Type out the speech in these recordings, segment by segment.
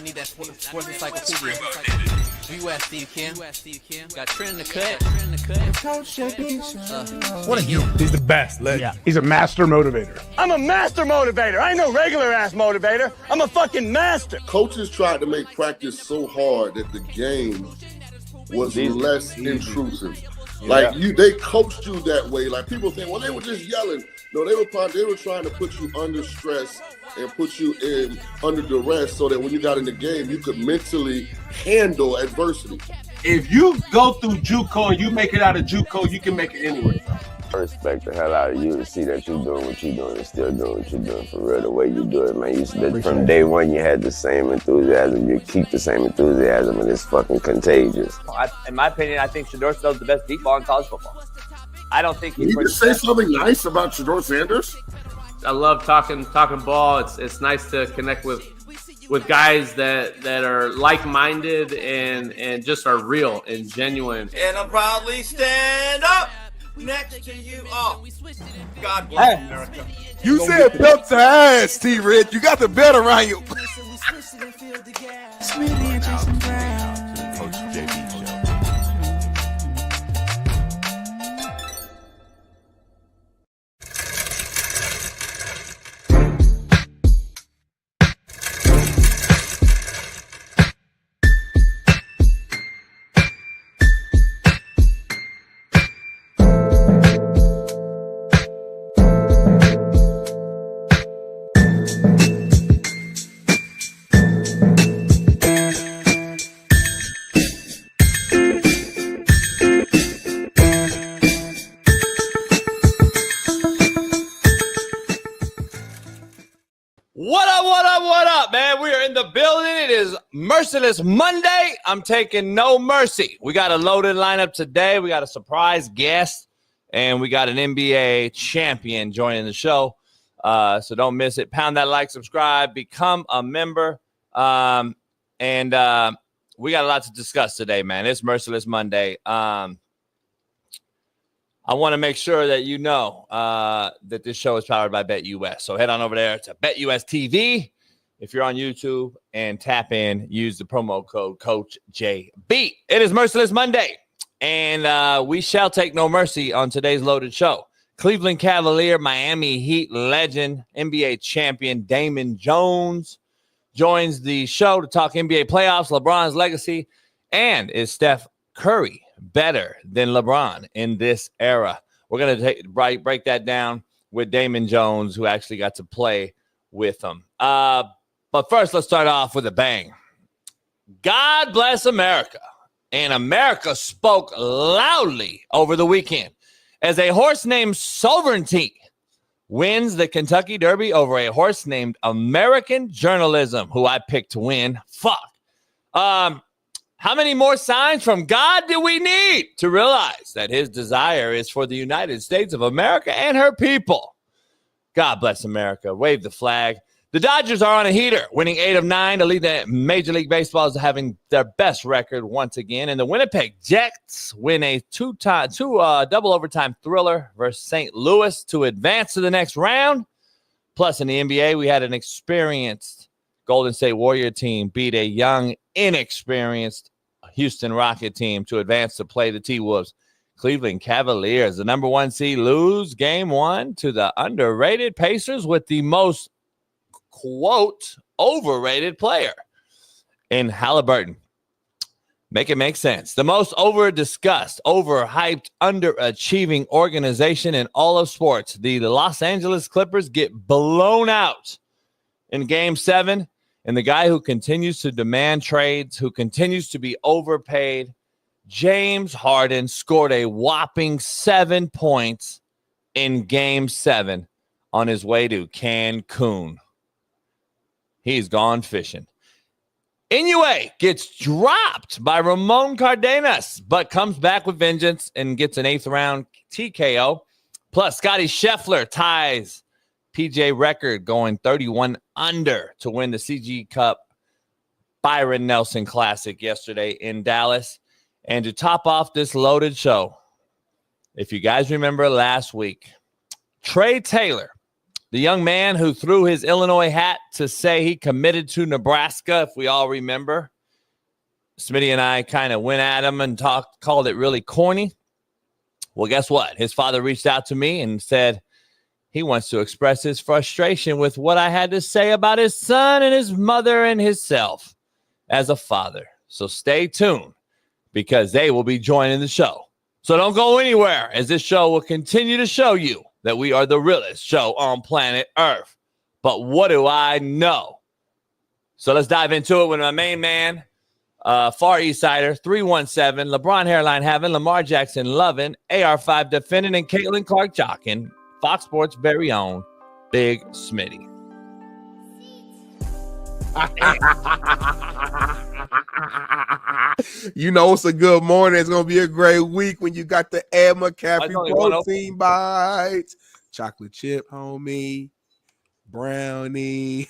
need that sports encyclopedia. US Steve Kim. Got Trent in the cut. What are you? He's the best. Yeah. He's a master motivator. I'm a master motivator. I ain't no regular ass motivator. I'm a fucking master. Coaches tried to make practice so hard that the game was less intrusive. Like they coached you that way. Like people think, well, they were just yelling. No, they were trying to put you under stress and put you in under duress so that when you got in the game, you could mentally handle adversity. If you go through JUCO and you make it out of JUCO, you can make it anywhere. I respect the hell out of you to see that you're doing what you're doing and still doing what you're doing for real, the way you do it, man. You said from day one you had the same enthusiasm. You keep the same enthusiasm, and it's fucking contagious. In my opinion, I think Shedeur Sanders is the best deep ball in college football. I don't think Can you just say something nice about Shedeur Sanders? I love talking ball. It's nice to connect with guys that are like-minded and just are real and genuine. And I proudly stand up next to you all. God bless America. You said belt to ass, T-Red. You got the belt around you. Coach JB Show. What up, man? We are in the building. It is Merciless Monday. I'm taking no mercy. We got a loaded lineup today. We got a surprise guest, and we got an NBA champion joining the show. So don't miss it. Pound that like, subscribe, become a member. And we got a lot to discuss today, man. It's Merciless Monday. I want to make sure that you know that this show is powered by BetUS. So head on over there to BetUS TV. If you're on YouTube and tap in, use the promo code CoachJB. It is Merciless Monday, and we shall take no mercy on today's loaded show. Cleveland Cavalier, Miami Heat legend, NBA champion Damon Jones joins the show to talk NBA playoffs, LeBron's legacy, and is Steph Curry better than LeBron in this era? We're going to break that down with Damon Jones, who actually got to play with him. But first, let's start off with a bang. God bless America. And America spoke loudly over the weekend as a horse named Sovereignty wins the Kentucky Derby over a horse named American Journalism, who I picked to win. Fuck. How many more signs from God do we need to realize that his desire is for the United States of America and her people? God bless America. Wave the flag. The Dodgers are on a heater, winning 8 of 9 to lead the Major League Baseball is having their best record once again. And the Winnipeg Jets win a two double overtime thriller versus St. Louis to advance to the next round. Plus, in the NBA, we had an experienced Golden State Warrior team beat a young, inexperienced Houston Rocket team to advance to play the T-Wolves. Cleveland Cavaliers, the number 1 seed, lose game 1 to the underrated Pacers with the most, quote, overrated player in Halliburton. Make it make sense. The most over-discussed, overhyped, underachieving organization in all of sports. The Los Angeles Clippers get blown out in Game 7, and the guy who continues to demand trades, who continues to be overpaid, James Harden, scored a whopping 7 points in Game 7 on his way to Cancun. He's gone fishing. Inoue gets dropped by Ramon Cardenas, but comes back with vengeance and gets an 8th-round TKO. Plus, Scottie Scheffler ties PJ record, going 31 under to win the CG Cup Byron Nelson Classic yesterday in Dallas. And to top off this loaded show, if you guys remember last week, Trey Taylor The young man who threw his Illinois hat to say he committed to Nebraska, if we all remember. Smitty and I kind of went at him and called it really corny. Well, guess what? His father reached out to me and said he wants to express his frustration with what I had to say about his son and his mother and himself as a father. So stay tuned because they will be joining the show. So don't go anywhere as this show will continue to show you that we are the realest show on planet Earth. But what do I know? So let's dive into it with my main man, Far East Sider, 317, LeBron hairline having, Lamar Jackson loving, AR5 defending, and Caitlin Clark jocking, Fox Sports' very own Big Smitty. You know it's a good morning. It's gonna be a great week when you got the Ed McCaffrey protein bites, chocolate chip, homie, brownie.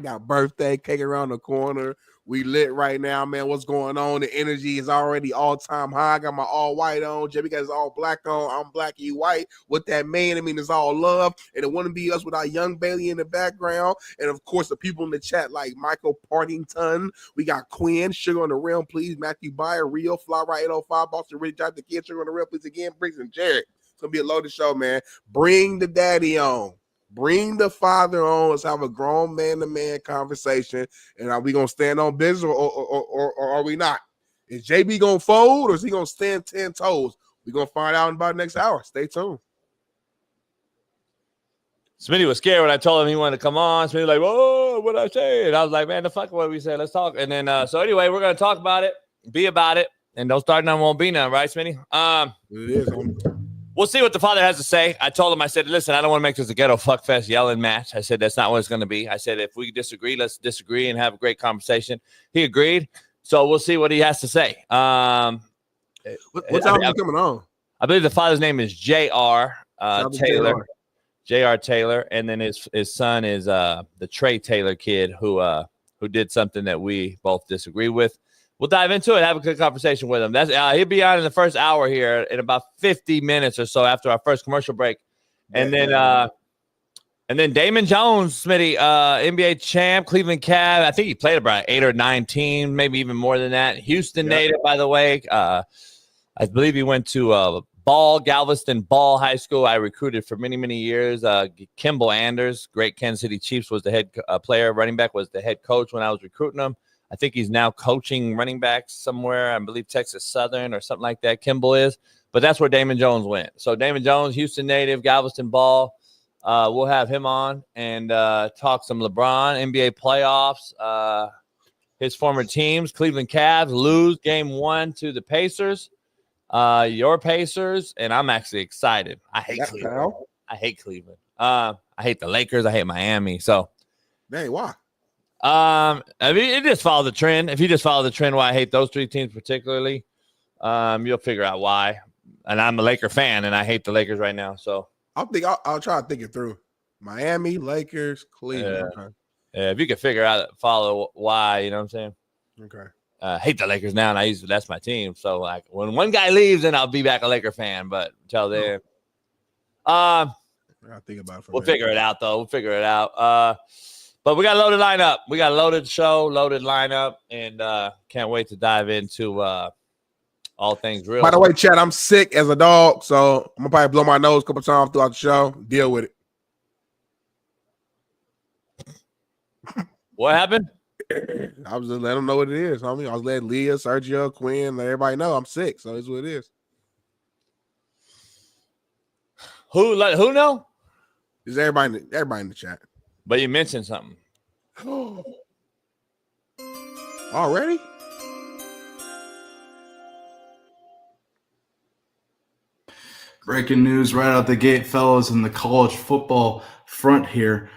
Got birthday cake around the corner. We lit right now, man. What's going on? The energy is already all-time high. I got my all-white on. JB got his all-black on. I'm black, you white. What that mean? I mean, it's all love. And it wouldn't be us with our young Bailey in the background. And, of course, the people in the chat like Michael Partington. We got Quinn, Sugar on the Rim, please. Matthew Byer, Rio, Fly Right 805, Boston Rich, Dr. Kid, Sugar on the Rim, please again. Briggs and Jared. It's going to be a loaded show, man. Bring the daddy on. Bring the father on. Let's have a grown man-to-man conversation. And are we going to stand on business or are we not? Is JB going to fold or is he going to stand 10 toes? We're going to find out in about the next hour. Stay tuned. Smitty was scared when I told him he wanted to come on. Smitty was like, whoa, what did I say? And I was like, man, the fuck what we said. Let's talk. And then, so anyway, we're going to talk about it, be about it, and don't start none, won't be none, right, Smitty? It is. We'll see what the father has to say. I told him, I said, listen, I don't want to make this a ghetto fuckfest yelling match. I said, that's not what it's going to be. I said, if we disagree, let's disagree and have a great conversation. He agreed. So we'll see what he has to say. What time is he coming on? I believe the father's name is J.R. Taylor. J.R. Taylor. And then his son is the Trey Taylor kid who did something that we both disagree with. We'll dive into it, have a good conversation with him. That's he'll be on in the first hour here in about 50 minutes or so after our first commercial break. And then Damon Jones, Smitty, NBA champ, Cleveland Cavs. I think he played about 8 or 9 teams, maybe even more than that. Houston native, by the way. I believe he went to Galveston Ball High School. I recruited for many, many years. Kimball Anders, great Kansas City Chiefs, was the head player. Running back was the head coach when I was recruiting him. I think he's now coaching running backs somewhere. I believe Texas Southern or something like that. Kimball is. But that's where Damon Jones went. So Damon Jones, Houston native, Galveston Ball. We'll have him on and talk some LeBron, NBA playoffs. His former teams, Cleveland Cavs, lose game 1 to the Pacers. Your Pacers. And I'm actually excited. I hate Cleveland. I hate Cleveland. I hate the Lakers. I hate Miami. So, dang, why? I mean, it just follow the trend. If you just follow the trend, why I hate those 3 teams particularly, you'll figure out why. And I'm a Laker fan, and I hate the Lakers right now. So I'll try to think it through. Miami, Lakers, Cleveland. Yeah. Yeah, if you can figure out, follow why, you know what I'm saying? Okay. Hate the Lakers now, and that's my team. So like when one guy leaves, then I'll be back a Laker fan. But until then, I'll think about it. We'll figure it out, though. We'll figure it out. But we got a loaded lineup. We got a loaded show, loaded lineup, and can't wait to dive into all things real. By the way, Chad, I'm sick as a dog, so I'm gonna probably blow my nose a couple times throughout the show. Deal with it. What happened? I was just letting them know what it is, homie. I was letting Leah, Sergio, Quinn, let everybody know I'm sick, so it's what it is. Who know? Is everybody in the chat? But you mentioned something. Already? Breaking news right out the gate, fellas, in the college football front here.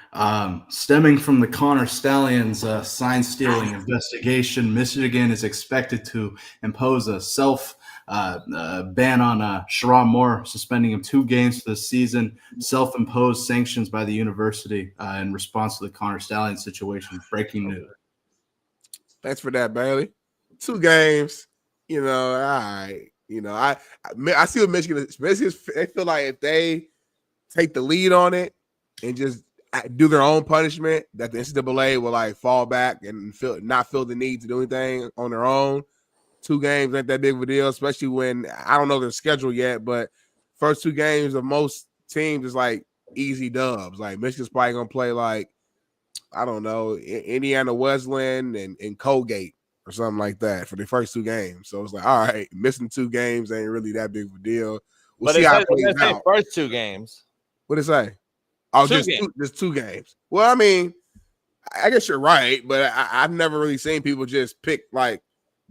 Stemming from the Connor Stallions sign stealing investigation, Michigan is expected to impose a ban on Shaun Moore, suspending him 2 games for the season. Self-imposed sanctions by the university in response to the Connor Stallions situation. Breaking news. Thanks for that, Bailey. 2 games. All right. I see what Michigan. They feel like if they take the lead on it and just do their own punishment, that the NCAA will like fall back and not feel the need to do anything on their own. 2 games ain't that big of a deal, especially when I don't know their schedule yet, but first 2 games of most teams is like easy dubs. Like Michigan's probably gonna play like, I don't know, Indiana Wesleyan and Colgate or something like that for the first 2 games. So it's like, all right, missing 2 games ain't really that big of a deal. We'll see how it plays out. First 2 games. What did it say? Oh, 2 just 2 games. Well, I mean, I guess you're right, but I've never really seen people just pick like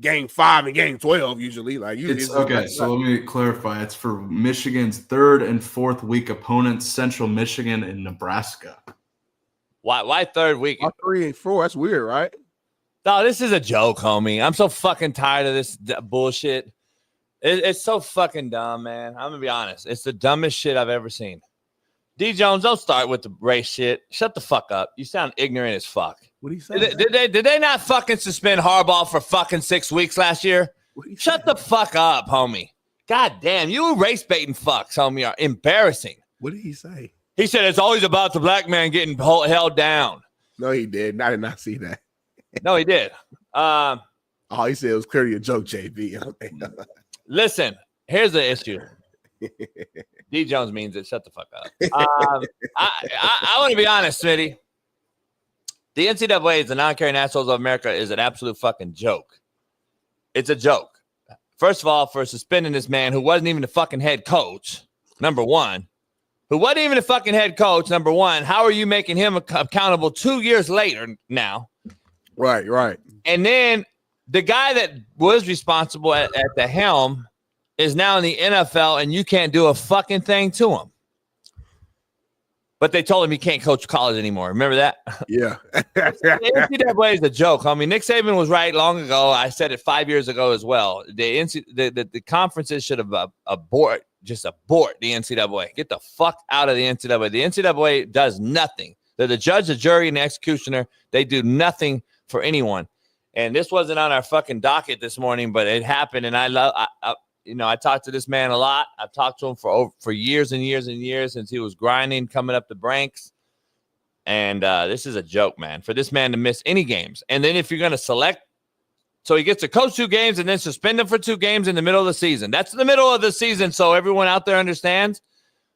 game 5 and game 12 usually. Like usually it's okay. So let me clarify. It's for Michigan's 3rd and 4th week opponents, Central Michigan and Nebraska. Why 3rd week? 3 and 4. That's weird, right? No, this is a joke, homie. I'm so fucking tired of this bullshit. It's so fucking dumb, man. I'm gonna be honest. It's the dumbest shit I've ever seen. D. Jones, don't start with the race shit. Shut the fuck up. You sound ignorant as fuck. What do you say? Did they not fucking suspend Harbaugh for fucking 6 weeks last year? Shut the fuck up, homie. God damn, you race baiting fucks, homie, are embarrassing. What did he say? He said it's always about the black man getting held down. No, he did. I did not see that. No, he did. He said it was clearly a joke, JB. Listen, here's the issue. D. Jones means it. Shut the fuck up. I want to be honest, Smitty. The NCAA, the non-carrying assholes of America, is an absolute fucking joke. It's a joke. First of all, for suspending this man who wasn't even the fucking head coach, number one. Who wasn't even the fucking head coach, number one. How are you making him accountable 2 years later now? Right. And then the guy that was responsible at the helm is now in the NFL, and you can't do a fucking thing to him. But they told him he can't coach college anymore. Remember that? Yeah. The NCAA is a joke, homie. Nick Saban was right long ago. I said it 5 years ago as well. The conferences should have abort the NCAA. Get the fuck out of the NCAA. The NCAA does nothing. They're the judge, the jury, and the executioner. They do nothing for anyone. And this wasn't on our fucking docket this morning, but it happened. And I talked to this man a lot. I've talked to him for years and years and years since he was grinding, coming up the ranks. And this is a joke, man, for this man to miss any games. And then if you're going to select, so he gets to coach 2 games and then suspend him for 2 games in the middle of the season. That's the middle of the season, so everyone out there understands.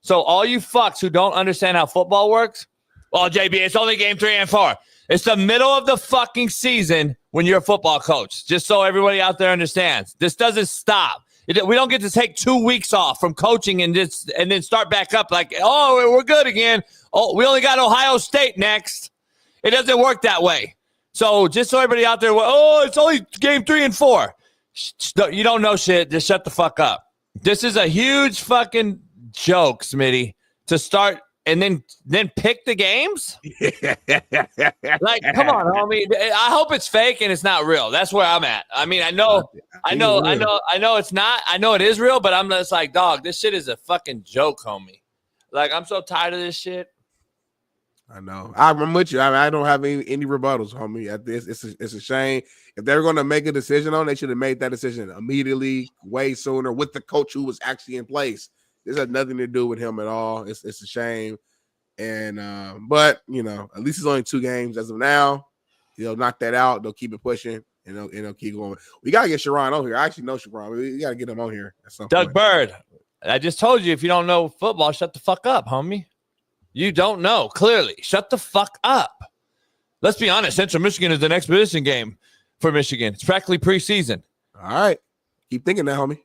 So all you fucks who don't understand how football works, well, JB, it's only game 3 and 4. It's the middle of the fucking season when you're a football coach, just so everybody out there understands. This doesn't stop. We don't get to take 2 weeks off from coaching and then start back up like, oh, we're good again. Oh, we only got Ohio State next. It doesn't work that way. So just so everybody out there, it's only game 3 and 4. You don't know shit. Just shut the fuck up. This is a huge fucking joke, Smitty, to start and then pick the games. Like, come on, homie. I hope it's fake and it's not real. That's where I'm at. I mean, I know it's not. I know it is real, but I'm just like, dog, this shit is a fucking joke, homie. Like, I'm so tired of this shit. I know. I'm with you. I don't have any rebuttals, homie. At this, it's a shame. If they were going to make a decision on, they should have made that decision immediately, way sooner, with the coach who was actually in place. This has nothing to do with him at all. It's a shame. And but at least it's only 2 games as of now. They'll knock that out. They'll keep it pushing, and they'll keep going. We gotta get Shaun on here. I actually know Shaun. We gotta get him on here at some Doug point. Bird. I just told you, if you don't know football, shut the fuck up, homie. You don't know, clearly. Shut the fuck up. Let's be honest. Central Michigan is the next position game for Michigan. It's practically preseason. All right. Keep thinking that, homie.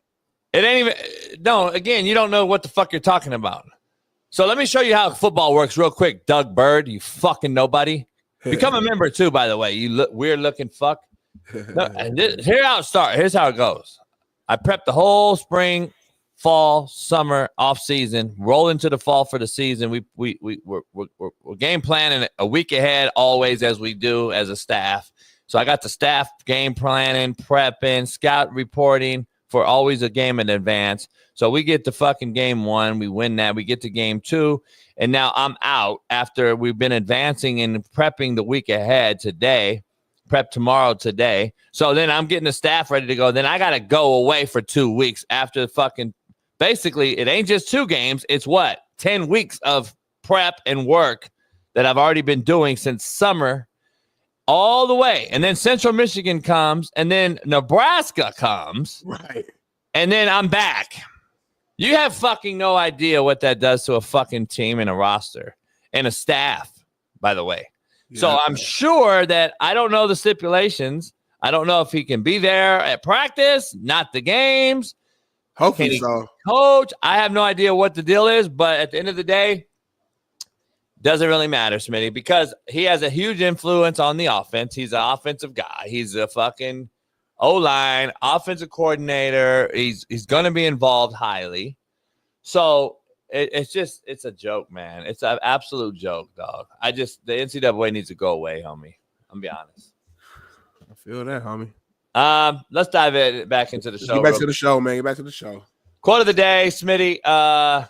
It ain't even – no, again, you don't know what the fuck you're talking about. So let me show you how football works real quick, Doug Bird, you fucking nobody. Become a member too, by the way, you weird-looking fuck. Here's how it starts. Here's how it goes. I prepped the whole spring, fall, summer, off season, roll into the fall for the season. We're game planning a week ahead always, as we do as a staff. So I got the staff game planning, prepping, scout reporting for always a game in advance. So we get to fucking game 1. We win that. We get to game 2. And now I'm out after we've been advancing and prepping the week ahead today. Prep tomorrow today. So then I'm getting the staff ready to go. Then I got to go away for 2 weeks after the fucking – basically, it ain't just 2 games. It's what? 10 weeks of prep and work that I've already been doing since summer all the way. And then Central Michigan comes, and then Nebraska comes. Right. And then I'm back. You have fucking no idea what that does to a fucking team and a roster and a staff, by the way. Yeah. So I'm sure that I don't know the stipulations. I don't know if he can be there at practice, not the games. Hopefully so. Coach, I have no idea what the deal is, but at the end of the day, doesn't really matter, Smitty, because he has a huge influence on the offense. He's an offensive guy. He's a fucking O-line, offensive coordinator. He's going to be involved highly. So it's a joke, man. It's an absolute joke, dog. The NCAA needs to go away, homie. I'm be honest. I feel that, homie. Let's dive back into the show. Get back to the show, man. Get back to the show. Quote of the day, Smitty.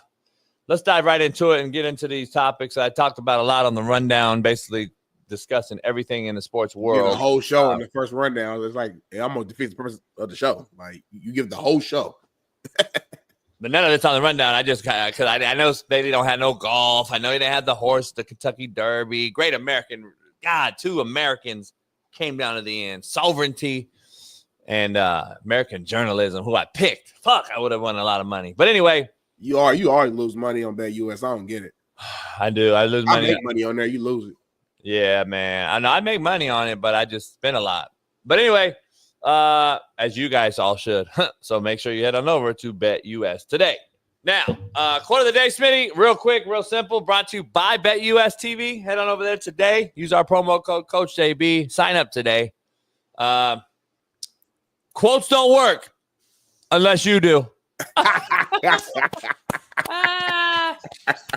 Let's dive right into it and get into these topics. I talked about a lot on the rundown, basically discussing everything in the sports world. The whole show in the first rundown. It's like I'm gonna defeat the purpose of the show. Like you give the whole show. But none of it's on the rundown. I just because I know they don't have no golf. I know they had the horse, the Kentucky Derby. Great American. God, 2 Americans came down to the end. Sovereignty and American journalism, who I picked. Fuck, I would have won a lot of money. But anyway. You always lose money on Bet US. I don't get it. I do. I lose money. I make money on there. You lose it. Yeah, man. I know I make money on it, but I just spend a lot. But anyway, as you guys all should. So make sure you head on over to Bet US today. Now, quote of the day, Smitty, real quick, real simple, brought to you by Bet US TV. Head on over there today. Use our promo code Coach JB. Sign up today. Quotes don't work unless you do.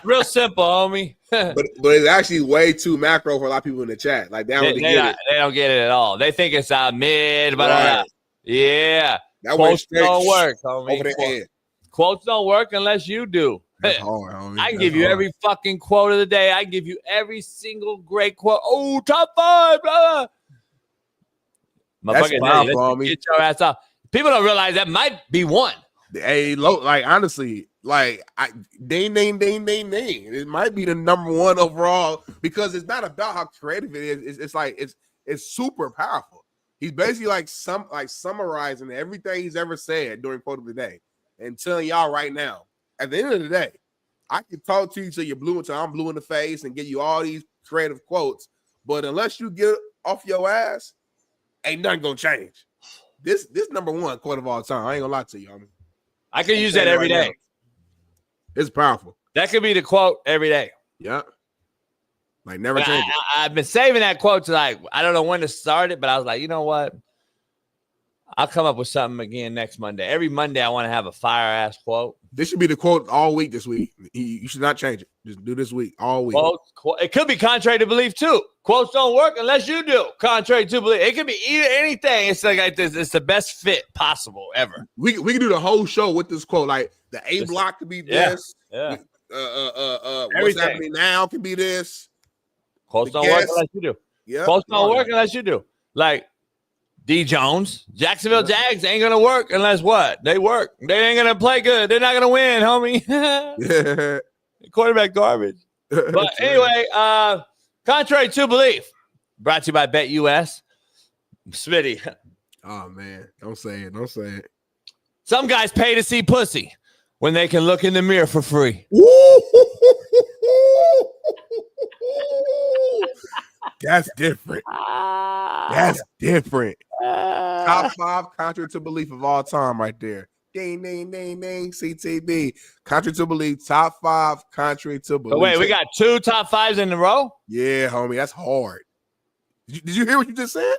Real simple, homie. but it's actually way too macro for a lot of people in the chat. Like they don't get it. They don't get it at all. They think it's mid, but right. Yeah. That quotes don't work, homie. Over the head. Quotes don't work unless you do. That's hard, homie. I can give you every fucking quote of the day. I can give you every single great quote. Oh, top 5, blah. That's powerful, homie. Get your ass off. People don't realize that might be one. Hey, like honestly, like ding. It might be the number 1 overall because it's not about how creative it is. It's like it's super powerful. He's basically like summarizing everything he's ever said during quote of the day and telling y'all right now. At the end of the day, I can talk to you till you're blue until I'm blue in the face and give you all these creative quotes, but unless you get off your ass, ain't nothing gonna change. This number 1 quote of all time. I ain't gonna lie to you, homie. I could use that every day. It's powerful. That could be the quote every day. Yeah. Like never change it. I've been saving that quote to I don't know when to start it, but I was like, you know what? I'll come up with something again next Monday. Every Monday I want to have a fire-ass quote. This should be the quote all week this week. You should not change it. Just do this week, all week. It could be contrary to belief, too. Quotes don't work unless you do. Contrary to belief. It could be anything. It's like this. It's the best fit possible ever. We can do the whole show with this quote. Like the A block could be this. Yeah. What's happening now can be this. Quotes don't work unless you do. Yeah. Quotes don't work unless you do. Like D. Jones, Jacksonville Jags ain't gonna work unless what? They work. They ain't gonna play good. They're not gonna win, homie. Quarterback garbage. But anyway, contrary to belief, brought to you by Bet US. Smitty. Oh man, don't say it. Don't say it. Some guys pay to see pussy when they can look in the mirror for free. That's different. That's different. Top 5 contrary to belief of all time right there. Ding, ding, ding, ding. CTB. Contrary to belief. Top 5 contrary to belief. So wait, we got 2 top 5s in a row? Yeah, homie. That's hard. Did you hear what you just said?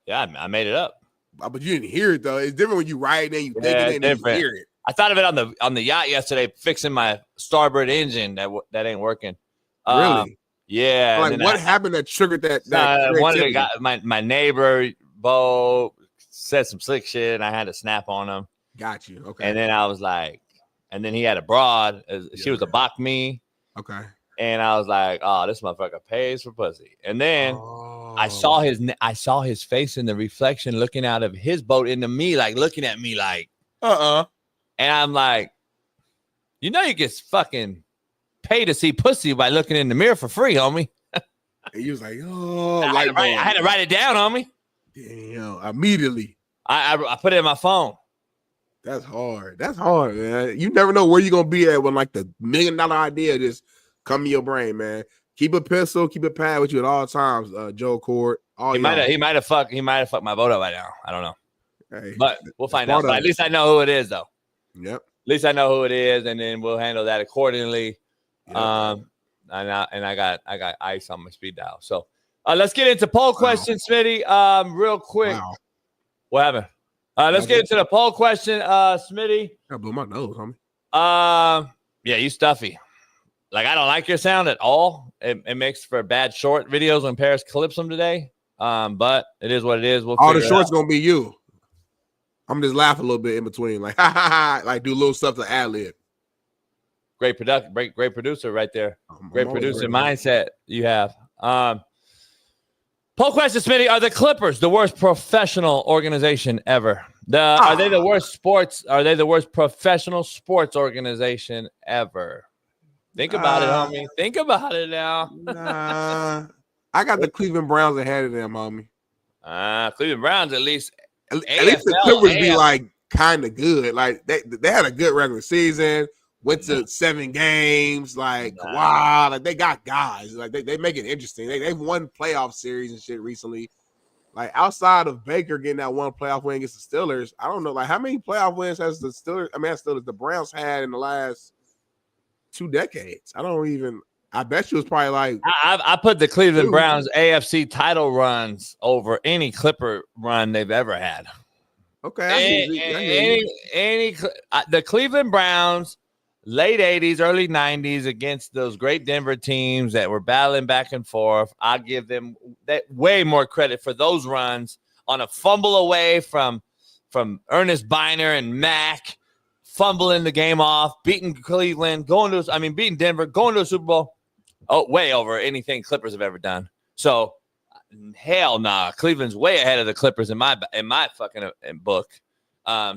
Yeah, I made it up. But you didn't hear it, though. It's different when you write it and you think it and you hear it. I thought of it on the yacht yesterday, fixing my starboard engine that ain't working. Really? Yeah. Like what happened that triggered that? One of the guys, my neighbor, Bo, said some slick shit, and I had to snap on him. Got you. Okay. And then I was like, and then he had a broad. She was a bach me. Okay. And I was like, oh, this motherfucker pays for pussy. And then I saw his face in the reflection looking out of his boat into me, like looking at me like, And I'm like, you get fucking pay to see pussy by looking in the mirror for free, homie. And you was like, oh, I had to write it down, homie. Damn, immediately. I put it in my phone. That's hard. That's hard, man. You never know where you're gonna be at when like the $1 million idea just come in your brain, man. Keep a pistol, keep a pad with you at all times, Joe Cord. He might have fucked my boat up right now. I don't know. Hey, but we'll find out. But at least I know who it is, though. Yep. At least I know who it is, and then we'll handle that accordingly. Yep. And I got ice on my speed dial. So let's get into poll question, Smitty. Real quick. Wow. What happened? Let's get into the poll question, Smitty. I blew my nose, homie. Yeah, you stuffy. Like, I don't like your sound at all. It makes for bad short videos when Paris clips them today. But it is what it is. We'll all the shorts gonna be you. I'm just laughing a little bit in between, like like do little stuff to ad-lib. Great producer right there. Great producer mindset you have. Poll question, Smitty: are the Clippers the worst professional organization ever? Are they the worst sports? Are they the worst professional sports organization ever? Think about it, homie. Think about it now. Nah, I got the Cleveland Browns ahead of them, homie. Cleveland Browns at least the Clippers be like kind of good. Like they had a good regular season. Went to 7 games. Like wow, like they got guys. Like they make it interesting. They've won playoff series and shit recently. Like outside of Baker getting that one playoff win against the Steelers, I don't know. Like how many playoff wins has the Steelers? I mean, the Browns had in the last 2 decades. I bet you it's probably like I put the Cleveland Browns AFC title runs over any Clipper run they've ever had. Okay, the Cleveland Browns, late 80s, early 90s, against those great Denver teams that were battling back and forth. I give them that way more credit for those runs on a fumble away from Ernest Biner and Mack, fumbling the game off, beating Cleveland, beating Denver, going to a Super Bowl. Oh, way over anything Clippers have ever done. So, hell nah. Cleveland's way ahead of the Clippers in my fucking book.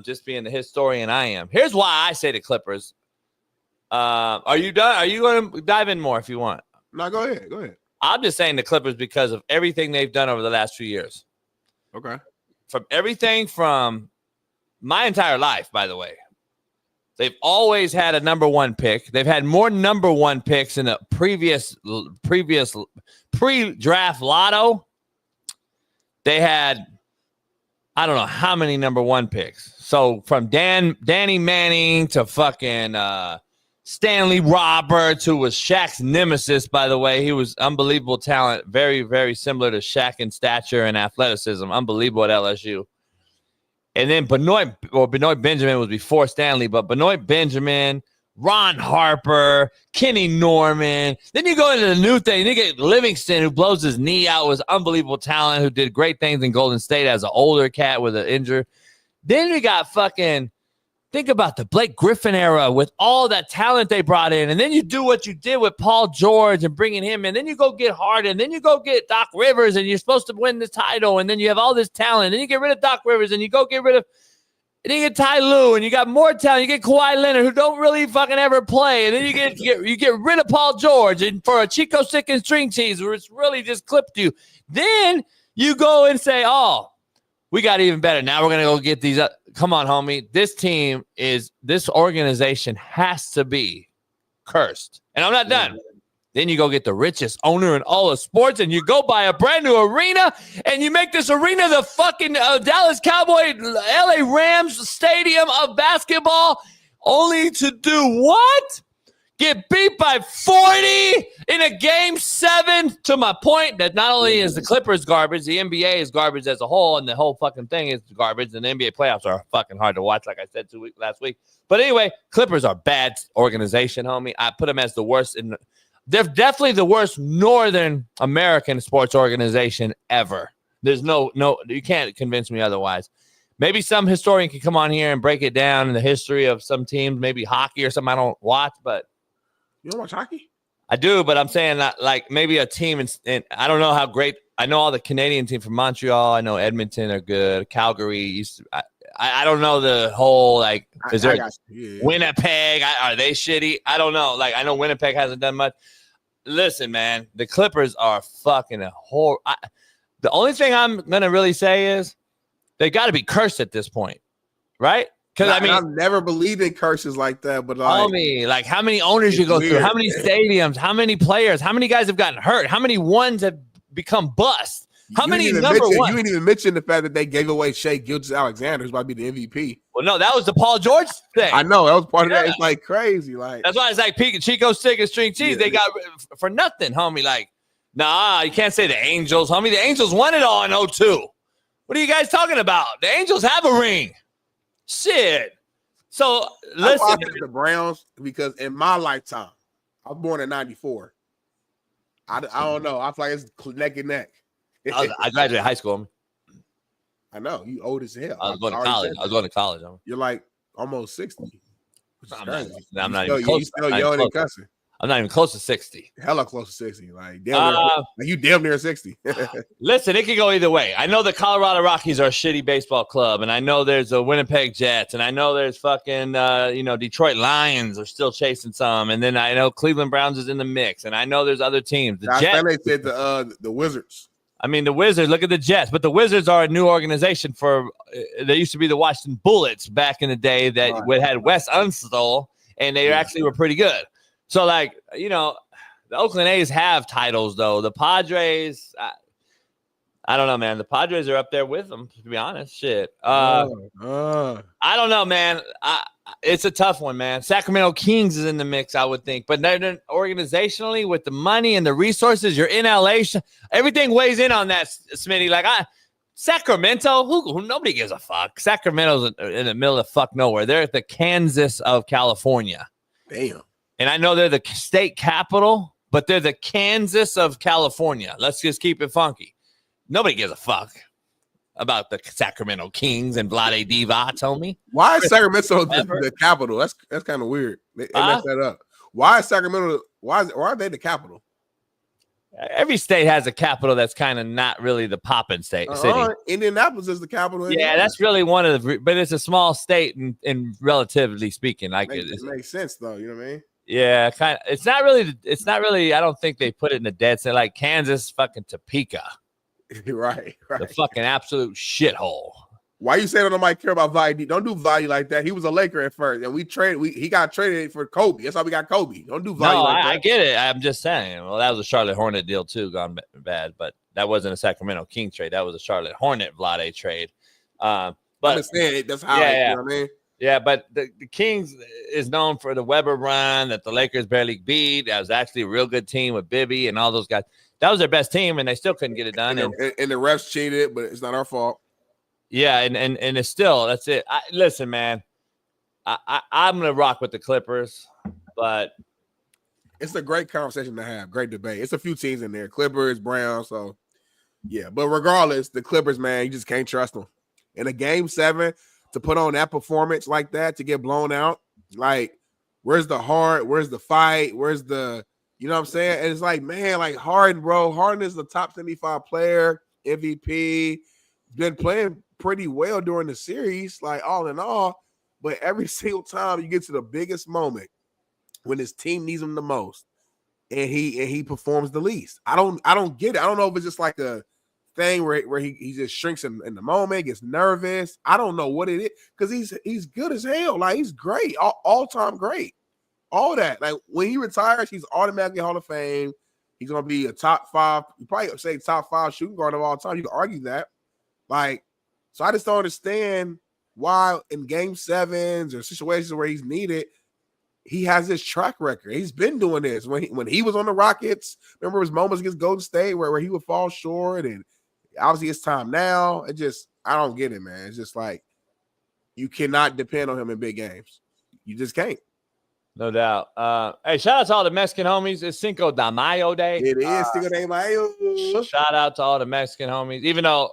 Just being the historian I am. Here's why I say the Clippers. Are you done? Are you going to dive in more if you want? No, go ahead. Go ahead. I'm just saying the Clippers because of everything they've done over the last few years. Okay. From everything from my entire life, by the way. They've always had a number 1 pick. They've had more number 1 picks in the previous pre-draft lotto. They had, I don't know how many number 1 picks. So from Danny Manning to fucking Stanley Roberts, who was Shaq's nemesis, by the way. He was unbelievable talent, very, very similar to Shaq in stature and athleticism. Unbelievable at LSU. And then Benoit Benjamin was before Stanley, but Benoit Benjamin, Ron Harper, Kenny Norman. Then you go into the new thing. You get Livingston, who blows his knee out, was unbelievable talent, who did great things in Golden State as an older cat with an injury. Then we got think about the Blake Griffin era with all that talent they brought in. And then you do what you did with Paul George and bringing him in. Then you go get Harden. Then you go get Doc Rivers, and you're supposed to win the title. And then you have all this talent. Then you get rid of Doc Rivers, and you go get rid of and you get Ty Lue, and you got more talent. You get Kawhi Leonard, who don't really fucking ever play. And then you get rid of Paul George and for a Chico Stick and string cheese where it's really just clipped you. Then you go and say, oh, we got even better. Now we're going to go get these up. Come on, homie. This organization has to be cursed. And I'm not done. Then you go get the richest owner in all of sports, and you go buy a brand new arena, and you make this arena the fucking Dallas Cowboy, LA Rams stadium of basketball, only to do what? Get beat by 40 in a game 7. To my point that not only is the Clippers garbage, the NBA is garbage as a whole, and the whole fucking thing is garbage, and the NBA playoffs are fucking hard to watch, like I said last week. But anyway, Clippers are bad organization, homie. I put them as the worst they're definitely the worst Northern American sports organization ever. There's no, you can't convince me otherwise. Maybe some historian can come on here and break it down in the history of some teams, maybe hockey or something I don't watch, but you don't watch hockey? I do, but I'm saying that like maybe a team, and I don't know how great. I know all the Canadian teams from Montreal. I know Edmonton are good. Calgary I don't know the whole, like, is there Yeah. Winnipeg? Are they shitty? I don't know. Like, I know Winnipeg hasn't done much. Listen, man, the Clippers are fucking a horror. The only thing I'm going to really say is they got to be cursed at this point, right? Because, I mean, I've never believed in curses like that, but like how many owners you go through, how many stadiums, how many players, how many guys have gotten hurt, how many ones have become bust, how many number one? You didn't even mention the fact that they gave away Shai Gilgeous-Alexander, who's about to be the MVP. Well, no, that was the Paul George thing. I know, that was part of that. It's like crazy. Like, that's why it's like Chico Stick and String Cheese. They got for nothing, homie. Like, nah, you can't say the Angels, homie. The Angels won it all in 2002. What are you guys talking about? The Angels have a ring. Shit. So listen, I the Browns, because in my lifetime, I was born in '94. I don't know. I feel like it's neck and neck. I graduated high school. I know you old as hell. I was going to college. You're like almost 60. I'm not even close. I'm not even close to 60. Hella close to 60. Like, you damn near 60. Listen, it could go either way. I know the Colorado Rockies are a shitty baseball club, and I know there's a Winnipeg Jets, and I know there's fucking Detroit Lions are still chasing some, and then I know Cleveland Browns is in the mix, and I know there's other teams. The Jets, they said the Wizards. I mean, the Wizards, look at the Jets, but the Wizards are a new organization they used to be the Washington Bullets back in the day that had Wes Unseld, and they actually were pretty good. So, like, the Oakland A's have titles, though. The Padres, I don't know, man. The Padres are up there with them, to be honest. Shit. I don't know, man. It's a tough one, man. Sacramento Kings is in the mix, I would think. But then organizationally, with the money and the resources, you're in LA. Everything weighs in on that, Smitty. Like, Sacramento, who nobody gives a fuck. Sacramento's in the middle of fuck nowhere. They're at the Kansas of California. Damn. And I know they're the state capital, but they're the Kansas of California. Let's just keep it funky. Nobody gives a fuck about the Sacramento Kings and Vlade Diva, homie. Why is Sacramento the capital? That's kind of weird. They messed that up. Why is Sacramento? Why are they the capital? Every state has a capital that's kind of not really the poppin' city. Indianapolis is the capital. Yeah, that's really one of the, but it's a small state in relatively speaking. Like it makes sense though. You know what I mean? Yeah, kind of. It's not really. I don't think they put it in the dead center like Kansas, fucking Topeka. Right. The fucking absolute shithole. Why you saying nobody care about Vlade? Don't do Vlade like that. He was a Laker at first, and he got traded for Kobe. That's how we got Kobe. Don't do Vlade like that. I get it. I'm just saying. Well, that was a Charlotte Hornet deal too, gone bad. But that wasn't a Sacramento King trade. That was a Charlotte Hornet Vlade trade. But I'm just saying that's how. You know what I mean? Yeah, but the Kings is known for the Weber run that the Lakers barely beat. That was actually a real good team with Bibby and all those guys. That was their best team, and they still couldn't get it done. And the refs cheated, but it's not our fault. Yeah, and it's still, that's it. Listen, man, I'm going to rock with the Clippers, but it's a great conversation to have, great debate. It's a few teams in there, Clippers, Browns, so yeah. But regardless, the Clippers, man, you just can't trust them. In a Game 7, to put on that performance like that, to get blown out, like, where's the heart? Where's the fight? Where's the, you know what I'm saying? And it's like, man, like Harden, bro. Harden is the top 75 player, MVP, been playing pretty well during the series, like all in all. But every single time you get to the biggest moment when his team needs him the most, and he performs the least. I don't get it. I don't know if it's just like a thing where he just shrinks in the moment, gets nervous. I don't know what it is, because he's good as hell. Like, he's great, all-time great. All that. Like, when he retires, he's automatically Hall of Fame. He's gonna be a top 5, you probably say top 5 shooting guard of all time. You can argue that. Like, so I just don't understand why in Game 7s or situations where he's needed, he has this track record. He's been doing this. When he was on the Rockets, remember his moments against Golden State where he would fall short, and obviously it's time now. I don't get it, man. It's just like, you cannot depend on him in big games. You just can't. No doubt. Hey, shout out to all the Mexican homies. It's Cinco de Mayo Day. It is Cinco de Mayo. Shout out to all the Mexican homies, even though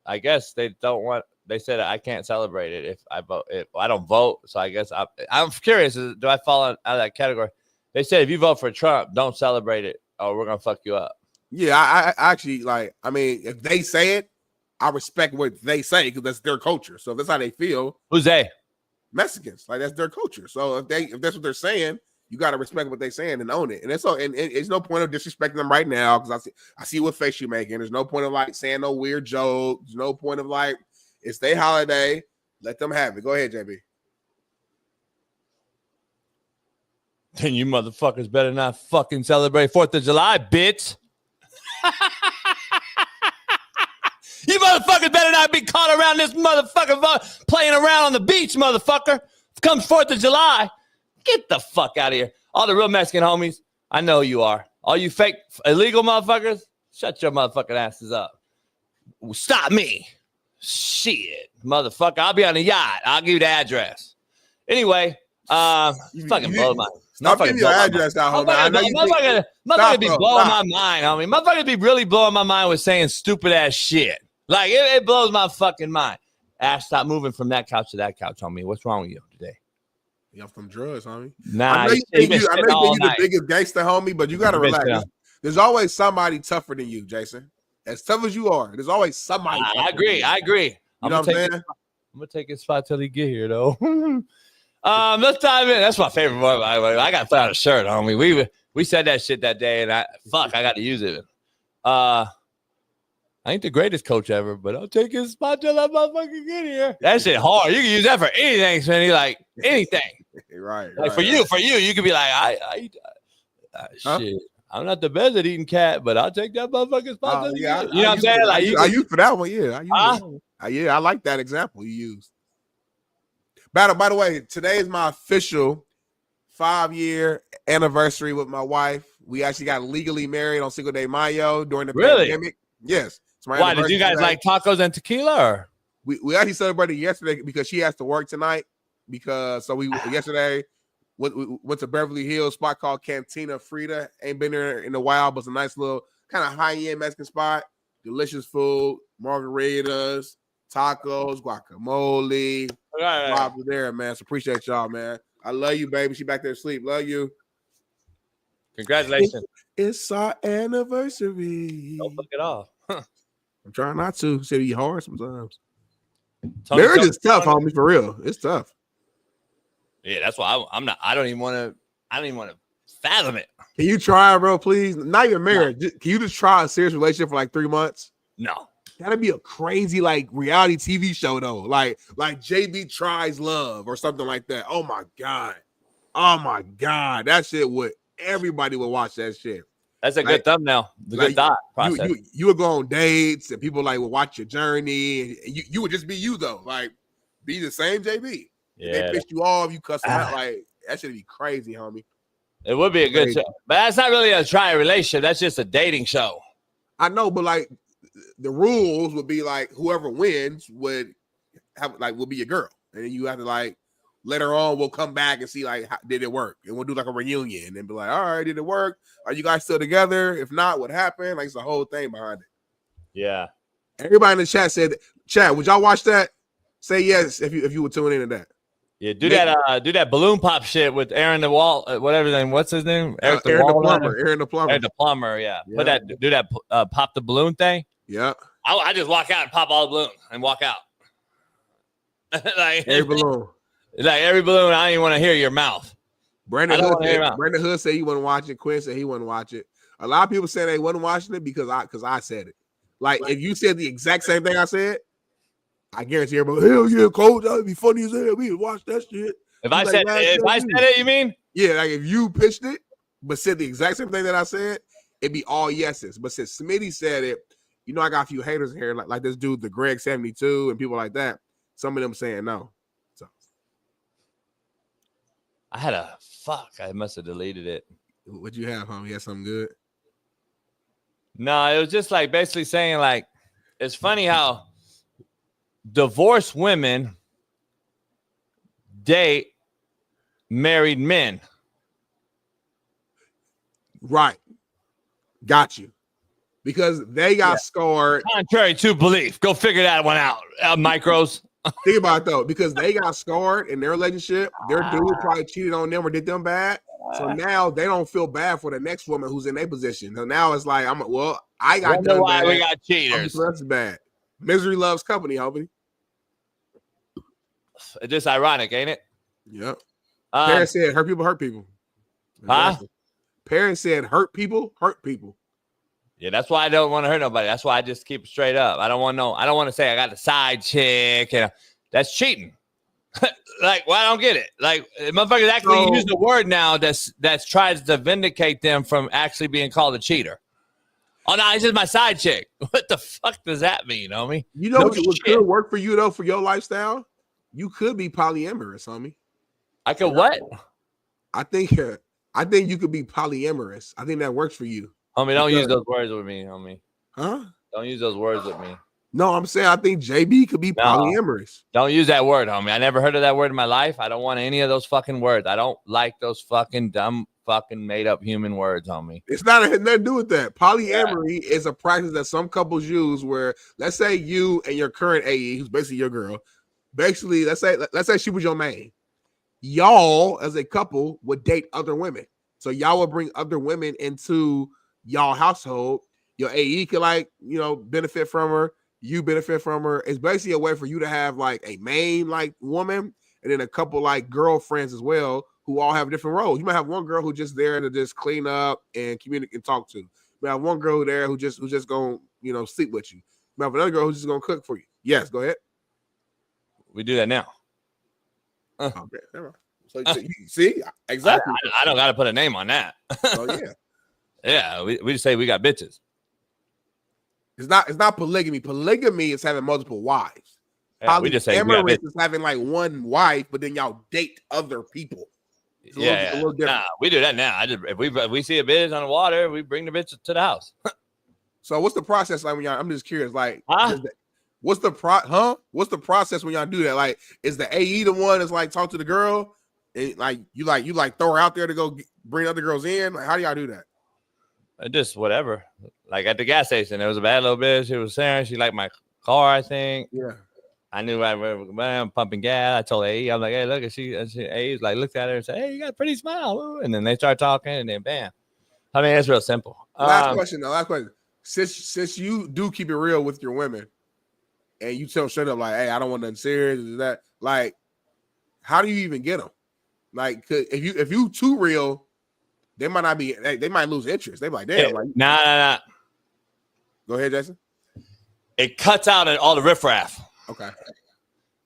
I guess they don't want. They said I can't celebrate it if I vote. If I don't vote, so I guess I'm curious. Do I fall out of that category? They said if you vote for Trump, don't celebrate it, or we're gonna fuck you up. Yeah, I actually like. I mean, if they say it, I respect what they say because that's their culture. So if that's how they feel. Who's they? Mexicans. Like that's their culture. So if that's what they're saying, you got to respect what they're saying and own it. And it's no point of disrespecting them right now because I see what face you're making. There's no point of like saying no weird joke. There's no point of like it's their holiday. Let them have it. Go ahead, JB. Then you motherfuckers better not fucking celebrate 4th of July, bitch. You motherfuckers better not be caught around this motherfucker playing around on the beach, motherfucker. It comes 4th of July. Get the fuck out of here. All the real Mexican homies, I know you are. All you fake illegal motherfuckers, shut your motherfucking asses up. Stop me. Shit, motherfucker. I'll be on the yacht. I'll give you the address. Anyway, fucking blow my mind. Stop giving your address out, homie. Motherfucker be blowing my mind, homie. Motherfucker be really blowing my mind with saying stupid ass shit. Like, it blows my fucking mind. Ash, stop moving from that couch to that couch, homie. What's wrong with you today? You're from drugs, homie. Nah, I know you think you're the biggest gangster, homie, but you got to relax. There's always somebody tougher than you, Jason. As tough as you are, there's always somebody. I agree. You know what I'm saying? I'm going to take his spot till he get here, though. Let's dive in. That's my favorite one. I got to put out a shirt, homie. We said that shit that day, and I got to use it. I ain't the greatest coach ever, but I'll take his spot till that motherfucker get here. That shit hard. You can use that for anything, Smitty. Like anything. Right. Like for you, you could be like, shit. I'm not the best at eating cat, but I'll take that motherfucking spot. You know what I'm saying? Like I use for that one. Yeah. I like that example you used. By the way, today is my official 5-year anniversary with my wife. We actually got legally married on Cinco de Mayo during the pandemic. Yes. Why did you guys like tacos and tequila? Or? We actually celebrated yesterday because she has to work tonight. Yesterday we went to Beverly Hills spot called Cantina Frida. Ain't been there in a while, but it's a nice little kind of high-end Mexican spot. Delicious food, margaritas, tacos, guacamole. Right. There, man. So appreciate y'all, man. I love you, baby. She back there asleep. Love you. Congratulations. It's our anniversary. Don't fuck it off. I'm trying not to. It's be hard sometimes. Marriage is tough, homie. For real, it's tough. Yeah, that's why I'm not. I don't even want to fathom it. Can you try, bro? Please, not even married. No. Can you just try a serious relationship for like 3 months? No. That'd be a crazy like reality TV show though, like JB Tries Love or something like that. Oh my god, that shit would everybody would watch that shit. That's a good thumbnail. The good thought process. You would go on dates and people like would watch your journey. And you would just be you though, like be the same JB. Yeah. They pissed you off, you cuss them out. Like that should be crazy, homie. It would be a good show, but that's not really a try relationship. That's just a dating show. I know, but like the rules would be like whoever wins would be your girl, and then you have to like later on we'll come back and see like how, did it work, and we'll do like a reunion and be like, all right, did it work? Are you guys still together? If not, what happened? Like it's the whole thing behind it. Yeah. Everybody in the chat said, "Chat, would y'all watch that?" Say yes if you would tune into that. Yeah, do that balloon pop shit with Aaron the Wall, whatever name. What's his name? Aaron the plumber. Yeah. Put that. Do that. Pop the balloon thing. Yeah. I just walk out and pop all the balloons and walk out. Like every balloon. Like every balloon. I don't even want to hear your mouth. Brandon Hood said he wouldn't watch it. Quinn said he wouldn't watch it. A lot of people said they wasn't watching it because I said it. Like if you said the exact same thing I said, I guarantee everybody, hell yeah, coach, that would be funny as hell. We would watch that shit. If I said it, you mean? Yeah, like if you pitched it, but said the exact same thing that I said, it'd be all yeses. But since Smitty said it, you know, I got a few haters in here, like this dude, the Greg 72, and people like that. Some of them saying no. So I must have deleted it. What'd you have, homie? You had something good? No, it was just like basically saying like it's funny how divorced women date married men. Right. Got you. Because they got scarred. Contrary to belief. Go figure that one out. Micros. Think about it though, because they got scarred in their relationship. Their dude probably cheated on them or did them bad. So now they don't feel bad for the next woman who's in their position. So now it's like, I got done why bad. We got cheaters. That's bad. Misery loves company, homie. It's just ironic, ain't it? Yep. Parents said hurt people hurt people. Exactly. Parents said hurt people hurt people. Yeah, that's why I don't want to hurt nobody. That's why I just keep it straight up. I don't want to say I got a side chick. That's cheating. Like, well, I don't get it. Like, motherfuckers actually use the word now that tries to vindicate them from actually being called a cheater. Oh, no, it's just my side chick. What the fuck does that mean, homie? You know what could work for you, though, for your lifestyle? You could be polyamorous, homie. I could what? I think you could be polyamorous. I think that works for you. Homie, don't use those words with me, homie. Huh? Don't use those words with me. No, I'm saying I think JB could be polyamorous. Don't use that word, homie. I never heard of that word in my life. I don't want any of those fucking words. I don't like those fucking dumb fucking made up human words, homie. It's not nothing to do with that. Polyamory is a practice that some couples use where, let's say you and your current AE, who's basically your girl, basically, let's say she was your main. Y'all as a couple would date other women. So y'all would bring other women into y'all household. Your AE could benefit from her. You benefit from her. It's basically a way for you to have like a main like woman and then a couple like girlfriends as well who all have different roles. You might have one girl who's just there to just clean up and communicate and talk to. You might have one girl there who just gonna sleep with you. You might have another girl who's just gonna cook for you. Yes, go ahead. We do that now. Okay, never mind. So you see, exactly. I don't got to put a name on that. Oh yeah, yeah. We just say we got bitches. It's not polygamy. Polygamy is having multiple wives. Yeah, we just say we got bitches. Is having like one wife, but then y'all date other people. It's a little different. Nah, we do that now. If we see a bitch on the water, we bring the bitch to the house. So what's the process like when y'all? I'm just curious. Like, what's the process when y'all do that? Like, is the AE the one that's like talk to the girl and like you throw her out there to go bring other girls in? Like, how do y'all do that? Just whatever. Like at the gas station, there was a bad little bitch. She was saying she liked my car, I think. Yeah. I knew I'm pumping gas. I told AE, I'm like, hey, look, AE's like looked at her and said, hey, you got a pretty smile. Ooh. And then they start talking and then bam. I mean, it's real simple. Last question. Since you do keep it real with your women and you tell straight up like, hey, I don't want nothing serious, is that like, how do you even get them? Like, if you too real, they might lose interest. They be like, damn, like nah. Go ahead, Jason. It cuts out all the riffraff. Okay.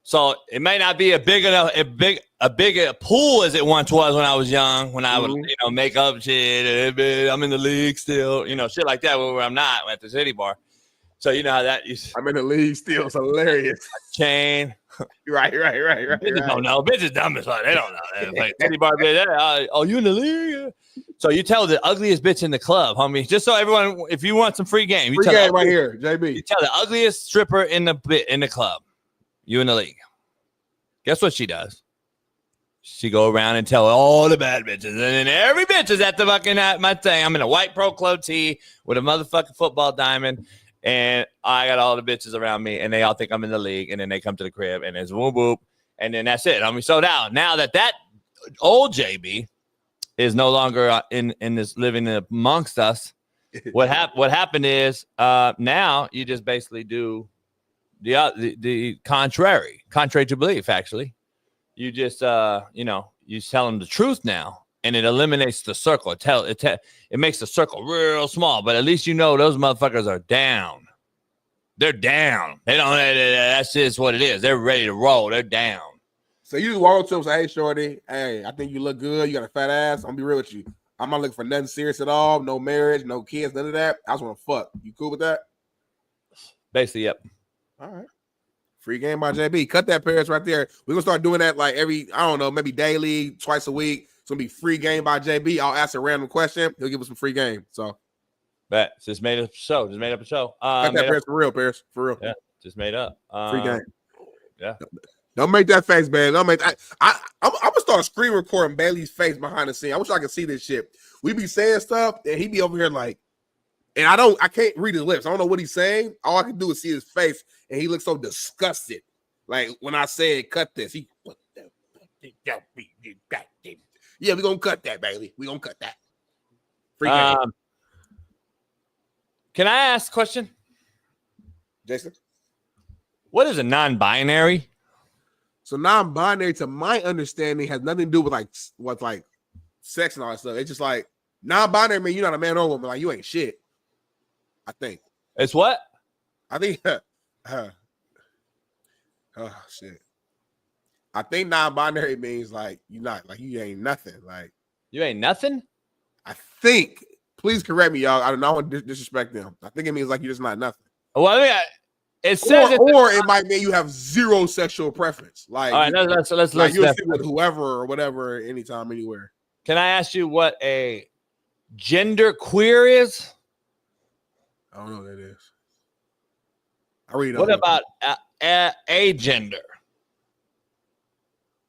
So it may not be a bigger pool as it once was when I was young, when I would, make up shit. I'm in the league still, shit like that, where I'm not at the city bar. So you know how that is. I'm in the league still. It's hilarious. Chain. Right. Bitches don't know. Bitches dumb as fuck. They don't know. Like city bar bitch. Oh, you in the league? So you tell the ugliest bitch in the club, homie. Just so everyone, if you want some free game, right here, JB. You tell the ugliest stripper in the club, you in the league. Guess what she does? She go around and tell all the bad bitches, and then every bitch is at the fucking my thing. I'm in a white Pro Club tee with a motherfucking football diamond, and I got all the bitches around me, and they all think I'm in the league, and then they come to the crib, and it's whoop whoop, and then that's it. I mean, so now that old JB is no longer in this living amongst us, what happened is now you just basically do the contrary to belief. Actually, you just you tell them the truth now, and it eliminates the circle. It makes the circle real small, but at least those motherfuckers are down. They're down. They don't. That's just what it is. They're ready to roll. They're down. So you just walk up to him and say, hey, shorty, hey, I think you look good. You got a fat ass. I'm going to be real with you. I'm not looking for nothing serious at all. No marriage, no kids, none of that. I just want to fuck. You cool with that? Basically, yep. All right. Free game by JB. Cut that Paris right there. We're going to start doing that like every, I don't know, maybe daily, twice a week. It's going to be free game by JB. I'll ask a random question. He'll give us some free game. So. Bet. Just made up a show. Cut that Paris for real, Paris. For real. Yeah, just made up. Free game. Yeah. Don't make that face, man. Don't make. I'm gonna start screen recording Bailey's face behind the scene. I wish I could see this shit. We be saying stuff, and he be over here like, and I can't read his lips. I don't know what he's saying. All I can do is see his face, and he looks so disgusted. Like when I said, "Cut this," he. Yeah, we gonna cut that, Bailey. We gonna cut that. Free game. Can I ask a question, Jason? What is a non-binary? So non-binary, to my understanding, has nothing to do with like what's like sex and all that stuff. It's just like non-binary mean you're not a man or woman. Like you ain't shit. I think. It's what? I think. Oh shit. I think non-binary means like you ain't nothing. Like you ain't nothing. I think. Please correct me, y'all. I don't want to disrespect them. I think it means like you're just not nothing. Well, I mean, it says or it might mean you have zero sexual preference. Like, all right, let's you'll see with whoever or whatever, anytime, anywhere. Can I ask you what a gender queer is? I don't know what that is. I really don't. What about a gender?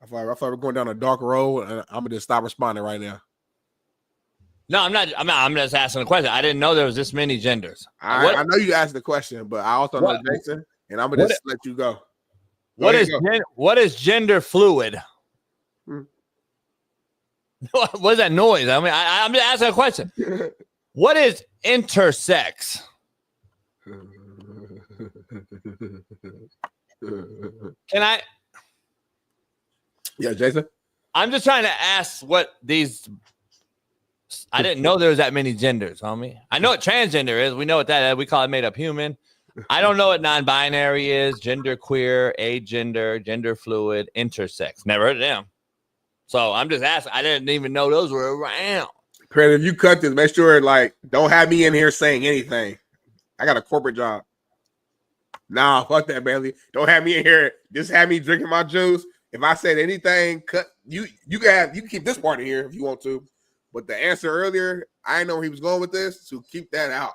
I thought we're going down a dark road, and I'm gonna just stop responding right now. No, I'm not. I'm just asking a question. I didn't know there was this many genders. I know you asked the question, but I also know Jason, and I'm gonna just let you go. What is gender fluid? What is that noise? I mean, I'm just asking a question. What is intersex? Can I? Yeah, Jason. I'm just trying to ask what these. I didn't know there was that many genders, homie. I know what transgender is. We know what that is. We call it made up human. I don't know what non-binary is, gender queer, agender, gender fluid, intersex. Never heard of them. So I'm just asking. I didn't even know those were around. Craig, if you cut this, make sure don't have me in here saying anything. I got a corporate job. Nah, fuck that, Bailey. Don't have me in here. Just have me drinking my juice. If I said anything, cut you can keep this part in here if you want to. But the answer earlier, I didn't know where he was going with this, so keep that out.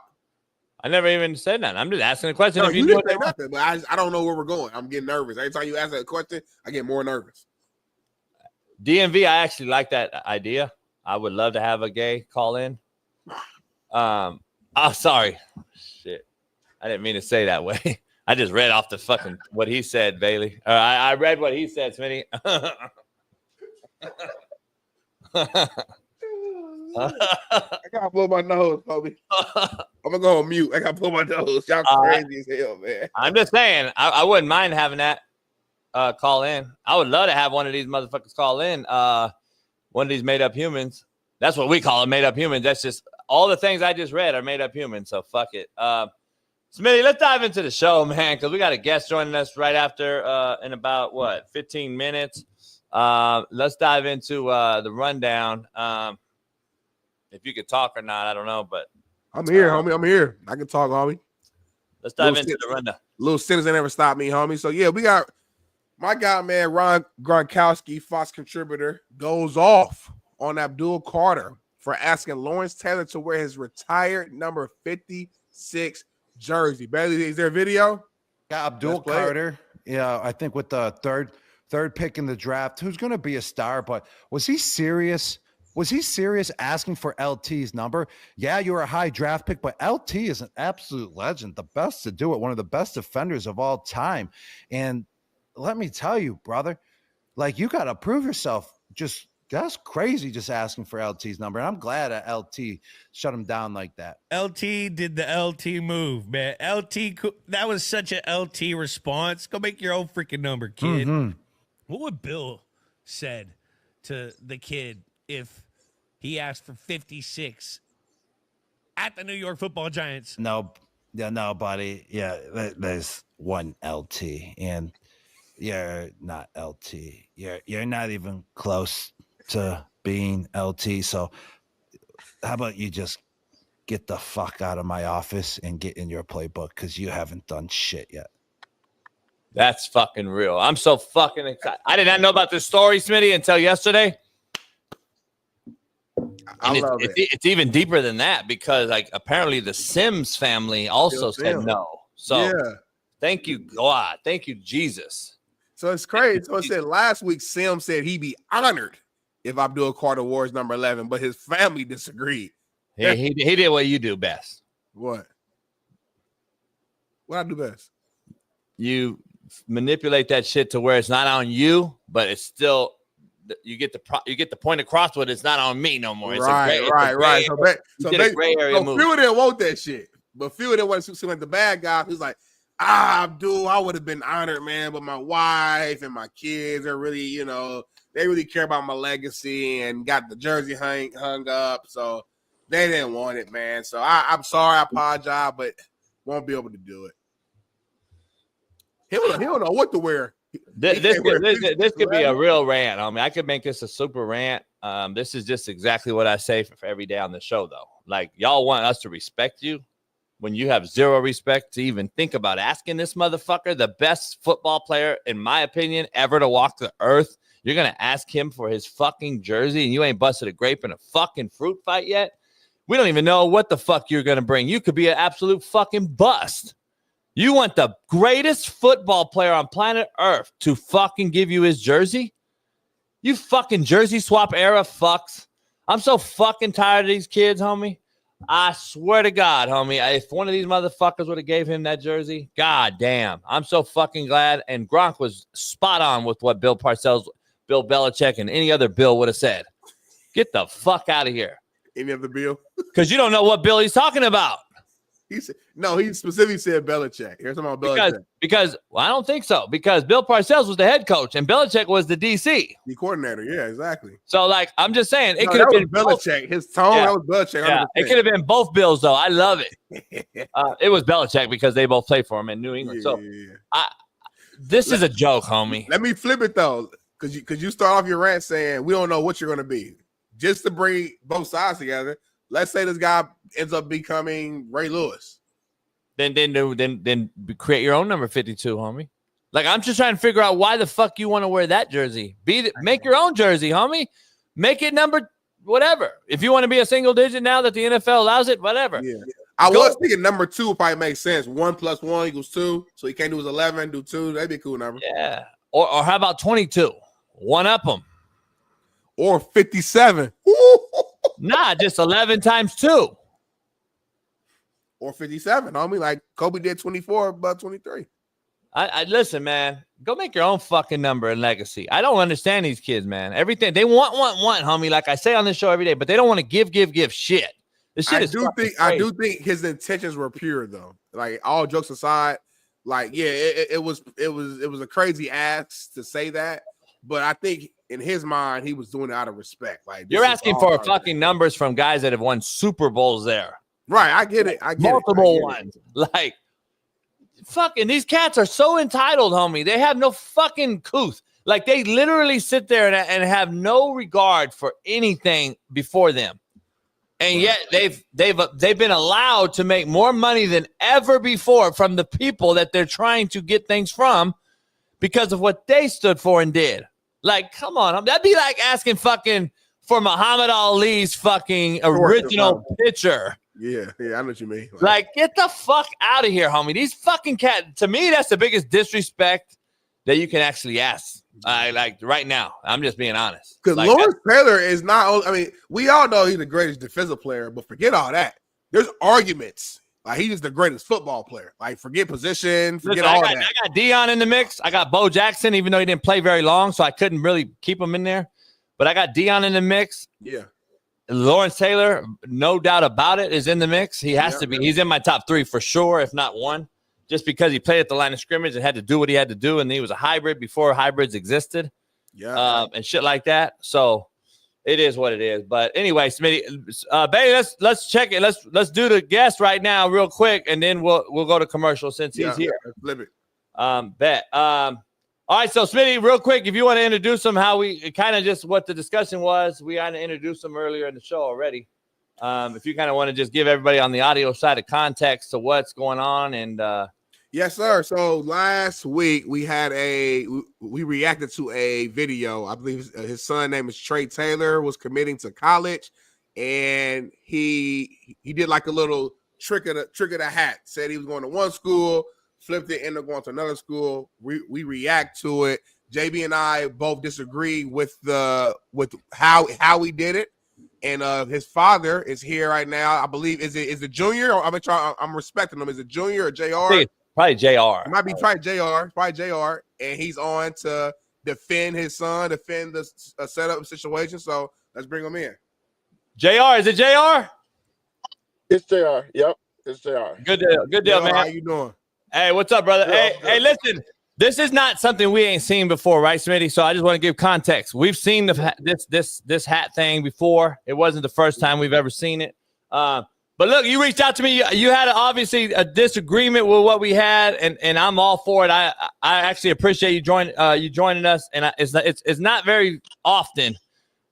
I never even said that. I'm just asking a question. No, if you didn't say nothing, but I don't know where we're going. I'm getting nervous. Every time you ask that question, I get more nervous. DMV, I actually like that idea. I would love to have a gay call in. Oh, sorry. Shit. I didn't mean to say that way. I just read off the fucking what he said, Bailey. I read what he said, Smitty. I gotta blow my nose, Kobe. I'm gonna go on mute. I gotta blow my nose. Y'all crazy as hell, man. I'm just saying, I wouldn't mind having that call in. I would love to have one of these motherfuckers call in. One of these made up humans. That's what we call them, made up humans. That's just all the things I just read are made up humans. So fuck it. Smitty, let's dive into the show, man, because we got a guest joining us right after in about 15 minutes. Let's dive into the rundown. If you could talk or not, I don't know, but I'm here, homie. I'm here. I can talk, homie. Let's dive into the rundown. Little sinners that never stopped me, homie. So yeah, we got my guy, man, Ron Gronkowski, Fox contributor, goes off on Abdul Carter for asking Lawrence Taylor to wear his retired number 56 jersey. Bailey, is there a video? Yeah, Abdul Carter. Yeah, I think with the third pick in the draft, who's going to be a star, but was he serious? Was he serious asking for LT's number? Yeah, you were a high draft pick, but LT is an absolute legend, the best to do it, one of the best defenders of all time. And let me tell you, brother, like you got to prove yourself. Just that's crazy, just asking for LT's number. And I'm glad that LT shut him down like that. LT did the LT move, man. That was such an LT response. Go make your own freaking number, kid. Mm-hmm. What would Bill said to the kid if he asked for 56 at the New York Football Giants? No, buddy. Yeah, there's one LT, and you're not LT. You're not even close to being LT. So how about you just get the fuck out of my office and get in your playbook, because you haven't done shit yet. That's fucking real. I'm so fucking excited. I did not know about this story, Smitty, until yesterday. It's even deeper than that, because like apparently the Sims family also said no. So thank you, God. Thank you, Jesus. So it's crazy. So it said last week Sims said he'd be honored if Abdul Carter wore his number 11, but his family disagreed. He did what you do best. What I do best? You manipulate that shit to where it's not on you, but it's still you get the point across, but it's not on me no more. It's right. So Phil didn't want that shit, but Phil didn't want to seem like the bad guy. He's like, Abdul, I would have been honored, man. But my wife and my kids are really, they really care about my legacy and got the jersey hung up. So they didn't want it, man. So I'm sorry. I apologize, but won't be able to do it. He don't know what to wear. This could be a real rant. I mean, I could make this a super rant. This is just exactly what I say for every day on the show, though. Like, y'all want us to respect you when you have zero respect to even think about asking this motherfucker, the best football player, in my opinion, ever to walk the earth. You're going to ask him for his fucking jersey and you ain't busted a grape in a fucking fruit fight yet? We don't even know what the fuck you're going to bring. You could be an absolute fucking bust. You want the greatest football player on planet Earth to fucking give you his jersey? You fucking jersey swap era fucks. I'm so fucking tired of these kids, homie. I swear to God, homie, if one of these motherfuckers would have gave him that jersey, god damn. I'm so fucking glad. And Gronk was spot on with what Bill Parcells, Bill Belichick, and any other Bill would have said. Get the fuck out of here. Any other Bill? Because you don't know what Bill he's talking about. He specifically said Belichick. Here's something about Belichick. Because I don't think so. Because Bill Parcells was the head coach and Belichick was the DC. The coordinator. Yeah, exactly. So, like, I'm just saying, it could have been Belichick. His tone, that was Belichick. Yeah, it could have been both Bills, though. I love it. It was Belichick because they both played for him in New England. This is a joke, homie. Let me flip it, though, because you start off your rant saying we don't know what you're going to be. Just to bring both sides together, let's say this guy ends up becoming Ray Lewis. Then create your own number 52, homie. Like, I'm just trying to figure out why the fuck you want to wear that jersey. Make your own jersey, homie. Make it number whatever. If you want to be a single digit now that the NFL allows it, whatever. Yeah. I was thinking number 2 would probably make sense. 1 + 1 = 2. So he can't do his 11, do 2. That'd be a cool number. Yeah. Or how about 22? One up them. Or 57. Nah, just 11 times 2. Or 57. I mean, like Kobe did 24, but 23. I listen, man. Go make your own fucking number and legacy. I don't understand these kids, man. Everything they want, homie. Like I say on this show every day, but they don't want to give shit. This shit I do think his intentions were pure, though. Like, all jokes aside, like, yeah, it was a crazy ask to say that, but I think in his mind he was doing it out of respect. Like, you're asking for fucking numbers from guys that have won Super Bowls there. Right, I get it. Multiple ones. Like, fucking, these cats are so entitled, homie. They have no fucking couth. Like, they literally sit there and have no regard for anything before them. And yet they've been allowed to make more money than ever before from the people that they're trying to get things from because of what they stood for and did. Like, come on. That'd be like asking fucking for Muhammad Ali's fucking original picture. Yeah, I know what you mean. Like, get the fuck out of here, homie. These fucking cats, to me, that's the biggest disrespect that you can actually ask. Like, right now. I'm just being honest. Because like, Lawrence Taylor is not, I mean, we all know he's the greatest defensive player, but forget all that. There's arguments. Like, he's just the greatest football player. Like, forget position, forget all that. I got Deion in the mix. I got Bo Jackson, even though he didn't play very long, so I couldn't really keep him in there. But I got Deion in the mix. Yeah. Lawrence Taylor, no doubt about it, is in the mix. He has to be. He's in my top 3 for sure, if not 1, just because he played at the line of scrimmage and had to do what he had to do, and he was a hybrid before hybrids existed, and shit like that. So it is what it is. But anyway, Smitty, baby, let's check it. Let's do the guest right now, real quick, and then we'll go to commercial since he's here. Flip it. Bet. All right, so Smitty, real quick, if you want to introduce them, how we kind of just what the discussion was, we kind of introduced them earlier in the show already. If you kind of want to just give everybody on the audio side of context to what's going on, and yes, sir. So last week we reacted to a video. I believe his son name is Trey Taylor, was committing to college, and he did like a little trick of the hat. Said he was going to one school, flipped it, ended up going to another school. We react to it. JB and I both disagree with how he did it. And his father is here right now. I believe is it Junior? Or I'm respecting him. Is it Junior or JR? Probably JR. It might be probably JR. And he's on to defend his son, defend the setup situation. So let's bring him in. JR, is it JR? It's JR. Yep, it's JR. Good deal, man. How you doing? Hey, what's up, brother? Yeah, Hey, listen. This is not something we ain't seen before, right, Smitty? So I just want to give context. We've seen this hat thing before. It wasn't the first time we've ever seen it. But look, you reached out to me. You had obviously a disagreement with what we had, and I'm all for it. I actually appreciate you joining us, and it's not very often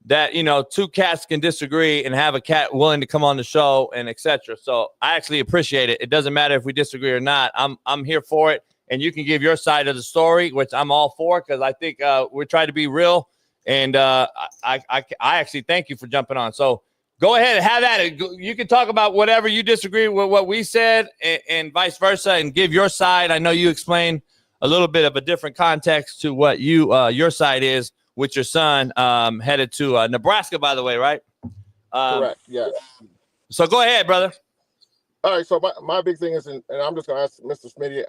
that two cats can disagree and have a cat willing to come on the show and etc. So I actually appreciate it. It doesn't matter if we disagree or not. I'm here for it. And you can give your side of the story, which I'm all for, because I think we're trying to be real. And I actually thank you for jumping on. So go ahead and have at it. You can talk about whatever you disagree with what we said and vice versa, and give your side. I know you explained a little bit of a different context to what your side is with your son headed to Nebraska, by the way, right? Correct, yes. So go ahead, brother. All right, so my big thing is, and I'm just going to ask Mr. Smitty,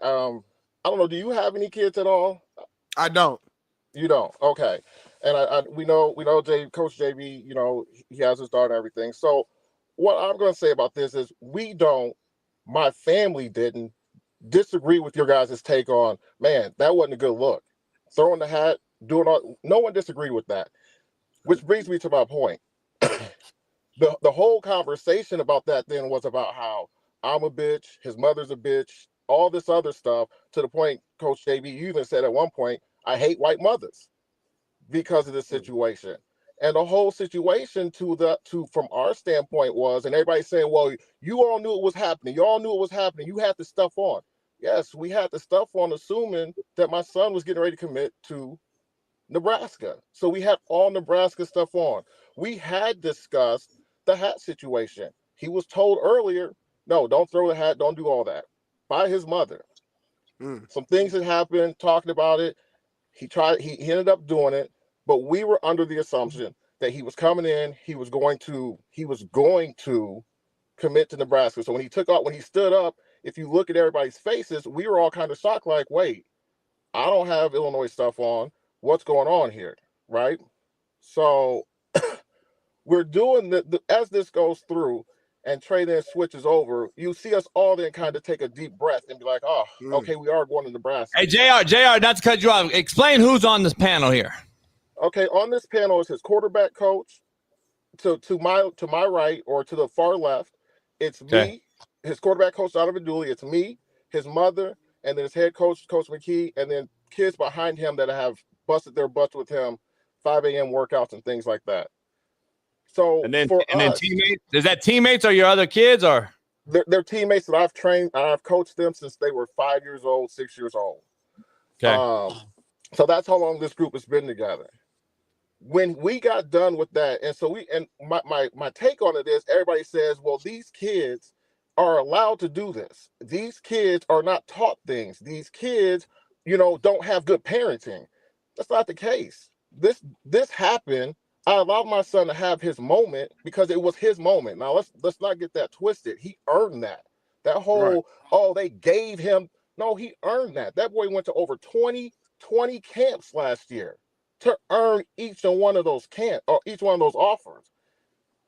I don't know. Do you have any kids at all? I don't. You don't. Okay. And we know Coach JB, he has his daughter and everything. So what I'm going to say about this is my family didn't disagree with your guys' take on, man, that wasn't a good look. Throwing the hat, doing all, no one disagreed with that. Which brings me to my point. The whole conversation about that then was about how I'm a bitch, his mother's a bitch, all this other stuff, to the point, Coach JB, you even said at one point, I hate white mothers because of this situation. And the whole situation from our standpoint was, and everybody saying, well, you all knew it was happening. You all knew it was happening. You had the stuff on. Yes, we had the stuff on, assuming that my son was getting ready to commit to Nebraska. So we had all Nebraska stuff on. We had discussed the hat situation. He was told earlier, no, don't throw the hat, don't do all that, by his mother. Some things had happened, talking about it. He ended up doing it, but we were under the assumption that he was coming in, he was going to commit to Nebraska. So when he stood up, if you look at everybody's faces, we were all kind of shocked, like, wait, I don't have Illinois stuff on. What's going on here? Right? So we're doing as this goes through and Trey then switches over, you see us all then kind of take a deep breath and be like, oh, okay, we are going to Nebraska. Hey, JR, not to cut you off. Explain who's on this panel here. Okay, on this panel is his quarterback coach. To my right or to the far left, it's me, his quarterback coach, Donovan Dooley. It's me, his mother, and then his head coach, Coach McKee, and then kids behind him that have busted their butts with him, 5 a.m. workouts and things like that. So and then teammates, is that teammates or your other kids, or they're teammates that I've trained, I've coached them since they were 5 years old, 6 years old. Okay. So that's how long this group has been together. When we got done with that, and my take on it is, everybody says, well, these kids are allowed to do this. These kids are not taught things. These kids, don't have good parenting. That's not the case. This happened. I allowed my son to have his moment because it was his moment. Now let's not get that twisted. He earned that. That whole, they gave him. No, he earned that. That boy went to over 20 camps last year to earn each one of those camps or each one of those offers.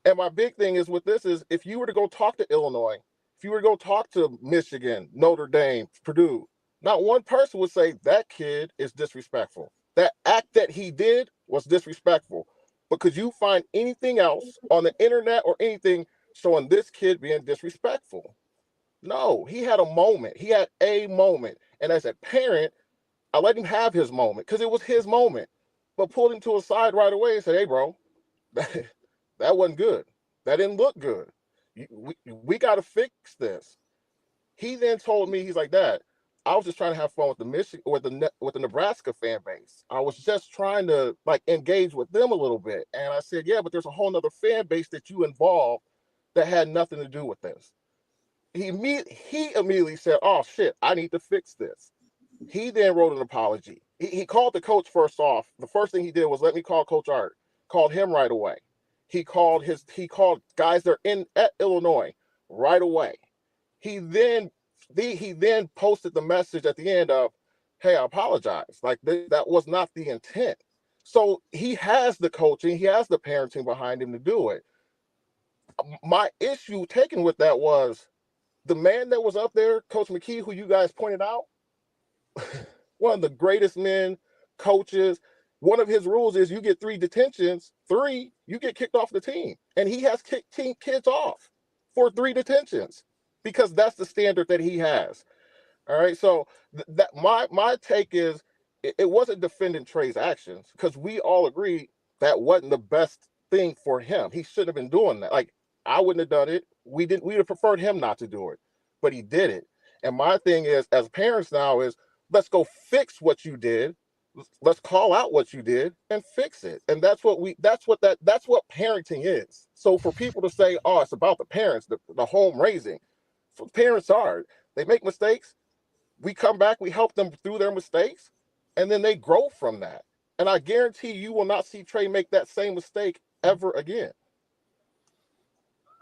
And my big thing is with this is, if you were to go talk to Illinois, if you were to go talk to Michigan, Notre Dame, Purdue, not one person would say that kid is disrespectful. That act that he did was disrespectful. But could you find anything else on the internet or anything showing this kid being disrespectful? No, he had a moment. He had a moment. And as a parent, I let him have his moment because it was his moment. But pulled him to a side right away and said, hey, bro, that wasn't good. That didn't look good. We got to fix this. He then told me, he's like, Dad, I was just trying to have fun with the Nebraska fan base. I was just trying to engage with them a little bit. And I said, yeah, but there's a whole nother fan base that you involved that had nothing to do with this. He immediately said, oh shit, I need to fix this. He then wrote an apology. He called the coach first off. The first thing he did was let me call Coach Art. Called him right away. He called guys that are at Illinois right away. He then posted the message at the end of, hey, I apologize. That was not the intent. So he has the coaching, he has the parenting behind him to do it. My issue taken with that was, The man that was up there, Coach McKee, who you guys pointed out, one of the greatest men, coaches. One of his rules is you get 3 detentions. 3, you get kicked off the team. And he has kicked kids off for 3 detentions because that's the standard that he has. All right. So that my take is it wasn't defending Trey's actions because we all agree that wasn't the best thing for him. He shouldn't have been doing that. Like, I wouldn't have done it. We would have preferred him not to do it, but he did it. And my thing is, as parents now, is let's go fix what you did. Let's call out what you did and fix it. And that's what parenting is. So for people to say, oh, it's about the parents, the home raising, so parents are, they make mistakes. We come back, we help them through their mistakes, and then they grow from that. And I guarantee you will not see Trey make that same mistake ever again.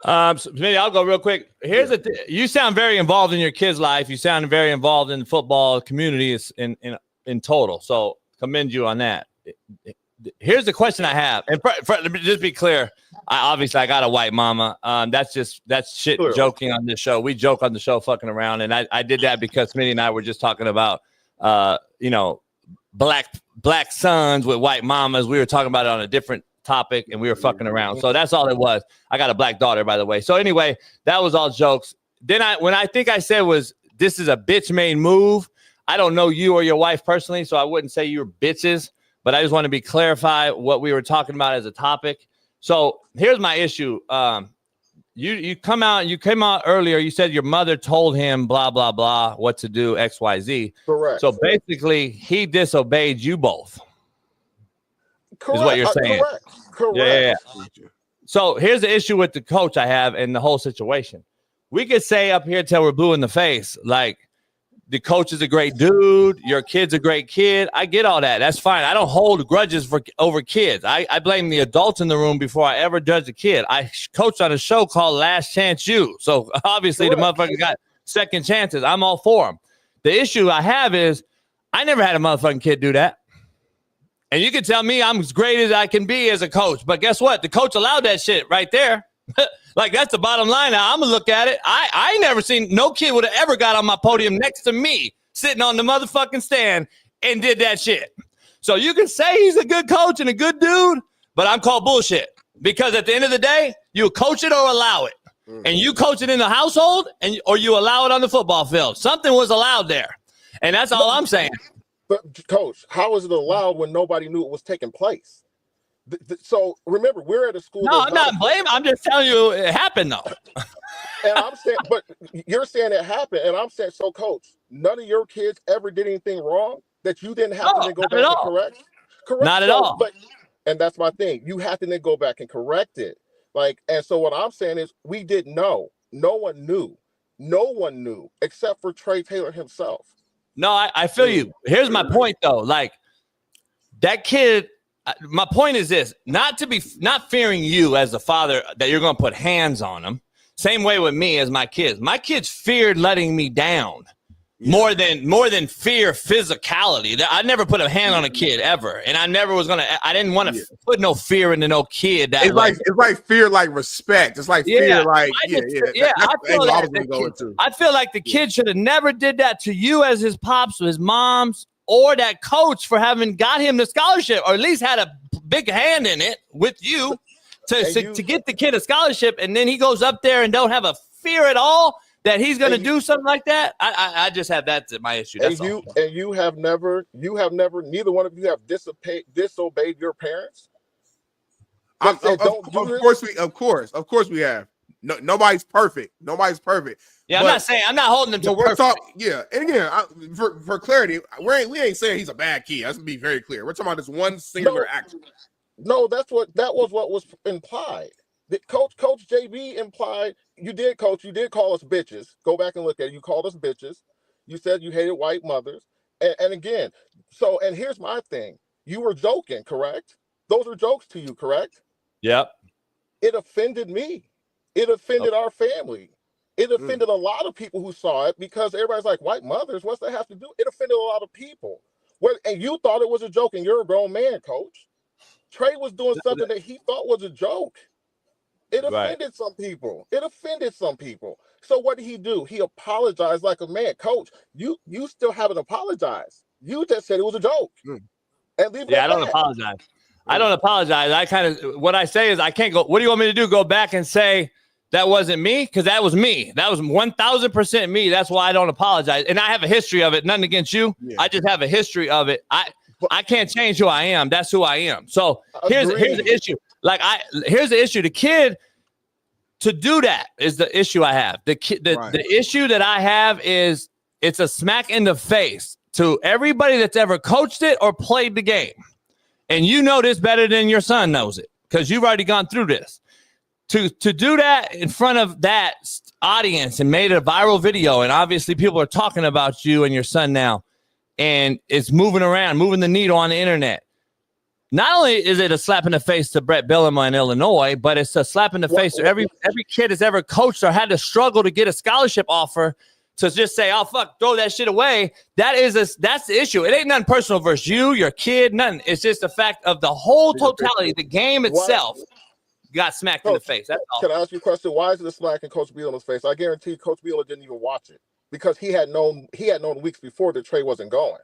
So maybe I'll go real quick. Here's you sound very involved in your kid's life. You sound very involved in the football community in total. So commend you on that. Here's the question I have. And let me just be clear. I got a white mama. That's shit Clearly. Joking on this show. We joke on the show fucking around. And I did that because Smitty and I were just talking about, black sons with white mamas. We were talking about it on a different topic and we were fucking around. So that's all it was. I got a black daughter, by the way. So anyway, that was all jokes. Then when I think I said was, this is a bitch made move. I don't know you or your wife personally, so I wouldn't say you're bitches, but I just want to be clarify what we were talking about as a topic. So here's my issue. You came out earlier. You said your mother told him blah, blah, blah, what to do, X, Y, Z. Correct. So basically he disobeyed you both. Correct. Is what you're saying. Correct. Yeah. So here's the issue with the coach I have and the whole situation. We could say up here till we're blue in the face, like, the coach is a great dude. Your kid's a great kid. I get all that. That's fine. I don't hold grudges over kids. I blame the adults in the room before I ever judge a kid. I coached on a show called Last Chance U. So obviously the motherfucker got second chances. I'm all for him. The issue I have is I never had a motherfucking kid do that. And you can tell me I'm as great as I can be as a coach. But guess what? The coach allowed that shit right there. Like, that's the bottom line. Now, I'm going to look at it. I ain't never seen no kid would have ever got on my podium next to me sitting on the motherfucking stand and did that shit. So you can say he's a good coach and a good dude, but I'm called bullshit. Because at the end of the day, you coach it or allow it. And you coach it in the household or you allow it on the football field. Something was allowed there. And that's all I'm saying. But, Coach, how is it allowed when nobody knew it was taking place? So remember, we're at a school. No, I'm not blaming. I'm just telling you it happened, though. And I'm saying, but you're saying it happened, and I'm saying, so, Coach, none of your kids ever did anything wrong that you didn't have to then go back and correct. Not at all. And that's my thing. You have to then go back and correct it. Like, and so what I'm saying is, we didn't know. No one knew. No one knew except for Trey Taylor himself. No, I feel you. Here's my point, though. Like, that kid. My point is this, not fearing you as the father that you're going to put hands on them. Same way with me as my kids. My kids feared letting me down more than fear physicality. I never put a hand on a kid ever. And I never was going to, I didn't want to put no fear into no kid. It's like fear, like respect. It's like fear, like, I feel like the kid should have never did that to you as his pops or his moms, or that coach for having got him the scholarship, or at least had a big hand in it with you to get the kid a scholarship, and then he goes up there and don't have a fear at all that he's going to do something like that. I just have that to my issue. That's all. And you have never, neither one of you have disobeyed your parents. Of course we have. No, nobody's perfect. Yeah, I'm not holding him to perfect. And again, for clarity, we ain't saying he's a bad kid. Let's be very clear. We're talking about this one singular action. No, that was what was implied. Coach JB implied you did call us bitches. Go back and look at it. You called us bitches. You said you hated white mothers. And again, and here's my thing. You were joking, correct? Those are jokes to you, correct? Yep. It offended me. It offended our family. It offended a lot of people who saw it because everybody's like, white mothers, what's that have to do? It offended a lot of people. And you thought it was a joke, and you're a grown man, Coach. Trey was doing something that he thought was a joke. It offended some people. It offended some people. So what did he do? He apologized like a man. Coach, you still haven't apologized. You just said it was a joke. And leave it Yeah, at I don't that. apologize. I don't apologize. I kind of, what I say is I can't go, what do you want me to do? Go back and say that wasn't me? Because that was me. That was 1,000% me. That's why I don't apologize. And I have a history of it. Nothing against you. Yeah. I just have a history of it. I can't change who I am. That's who I am. So here's the issue. Here's the issue. The kid, to do that is the issue I have. The issue that I have is it's a smack in the face to everybody that's ever coached it or played the game. And you know this better than your son knows it because you've already gone through this. To do that in front of that audience and made a viral video, and obviously people are talking about you and your son now, and it's moving around, moving the needle on the internet. Not only is it a slap in the face to Brett Bielema in Illinois, but it's a slap in the face to every kid that's ever coached or had to struggle to get a scholarship offer to just say, oh, fuck, throw that shit away. That's the issue. It ain't nothing personal versus you, your kid, nothing. It's just the fact of the whole totality, the game itself got smacked in the face. That's all. Can I ask you a question? Why is it a smack in Coach Bielema's face? I guarantee Coach Bielema didn't even watch it because he had known weeks before the trade wasn't going.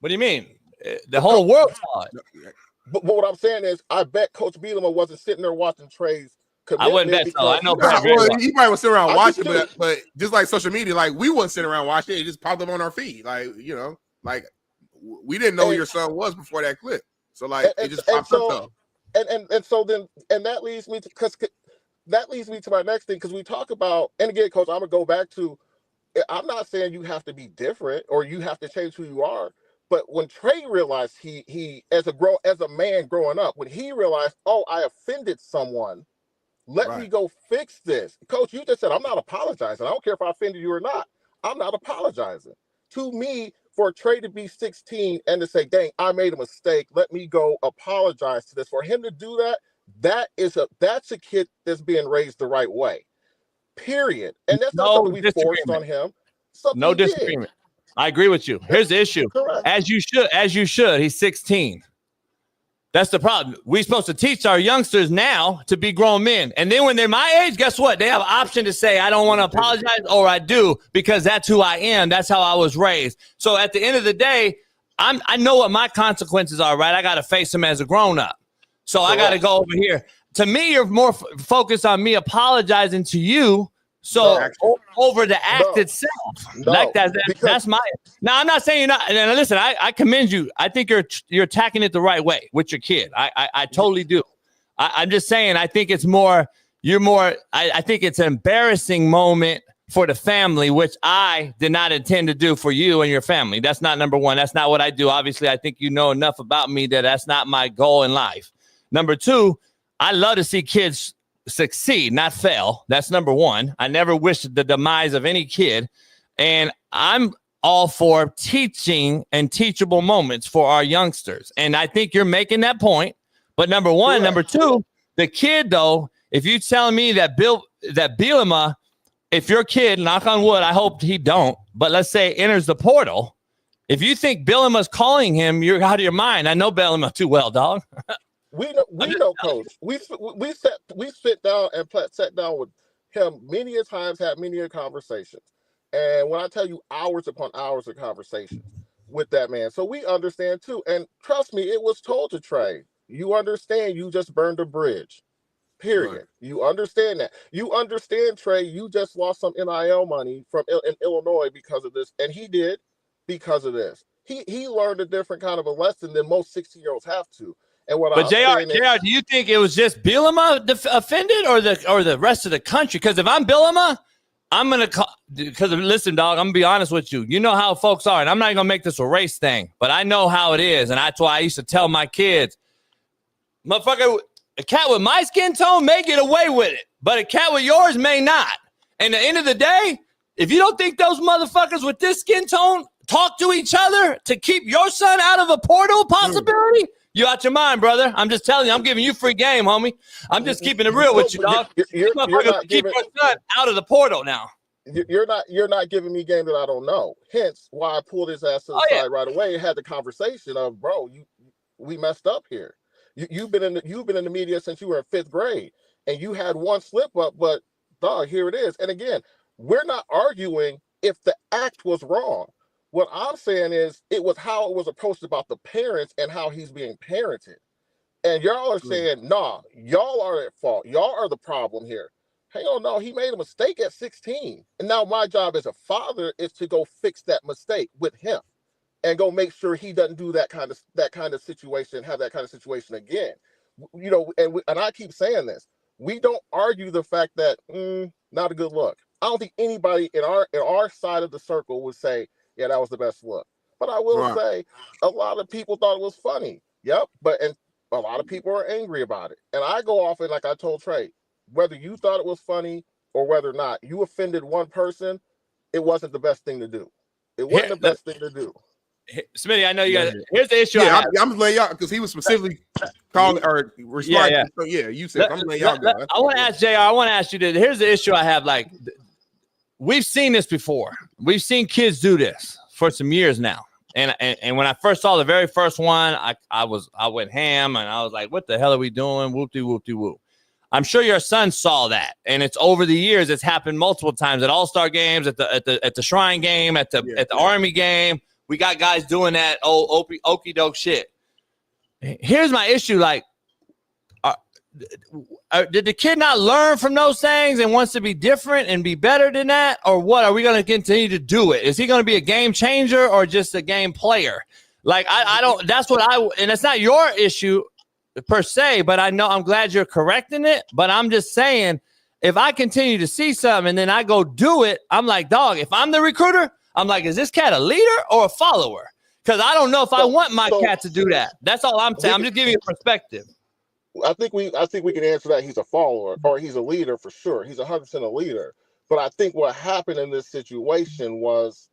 What do you mean? The whole world saw it. But what I'm saying is, I bet Coach Bielema wasn't sitting there watching Trey's. I wouldn't bet so. I know. He probably was sitting around watching, but just like social media, like we wasn't sitting around watching it. It just popped up on our feed, like we didn't know who your son was before that clip. So it just popped up though. And so that leads me to my next thing because we talk about, and again, Coach, I'm gonna go back to. I'm not saying you have to be different or you have to change who you are. But when Trey realized he as a man growing up, when he realized, oh, I offended someone, let me go fix this. Coach, you just said, I'm not apologizing. I don't care if I offended you or not. I'm not apologizing. To me, for Trey to be 16 and to say, dang, I made a mistake. Let me go apologize to this. For him to do that, that's a kid that's being raised the right way. Period. And that's not something we forced on him. No disagreement. I agree with you. Here's the issue. Correct. As you should. He's 16. That's the problem. We're supposed to teach our youngsters now to be grown men. And then when they're my age, guess what? They have an option to say, I don't want to apologize, or I do, because that's who I am. That's how I was raised. So at the end of the day, I know what my consequences are, right? I got to face them as a grown-up. So I got to go over here. To me, you're more focused on me apologizing to you. So over the act itself, that's my. Now I'm not saying you're not. And listen, I commend you. I think you're attacking it the right way with your kid. I totally do. I'm just saying. I think it's more. You're more. I think it's an embarrassing moment for the family, which I did not intend to do for you and your family. That's not number one. That's not what I do. Obviously, I think you know enough about me that that's not my goal in life. Number two, I love to see kids succeed, not fail. That's number one. I never wish the demise of any kid. And I'm all for teaching and teachable moments for our youngsters. And I think you're making that point. But number one, number two, the kid, though, if you're telling me that Bielema, if your kid, knock on wood, I hope he don't, but let's say enters the portal, if you think Bielema's calling him, you're out of your mind. I know Bielema too well, dog. We know, Coach. We sit down and sat down with him many a times, had many a conversations. And when I tell you hours upon hours of conversations with that man, so we understand too. And trust me, it was told to Trey. You understand? You just burned a bridge. Period. Right. You understand that. You understand, Trey. You just lost some NIL money in Illinois because of this, and he did because of this. He learned a different kind of a lesson than most 16-year-olds have to. But JR, do you think it was just Bielema offended or the rest of the country? Because if I'm Bielema, I'm going to call – because listen, dog, I'm going to be honest with you. You know how folks are, and I'm not going to make this a race thing, but I know how it is, and that's why I used to tell my kids, motherfucker, a cat with my skin tone may get away with it, but a cat with yours may not. And at the end of the day, if you don't think those motherfuckers with this skin tone talk to each other to keep your son out of a portal possibility – you out your mind, brother. I'm just telling you. I'm giving you free game, homie. I'm just keeping it real with you, dog. You're not keep your son out of the portal now. You're not giving me game that I don't know. Hence why I pulled his ass to the side right away and had the conversation of, bro, we messed up here. You've been in the media since you were in 5th grade, and you had one slip up, but dog, here it is. And again, we're not arguing if the act was wrong. What I'm saying is it was how it was approached about the parents and how he's being parented. And y'all are saying, nah, y'all are at fault. Y'all are the problem here. Hell no, he made a mistake at 16. And now my job as a father is to go fix that mistake with him and go make sure he doesn't do that kind of situation, have that kind of situation again. You know, and I keep saying this. We don't argue the fact that not a good look. I don't think anybody in our side of the circle would say, yeah, that was the best look. But I will say a lot of people thought it was funny. Yep. And a lot of people are angry about it. And I go off and like I told Trey, whether you thought it was funny or whether or not you offended one person, it wasn't the best thing to do. It wasn't the best thing to do. Smitty, I know you guys. Here's the issue. Yeah, I'm just laying y'all because he was specifically calling or responding. Yeah. So yeah, you said I'm laying y'all go. I want to ask JR. I want to ask you this. Here's the issue I have. Like, we've seen this before. We've seen kids do this for some years now. And when I first saw the very first one, I went ham and I was like, what the hell are we doing? Whoop-de-whoop-de-whoop. I'm sure your son saw that, and it's over the years. It's happened multiple times at All-Star games, at the Shrine game, at the Army game. We got guys doing that okey doke shit. Here's my issue: like, did the kid not learn from those things and wants to be different and be better than that, or what? Are we going to continue to do it? Is he going to be a game changer or just a game player? Like, I don't. That's what and it's not your issue per se, but I know I'm glad you're correcting it. But I'm just saying, if I continue to see something and then I go do it, I'm like, dog, if I'm the recruiter, I'm like, is this cat a leader or a follower? Because I don't know if I want my cat to do that. That's all I'm saying. I'm just giving you a perspective. I think we can answer that. He's a follower or he's a leader for sure. He's 100% a leader. But I think what happened in this situation was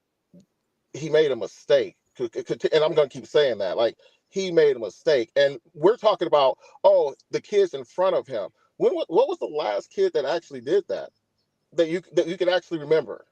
he made a mistake. And I'm going to keep saying that. Like, he made a mistake. And we're talking about, the kids in front of him. What was the last kid that actually did that you can actually remember?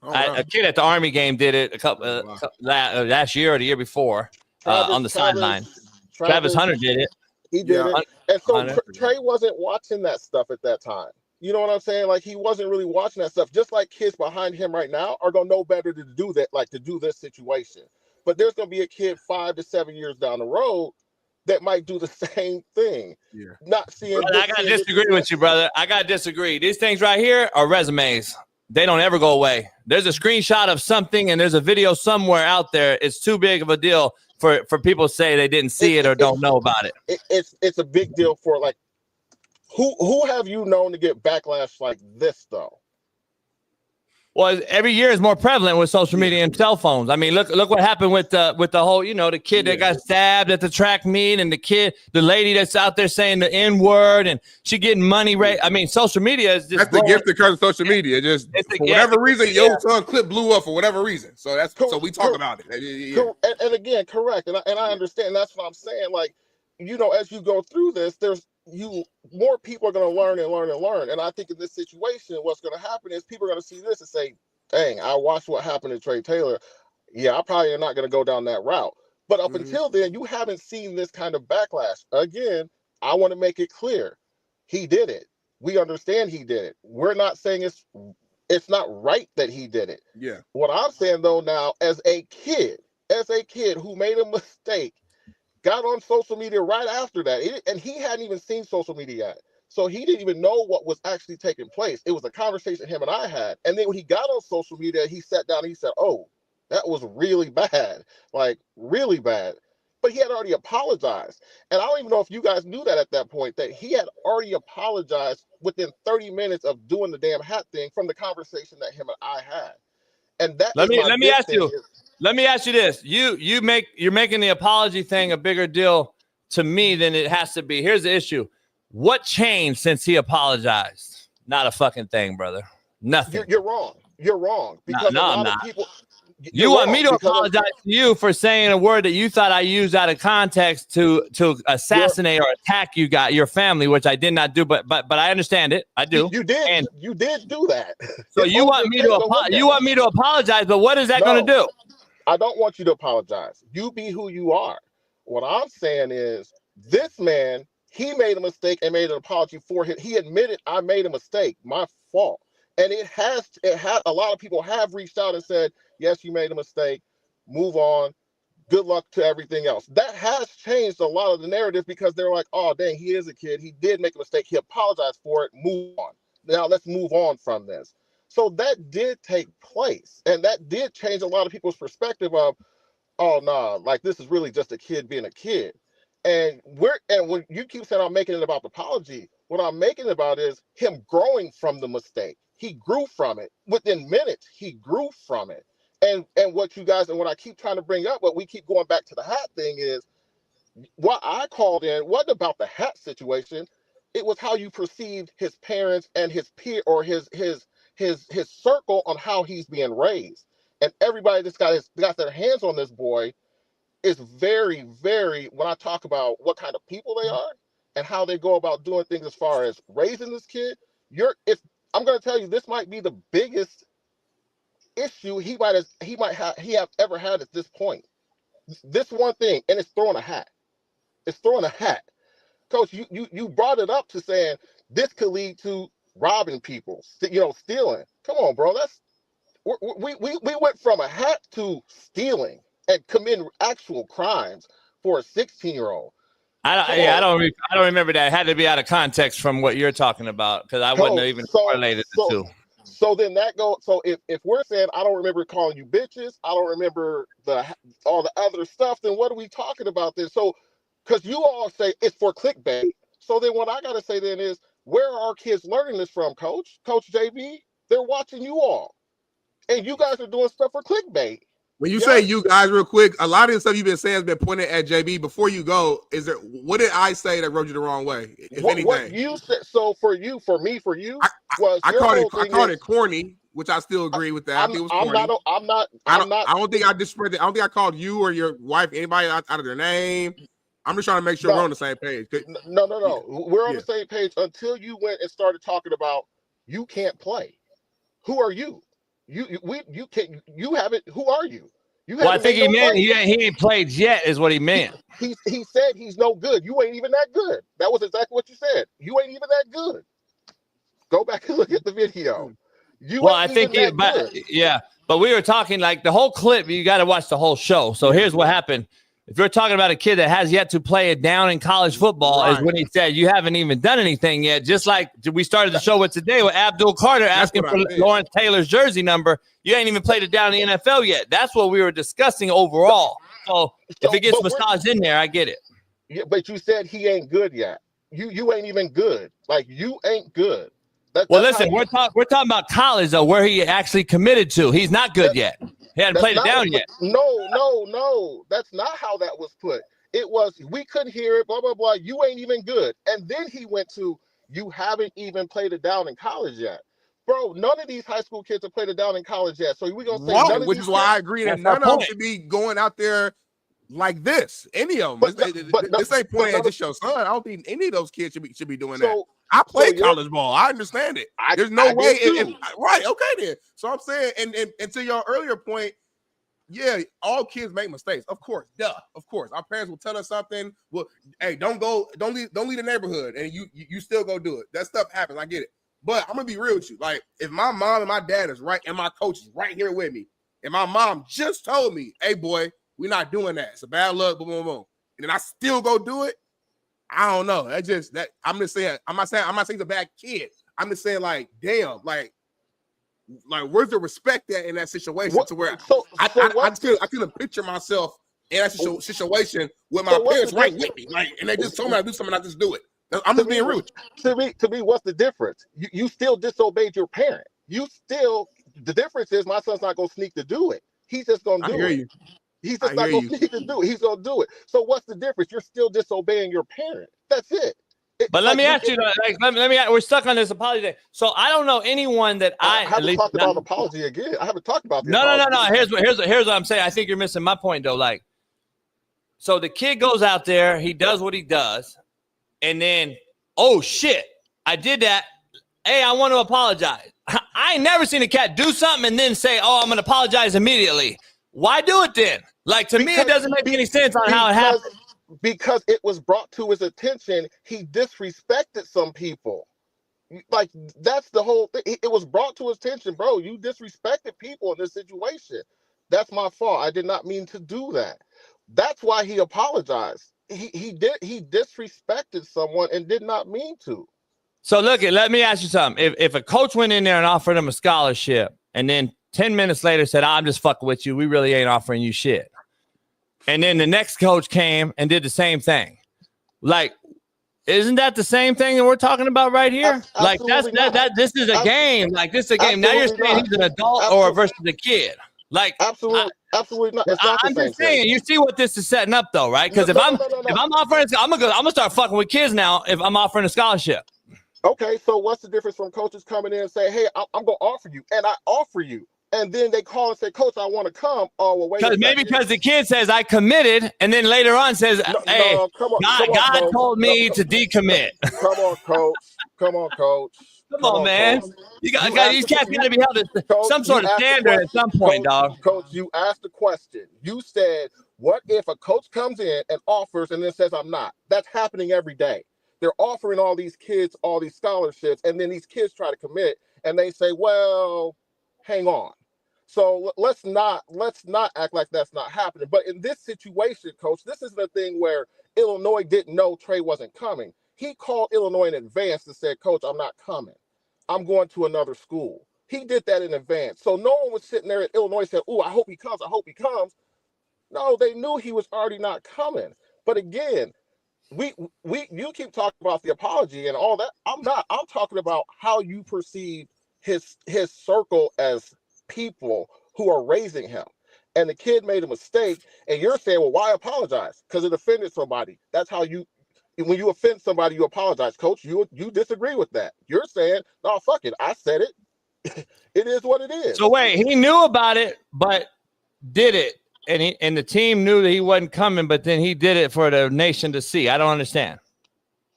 A kid at the Army game did it a couple last year or the year before on the sideline. Travis Hunter did it. He did it. And so Trey wasn't watching that stuff at that time. You know what I'm saying? Like, he wasn't really watching that stuff. Just like kids behind him right now are going to know better to do that, like to do this situation. But there's going to be a kid 5 to 7 years down the road that might do the same thing. Yeah. Not seeing. Brother, I got to disagree with you, brother. I got to disagree. These things right here are resumes. They don't ever go away. There's a screenshot of something and there's a video somewhere out there. It's too big of a deal for people to say they didn't see it or don't know about it. It's a big deal for, like, who have you known to get backlash like this though? Well, every year is more prevalent with social media and cell phones. I mean, look what happened with the whole, the kid that got stabbed at the track meet, and the lady that's out there saying the N-word, and she getting money. I mean, social media is just that's the gift that comes with social media. Just for whatever reason, your son clip blew up for whatever reason. So so we talk about it. And again, correct. And I understand. That's what I'm saying. Like, as you go through this, more people are going to learn and learn and learn. And I think in this situation, what's going to happen is people are going to see this and say, dang, I watched what happened to Trey Taylor. Yeah, I probably am not going to go down that route. But up until then, you haven't seen this kind of backlash. Again, I want to make it clear. He did it. We understand he did it. We're not saying it's not right that he did it. Yeah. What I'm saying, though, now, as a kid who made a mistake, got on social media right after that. And he hadn't even seen social media yet. So he didn't even know what was actually taking place. It was a conversation him and I had. And then when he got on social media, he sat down and he said, oh, that was really bad. Like, really bad. But he had already apologized. And I don't even know if you guys knew that at that point, that he had already apologized within 30 minutes of doing the damn hat thing from the conversation that him and I had. And that let me ask you. Let me ask you this. You're making the apology thing a bigger deal to me than it has to be. Here's the issue. What changed since he apologized? Not a fucking thing, brother. Nothing. You're wrong. You're wrong. Because no, I'm not. You want me to apologize to you for saying a word that you thought I used out of context to assassinate or attack your family, which I did not do, but I understand it. I do. You did. And you did do that. So you want me to apologize, but what is that going to do? I don't want you to apologize. You be who you are. What I'm saying is, This man, he made a mistake and made an apology for him. He admitted, I made a mistake, my fault. And it had a lot of people have reached out and said, yes, you made a mistake, move on, good luck to everything else. That has changed a lot of the narrative because they're like, oh, dang, he is a kid. He did make a mistake. He apologized for it. Move on. Now let's move on from this. So that did take place. And that did change a lot of people's perspective of, oh, nah, like this is really just a kid being a kid. And when you keep saying I'm making it about the apology, what I'm making it about is him growing from the mistake. He grew from it. Within minutes, he grew from it. And what you guys, and what I keep trying to bring up, what we keep going back to the hat thing is, what I called in wasn't about the hat situation. It was how you perceived his parents and his peer or his circle on how he's being raised. And everybody that's got their hands on this boy is very, very, when I talk about what kind of people they are and how they go about doing things as far as raising this kid, I'm going to tell you, this might be the biggest issue he have ever had at this point. This one thing, and it's throwing a hat. It's throwing a hat. Coach, you brought it up to saying this could lead to robbing people, stealing. Come on, bro. We went from a hat to stealing and committing actual crimes for a 16-year-old. I don't remember that. It had to be out of context from what you're talking about because I wouldn't have even correlated the two. So then so if we're saying I don't remember calling you bitches, I don't remember all the other stuff, then what are we talking about this? So because you all say it's for clickbait. So then what I gotta say then is, where are our kids learning this from, Coach JB? They're watching you all. And you guys are doing stuff for clickbait. When you say you guys real quick, a lot of the stuff you've been saying has been pointed at JB. Before you go, what did I say that rubbed you the wrong way? If anything. What you said, so for you, I called it corny, which I still agree with that. I think it was corny. I don't think I disrespected. I don't think I called you or your wife, anybody out of their name. I'm just trying to make sure we're on the same page. No. We're on the same page until you went and started talking about you can't play. Who are you? You haven't. Who are you? I think he meant he ain't played yet, is what he meant. He said he's no good. You ain't even that good. That was exactly what you said. You ain't even that good. Go back and look at the video. But we were talking like the whole clip. You got to watch the whole show. So here's what happened. If you're talking about a kid that has yet to play it down in college football, is when he said, you haven't even done anything yet. Just like we started the show with today with Abdul Carter asking for Lawrence Taylor's jersey number. You ain't even played it down in the NFL yet. That's what we were discussing overall. So if it gets massaged in there, I get it. Yeah, but you said he ain't good yet. You ain't even good. Like, you ain't good. Listen, we're talking about college, though, where he actually committed to. He's not good yet. He hadn't played it down yet. No. That's not how that was put. It was, we couldn't hear it, blah, blah, blah. You ain't even good. And then he went to, you haven't even played it down in college yet. Bro, none of these high school kids have played it down in college yet. So we're going to say none of which these is why kids, I agree that none of them should be going out there like this. Any of them. This ain't pointing at just your son. I don't think any of those kids should be doing that. I played college ball. I understand it. There's no way. Right. Okay, then. So I'm saying, and to your earlier point, yeah, all kids make mistakes. Of course. Duh. Of course. Our parents will tell us something. Well, hey, don't leave the neighborhood. And you still go do it. That stuff happens. I get it. But I'm gonna be real with you. Like, if my mom and my dad is right and my coach is right here with me, and my mom just told me, hey boy, we're not doing that. It's a bad luck, boom, boom, boom. And then I still go do it. I don't know. I'm not saying he's a bad kid. I'm just saying, like, damn, like where's the respect at in that situation? To where I couldn't picture myself in that situation with my parents right with me, like, and they just told me to do something, I just do it. I'm just being rude. To me, what's the difference? You still disobeyed your parent. The difference is my son's not gonna sneak to do it. He's just gonna do it. He's just not gonna sneak to do it. He's gonna do it. So what's the difference? You're still disobeying your parent. That's it. But let me ask you, we're stuck on this apology thing. So I don't know anyone that I haven't talked about apology again. I haven't talked about No. Here's what I'm saying. I think you're missing my point though. Like, so the kid goes out there, he does what he does, and then, oh shit, I did that. Hey, I want to apologize. I ain't never seen a cat do something and then say, oh, I'm gonna apologize immediately. Why do it then? Like, to me, it doesn't make any sense on how it happened. Because it was brought to his attention, he disrespected some people. Like, that's the whole thing. It was brought to his attention, bro. You disrespected people in this situation. That's my fault. I did not mean to do that. That's why he apologized. He disrespected someone and did not mean to. So look, let me ask you something. If a coach went in there and offered him a scholarship, and then 10 minutes later said, I'm just fucking with you, we really ain't offering you shit. And then the next coach came and did the same thing. Like, isn't that the same thing that we're talking about right here? Like, this is a game. Like, this is a game. Now you're saying he's an adult or versus a kid. Like, absolutely not. It's not I'm just saying. You see what this is setting up, though, right? Because if I'm offering, I'm gonna start fucking with kids now. If I'm offering a scholarship. Okay, so what's the difference from coaches coming in and say, "Hey, I'm gonna offer you," and I offer you, and then they call and say, "Coach, I want to come." Oh, well, wait. Because the kid says I committed, and then later on says, "Hey, God told me to decommit." Come on, coach. Come on, man. Coach. These cats got to be held to some sort of standard at some point, dog. Coach, you asked the question. You said, "What if a coach comes in and offers and then says I'm not?" That's happening every day. They're offering all these kids all these scholarships, and then these kids try to commit, and they say, "Well, hang on." So let's not act like that's not happening. But in this situation, Coach, this is the thing where Illinois didn't know Trey wasn't coming. He called Illinois in advance and said, "Coach, I'm not coming. I'm going to another school." He did that in advance. So no one was sitting there at Illinois saying, "Oh, I hope he comes. I hope he comes." No, they knew he was already not coming. But again, you keep talking about the apology and all that. I'm talking about how you perceive his circle as people who are raising him. And the kid made a mistake, and you're saying, "Well, why apologize? Because it offended somebody." That's how when you offend somebody, you apologize. Coach, you disagree with that. You're saying, "No, fuck it. I said it. It is what it is." So wait, he knew about it, but did it. And the team knew that he wasn't coming, but then he did it for the nation to see. I don't understand.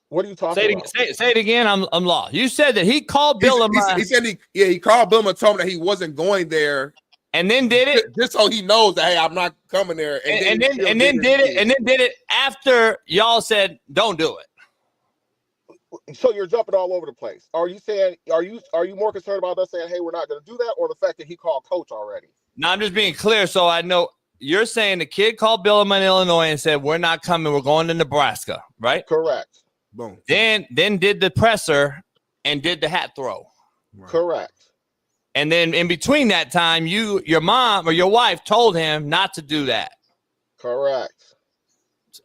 What are you talking about? Say it again. I'm lost. You said that he called Bielema. He said he called Bielema, told him that he wasn't going there, and then did it just so he knows that, hey, I'm not coming there. And then did it after y'all said don't do it. So you're jumping all over the place. Are you saying are you more concerned about us saying, "Hey, we're not going to do that," or the fact that he called Coach already? No, I'm just being clear so I know. You're saying the kid called Bielema in Illinois and said, "We're not coming. We're going to Nebraska," right? Correct. Boom. Then did the presser and did the hat throw. Right. Correct. And then in between that time, your mom or your wife told him not to do that. Correct.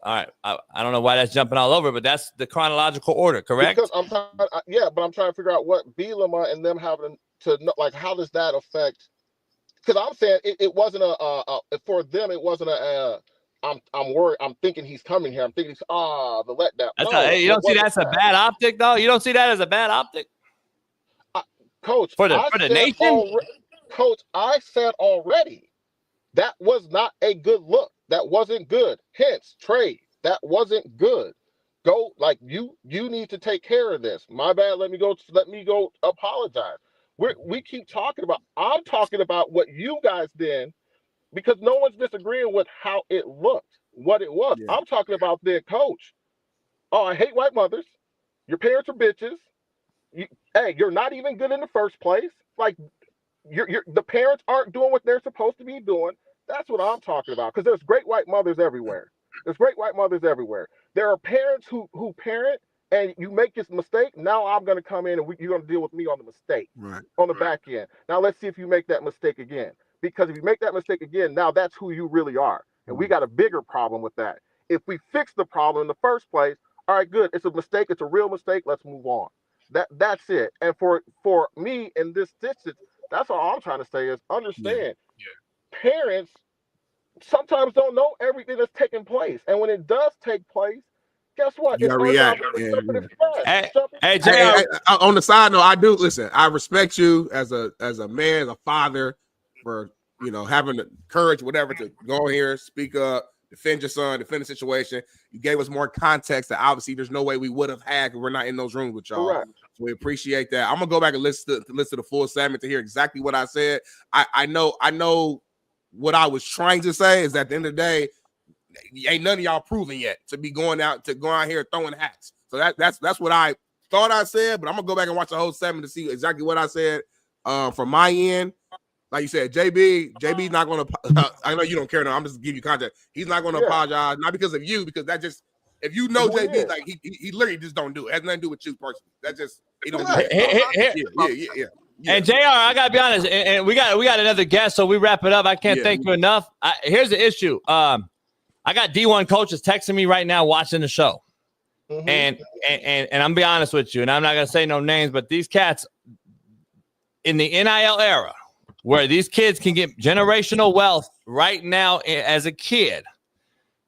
All right. I don't know why that's jumping all over, but that's the chronological order, correct? Because I'm trying to figure out what Bielema and them having to know, like, how does that affect? Because I'm saying it wasn't for them. It wasn't I'm worried. I'm thinking he's coming here. I'm thinking the letdown. You don't see that's a bad optic, though. You don't see that as a bad optic, Coach. For the nation, Coach. I said already that was not a good look. That wasn't good. Hence, trade. That wasn't good. Go, like, you need to take care of this. My bad. Let me go apologize. We keep talking about. I'm talking about what you guys did, because no one's disagreeing with how it looked, what it was. Yeah. I'm talking about their coach. Oh, I hate white mothers. Your parents are bitches. You're not even good in the first place. Like, the parents aren't doing what they're supposed to be doing. That's what I'm talking about. Because there's great white mothers everywhere. There are parents who parent, and you make this mistake. Now I'm going to come in and you're going to deal with me on the mistake, on the back end. Now let's see if you make that mistake again. Because if you make that mistake again, now that's who you really are. And we got a bigger problem with that. If we fix the problem in the first place, all right, good. It's a mistake. It's a real mistake. Let's move on. That's it. And for me in this distance, that's all I'm trying to say is understand. Parents sometimes don't know everything that's taking place. And when it does take place, guess what? You gotta react. Hey, Jay, on the side note, I do listen. I respect you as a man, as a father, for having the courage, whatever, to go here, speak up, defend your son, defend the situation. You gave us more context that obviously there's no way we would have had because we're not in those rooms with y'all. Correct. So we appreciate that. I'm gonna go back and listen to the full segment to hear exactly what I said. I know what I was trying to say is that at the end of the day, ain't none of y'all proven yet to be going out here throwing hats. So that's what I thought I said, but I'm gonna go back and watch the whole 7 to see exactly what I said from my end. Like you said, JB's not gonna. I know you don't care. No, I'm just giving you context. He's not gonna apologize, not because of you, because that just if you know JB, like he literally just don't do it. It has nothing to do with you personally. That just he don't do it. Yeah. And JR, I gotta be honest, and we got another guest, so we wrap it up. I can't thank you enough. Here's the issue. I got D1 coaches texting me right now watching the show. Mm-hmm. And I'm gonna be honest with you, and I'm not gonna say no names, but these cats in the NIL era, where these kids can get generational wealth right now as a kid,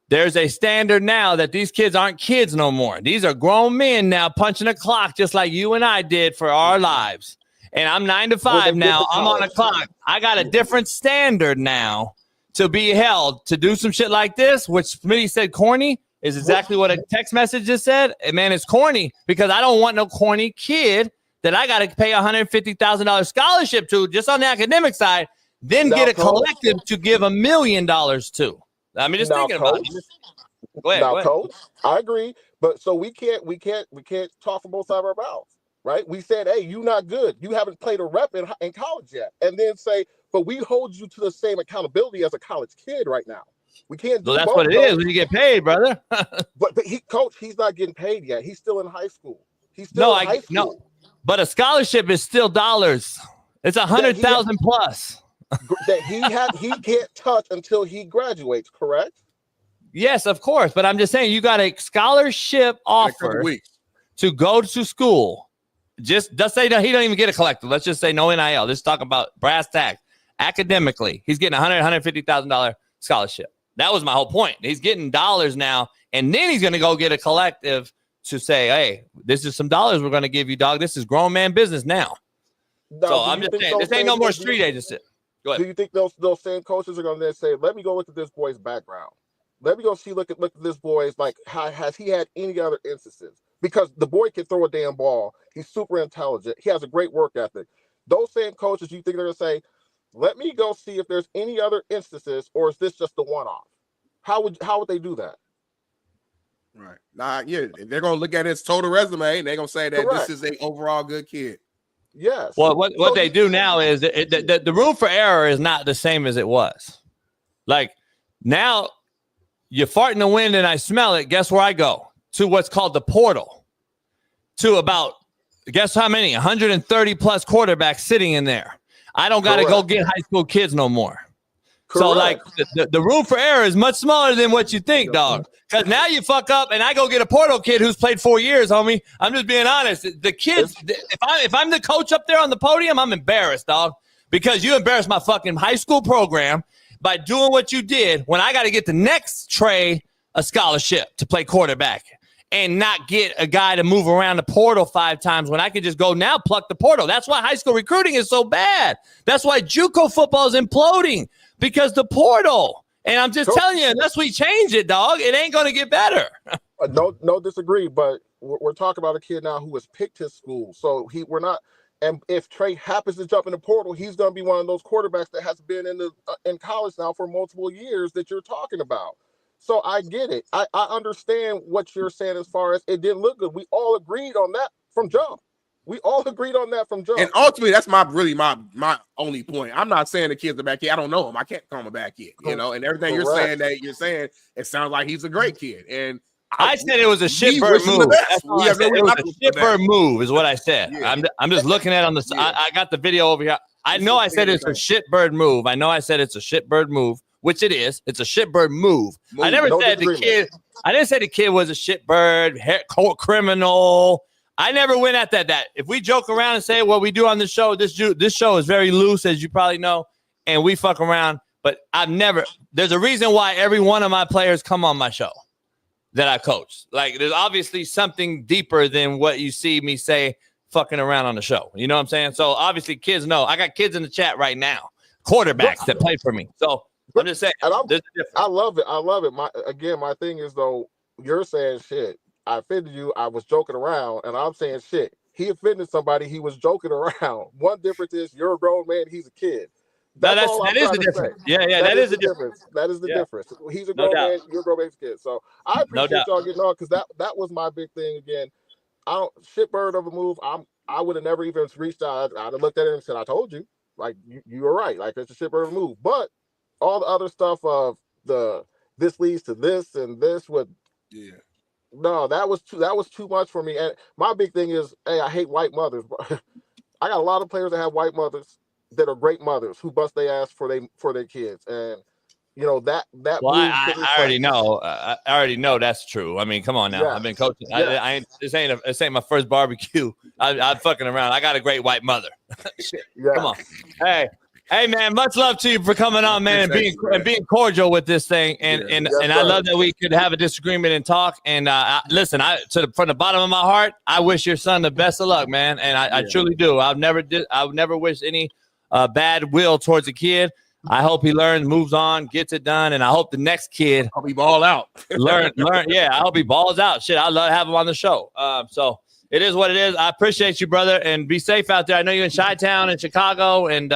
there's a standard now that these kids aren't kids no more. These are grown men now punching a clock just like you and I did for our lives. And I'm 9 to 5 now. I'm on a clock. I got a different standard now to be held to do some shit like this, which Smitty said corny is exactly what a text message just said. And man, it's corny because I don't want no corny kid that I got to pay $150,000 scholarship to just on the academic side, then get a collective to give $1 million to. I mean, just thinking about it. Go ahead. Coach, I agree, but so we can't talk from both sides of our mouths, right? We said, hey, you're not good. You haven't played a rep in college yet, and then say, but we hold you to the same accountability as a college kid right now. We can't. So that's what it is when you get paid, brother. but he's not getting paid yet. He's still in high school. He's still in high school. No. But a scholarship is still dollars. It's 100,000 plus. That he can't touch until he graduates, correct? Yes, of course. But I'm just saying you got a scholarship offer to go to school. Just say that he don't even get a collective. Let's just say no NIL. Let's talk about brass tacks. Academically, he's getting $150,000 scholarship. That was my whole point. He's getting dollars now, and then he's going to go get a collective to say, hey, this is some dollars we're going to give you, dog. This is grown man business now. So I'm just saying, this ain't no more street agency. Go ahead. Do you think those same coaches are going to then say, let me go look at this boy's background. Let me go look at this boy's, like, how has he had any other instances? Because the boy can throw a damn ball. He's super intelligent. He has a great work ethic. Those same coaches, you think they're going to say, let me go see if there's any other instances, or is this just a one-off? How would they do that? Right. They're gonna look at his total resume and they're gonna say that this is a overall good kid. Yes. Well, what they do now is the room for error is not the same as it was. Like now, you fart in the wind and I smell it. Guess where I go? To what's called the portal. To about guess how many? 130 plus quarterbacks sitting in there. I don't got to go get high school kids no more. Correct. So, like, the room for error is much smaller than what you think, dog. Because now you fuck up and I go get a portal kid who's played 4 years, homie. I'm just being honest. The kids, if I'm the coach up there on the podium, I'm embarrassed, dog. Because you embarrassed my fucking high school program by doing what you did when I got to get the next Trey a scholarship to play quarterback and not get a guy to move around the portal 5 times when I could just go now pluck the portal. That's why high school recruiting is so bad. That's why JUCO football is imploding. Because the portal, and I'm just telling you, unless we change it, dog, it ain't going to get better. No, disagree. But we're talking about a kid now who has picked his school, so we're not. And if Trey happens to jump in the portal, he's going to be one of those quarterbacks that has been in college now for multiple years that you're talking about. So I get it. I understand what you're saying as far as it didn't look good. We all agreed on that from jump. And ultimately, that's my only point. I'm not saying the kid's a bad kid. I don't know him. I can't call him a bad kid, you know. And everything you're saying, it sounds like he's a great kid. And I said it was a shitbird move. That's all I said. It was a shitbird move, is what I said. Yeah. I'm just looking at it on the. Yeah. I got the video over here. I know I said it's a shitbird move. I know I said it's a shitbird move, which it is. It's a shitbird move. I never said the kid. I didn't say the kid was a shitbird, criminal. I never went at that. If we joke around and say what we do on the show, this show is very loose, as you probably know, and we fuck around. But I've never. There's a reason why every one of my players come on my show that I coach. Like, there's obviously something deeper than what you see me say fucking around on the show. You know what I'm saying? So obviously, kids know. I got kids in the chat right now, quarterbacks that play for me. So I'm just saying. I love it. My thing is, though, you're saying shit. I offended you. I was joking around, and I'm saying shit. He offended somebody. He was joking around. One difference is you're a grown man. He's a kid. That's all I'm trying to say. Yeah, that is the difference. That is the difference. He's a No grown doubt. man. You're a grown man's kid. So I appreciate y'all getting on, because that was my big thing again. I don't shitbird of a move. I would have never even reached out. I'd have looked at it and said, "I told you." Like you were right. Like it's a shitbird of a move. But all the other stuff of this leads to this and this would. Yeah. No, that was too much for me. And my big thing is, hey, I hate white mothers. I got a lot of players that have white mothers that are great mothers who bust their ass for their kids, and you know that. Well, I already know. I already know that's true. I mean, come on now. Yeah. I've been coaching. Yeah. This ain't my first barbecue. I'm fucking around. I got a great white mother. Yeah. Come on. Hey, man. Much love to you for coming on, man, and being cordial with this thing. And I love that we could have a disagreement and talk. And listen, from the bottom of my heart, I wish your son the best of luck, man. And I truly do. I would never wish any bad will towards a kid. I hope he learns, moves on, gets it done, and I hope the next kid hope he ball out. learn. Yeah, I hope he balls out. Shit, I love to have him on the show. So it is what it is. I appreciate you, brother, and be safe out there. I know you're in Chi-Town in Chicago, and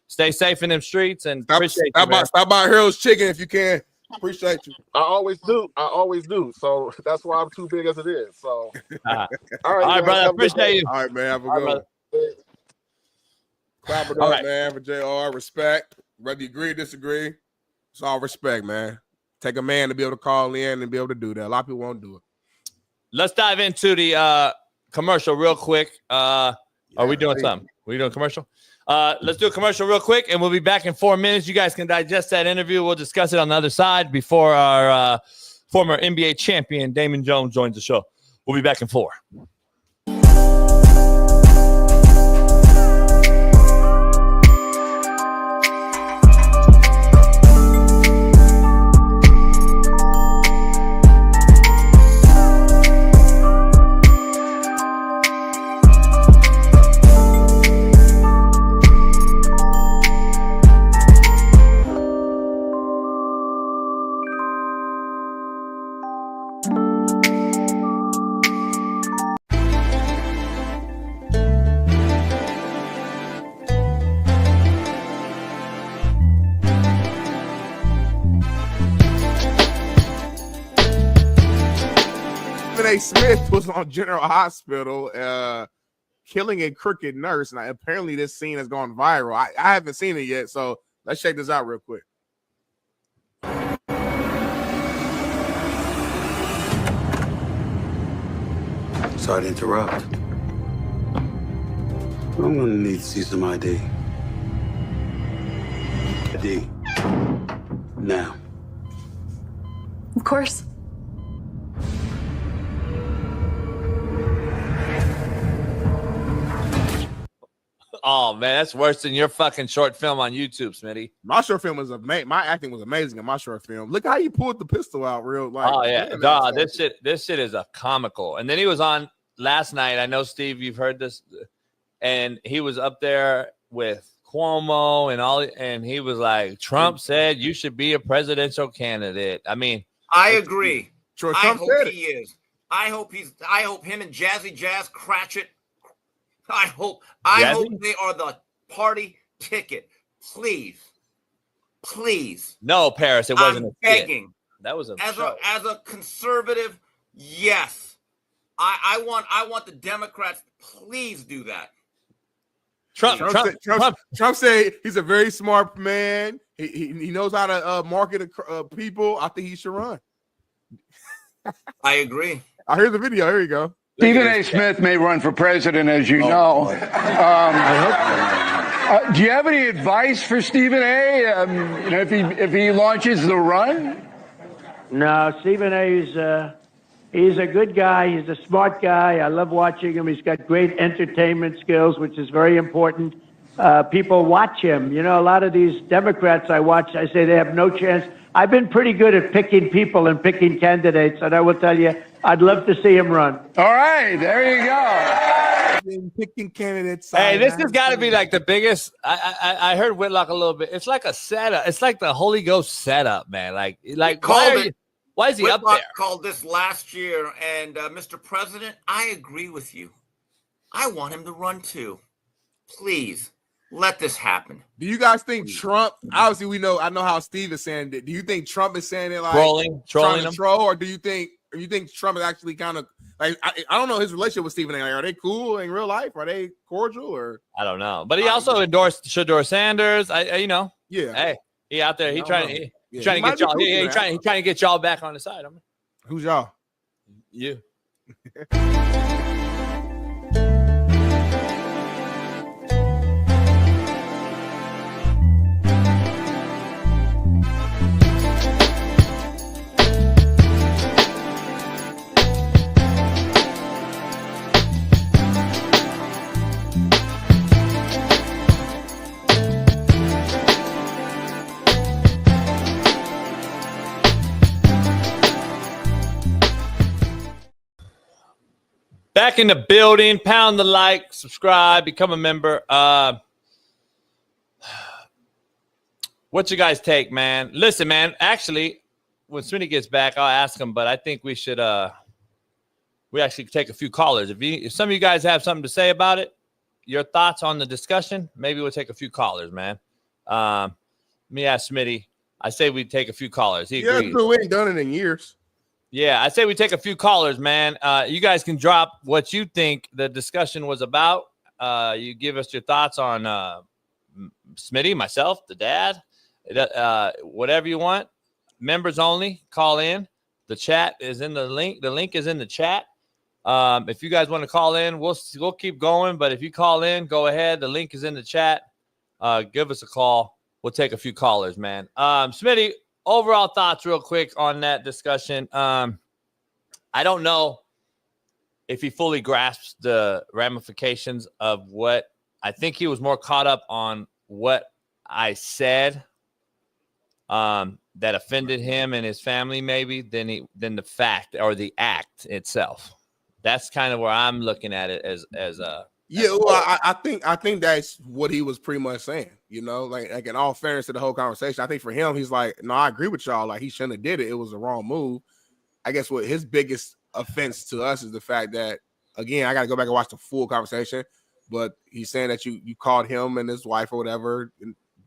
stay safe in them streets. And appreciate you. Stop by Harold's Chicken if you can. Appreciate you. I always do. So that's why I'm too big as it is. So all right, brother. Appreciate you. All right, man. Have a good one. Clap it up, man, for JR. Respect. Whether you agree or disagree, it's all respect, man. Take a man to be able to call in and be able to do that. A lot of people won't do it. Let's dive into the commercial real quick. Are we doing something? Are we doing a commercial? Let's do a commercial real quick, and we'll be back in 4 minutes. You guys can digest that interview. We'll discuss it on the other side before our former NBA champion, Damon Jones, joins the show. We'll be back in 4. Smith was on General Hospital killing a crooked nurse. Now, apparently this scene has gone viral. I haven't seen it yet, so let's check this out real quick. Sorry to interrupt. I'm gonna need to see some ID. ID. Now. Of course. Oh, man, that's worse than your fucking short film on YouTube, Smitty. My short film was amazing. My acting was amazing in my short film. Look how you pulled the pistol out real. Like, oh, yeah. Dog, this shit is a comical. And then he was on last night. I know, Steve, you've heard this. And he was up there with Cuomo and he was like, Trump said you should be a presidential candidate. I mean, I agree. Trump I hope he is. I hope him and Jazzy Jazz Cratchit. I hope they are the party ticket. Please. No, Paris, it wasn't. I'm begging. That was as a conservative. Yes, I want the Democrats. Please do that. Trump said he's a very smart man. He knows how to market people. I think he should run. I agree. I hear the video. Here you go. Stephen A. Smith may run for president, as you know. Do you have any advice for Stephen A? If he launches the run? No, Stephen A. He's a good guy. He's a smart guy. I love watching him. He's got great entertainment skills, which is very important. People watch him. You know, a lot of these Democrats I watch, I say they have no chance. I've been pretty good at picking people and picking candidates, and I will tell you, I'd love to see him run. All right, there you go. Picking candidates. Hey, this has got to be like the biggest. I heard Whitlock a little bit. It's like a setup. It's like the Holy Ghost setup, man. Like why is he Whitlock up there? Called this last year, and Mr. President, I agree with you. I want him to run too. Please. let this happen. Do you guys think Trump? Obviously, I know how Steve is saying it. Do you think Trump is saying it like trolling trying to him? troll, or do you think Trump is actually kind of like I don't know his relationship with Stephen A. Like, are they cool in real life? Are they cordial or? I don't know, but he also endorsed Shador Sanders. Yeah. Hey, he out there. He trying to get y'all. He trying to get y'all back on the side. Who's y'all? You. Back in the building, pound the like, subscribe, become a member. What you guys take, man? Listen, man, actually, when Smitty gets back, I'll ask him, but I think we should we actually take a few callers. If some of you guys have something to say about it, your thoughts on the discussion, maybe we'll take a few callers, man. Let me ask Smitty. I say we take a few callers. He agrees. We ain't done it in years. Yeah, I say we take a few callers, man. You guys can drop what you think the discussion was about. You give us your thoughts on Smitty, myself, the dad, whatever you want. Members only, call in. The chat is in the link. The link is in the chat. If you guys want to call in, we'll keep going. But if you call in, go ahead. The link is in the chat. Give us a call. We'll take a few callers, man. Smitty, overall thoughts real quick on that discussion. I don't know if he fully grasps the ramifications of what I think he was more caught up on what I said that offended him and his family maybe than the fact or the act itself. That's kind of where I'm looking at it as I think that's what he was pretty much saying, like in all fairness to the whole conversation. I think for him, he's like, no, I agree with y'all. Like, he shouldn't have did it. It was the wrong move. I guess what his biggest offense to us is the fact that, again, I got to go back and watch the full conversation, but he's saying that you called him and his wife or whatever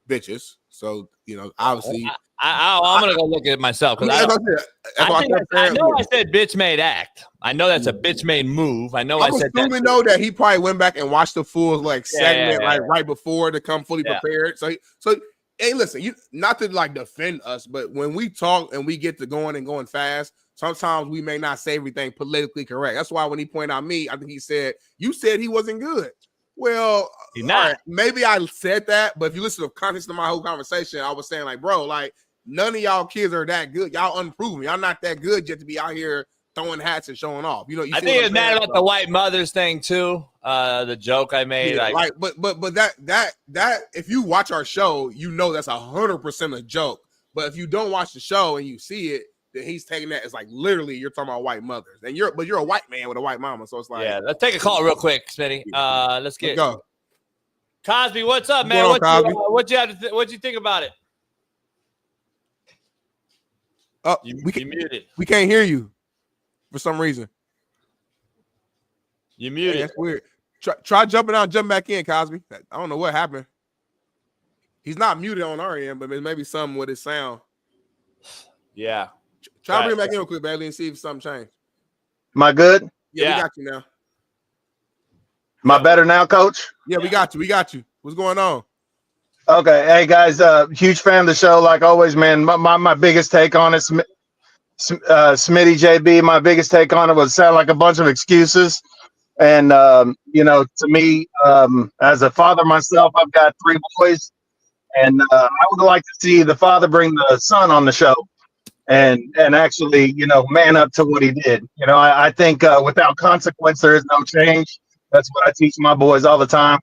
bitches. So, obviously. I'm going to go look at it myself. I know I said bitch made act. I know that's a bitch made move. I know I said that. We know that he probably went back and watched the full segment right before to come fully prepared. So hey, listen, not to defend us, but when we talk and we get to going fast, sometimes we may not say everything politically correct. That's why when he pointed out me, I think he said, you said he wasn't good. Well, right, maybe I said that, but if you listen to the context of my whole conversation, I was saying bro, none of y'all kids are that good. Y'all unproven. Y'all not that good yet to be out here throwing hats and showing off. I think it's mad about the white mothers thing too. The joke I made, but that if you watch our show, that's 100% a joke. But if you don't watch the show and you see it, then he's taking that as literally you're talking about white mothers, and you're a white man with a white mama. So it's let's take a call real quick, Smitty. Let's go. Cosby, what's up, man? What you think about it? Oh, you muted. We can't hear you for some reason. You muted. That's weird. Try jumping out and jump back in, Cosby. I don't know what happened. He's not muted on our end, but maybe something with his sound. Yeah. Try to bring him back in real quick, Bailey, and see if something changed. Am I good? Yeah, we got you now. Am I better now, Coach? Yeah, we got you. What's going on? Okay, hey guys, huge fan of the show, like always, man. My biggest take on it, Smitty JB, my biggest take on it was sound like a bunch of excuses. And to me, as a father myself, I've got 3 boys, and I would like to see the father bring the son on the show and actually, man up to what he did. I think without consequence, there is no change. That's what I teach my boys all the time.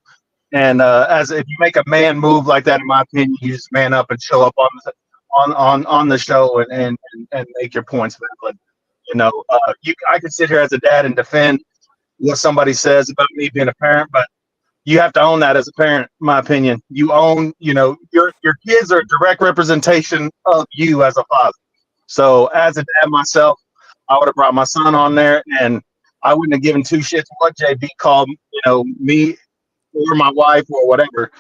And if you make a man move like that, in my opinion, you just man up and show up on the show and make your points valid. I can sit here as a dad and defend what somebody says about me being a parent, but you have to own that as a parent, in my opinion. You own, your kids are a direct representation of you as a father. So as a dad myself, I would have brought my son on there, and I wouldn't have given 2 shits what JB called, me or my wife or whatever.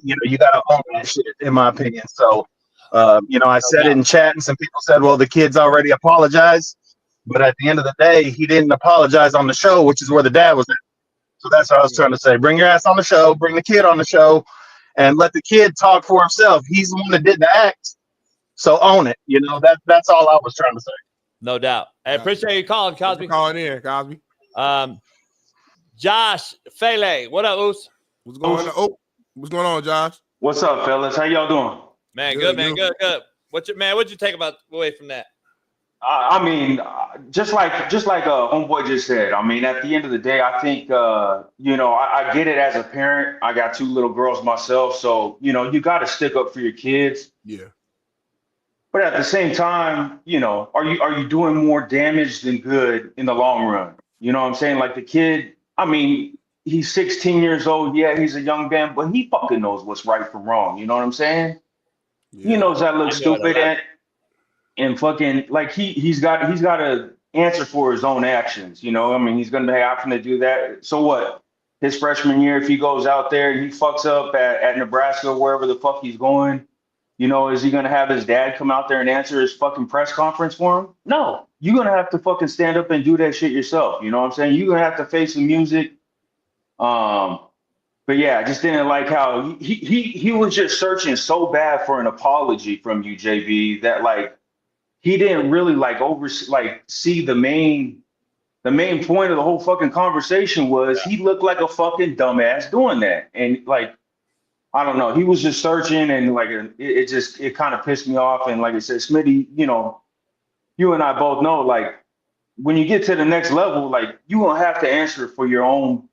You got to own that shit, in my opinion. So, I said it in chat, and some people said, "Well, the kid's already apologized," but at the end of the day, he didn't apologize on the show, which is where the dad was at. So that's what I was trying to say. Bring your ass on the show, bring the kid on the show, and let the kid talk for himself. He's the one that did the act, so own it. That's all I was trying to say. No doubt. I appreciate you calling, Cosby. Calling in, Cosby. Josh Fele, what up, Oos? What's going on? Oh, what's going on, Josh? What's up, fellas? How y'all doing? Man, good, man, good. What'd you take away from that? Just like homeboy just said. I mean, at the end of the day, I think I get it as a parent. I got 2 little girls myself, so you got to stick up for your kids. Yeah. But at the same time, are you doing more damage than good in the long run? You know what I'm saying? Like the kid, he's 16 years old. Yeah, he's a young man, but he fucking knows what's right from wrong. You know what I'm saying? Yeah. He knows that looks stupid and fucking like he's got to answer for his own actions. He's gonna be having to do that. So what? His freshman year, if he goes out there and he fucks up at Nebraska, wherever the fuck he's going, is he gonna have his dad come out there and answer his fucking press conference for him? No, you're gonna have to fucking stand up and do that shit yourself. You know what I'm saying? You're gonna have to face the music. But yeah, I just didn't like how he was just searching so bad for an apology from you, JB, that like he didn't really see the main point of the whole fucking conversation was he looked like a fucking dumbass doing that. And like, I don't know, he was just searching and like it kind of pissed me off. And like I said, Smitty, you and I both know, like when you get to the next level, like you gonna have to answer for your own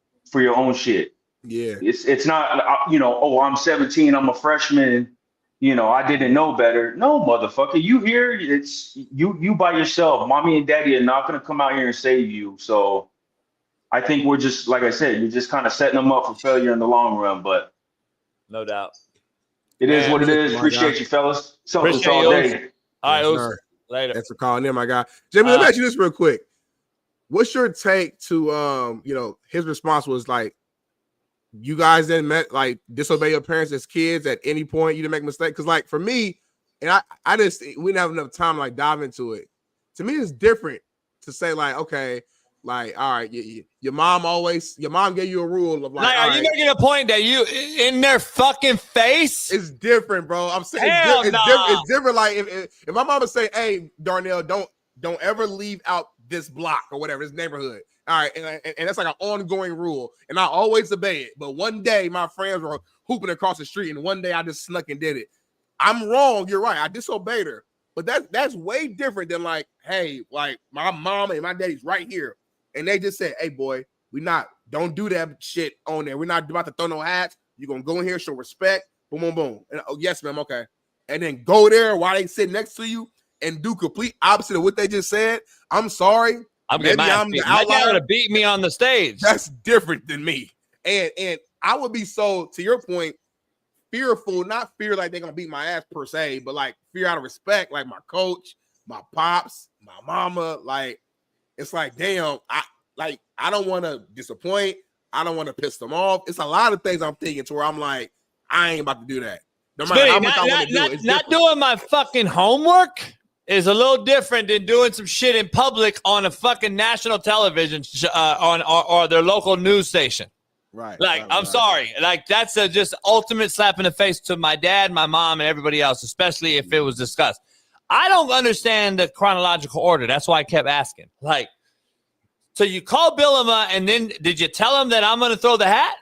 shit. Yeah. It's not, I'm 17, I'm a freshman, I didn't know better. No, motherfucker, you here, it's you by yourself. Mommy and daddy are not going to come out here and save you. So I think we're just, like I said, you're just kind of setting them up for failure in the long run, but no doubt. It is what it is. Appreciate you, fellas. Appreciate all you. day. All right, later. Thanks for calling in, my guy. Jimmy, let me ask you this real quick. What's your take to his response was like, you guys didn't disobey your parents as kids at any point, you didn't make a mistake? Because like for me, and we didn't have enough time to like dive into it. To me, it's different to say like, okay, like, all right, your mom gave you a rule of like, are you making a point that you in their fucking face? It's different, bro. I'm saying it's different. Like if my mama say, hey, Darnell, don't ever leave out this block or whatever, this neighborhood. All right, and that's like an ongoing rule, and I always obey it. But one day my friends were hooping across the street, and one day I just snuck and did it. I'm wrong. You're right. I disobeyed her. But that's way different than like, hey, like my mom and my daddy's right here, and they just said, hey, boy, don't do that shit on there. We're not about to throw no hats. You're gonna go in here, show respect. Boom, boom, boom. And yes, ma'am. Okay. And then go there while they sit next to you and do complete opposite of what they just said. I'm sorry. I'm getting my dad would have beat me on the stage. That's different than me. And I would be so, to your point, fearful, not fear like they're gonna beat my ass per se, but like fear out of respect, like my coach, my pops, my mama. Like it's like, damn, I don't want to disappoint. I don't want to piss them off. It's a lot of things I'm thinking to where I'm like, I ain't about to do that. No matter how much I want to do it. Not doing my fucking homework is a little different than doing some shit in public on a fucking national television or their local news station. Right. Like, I'm sorry. Like, that's a just ultimate slap in the face to my dad, my mom, and everybody else, especially if it was discussed. I don't understand the chronological order. That's why I kept asking. Like, so you called Billima, and then did you tell him that I'm going to throw the hat?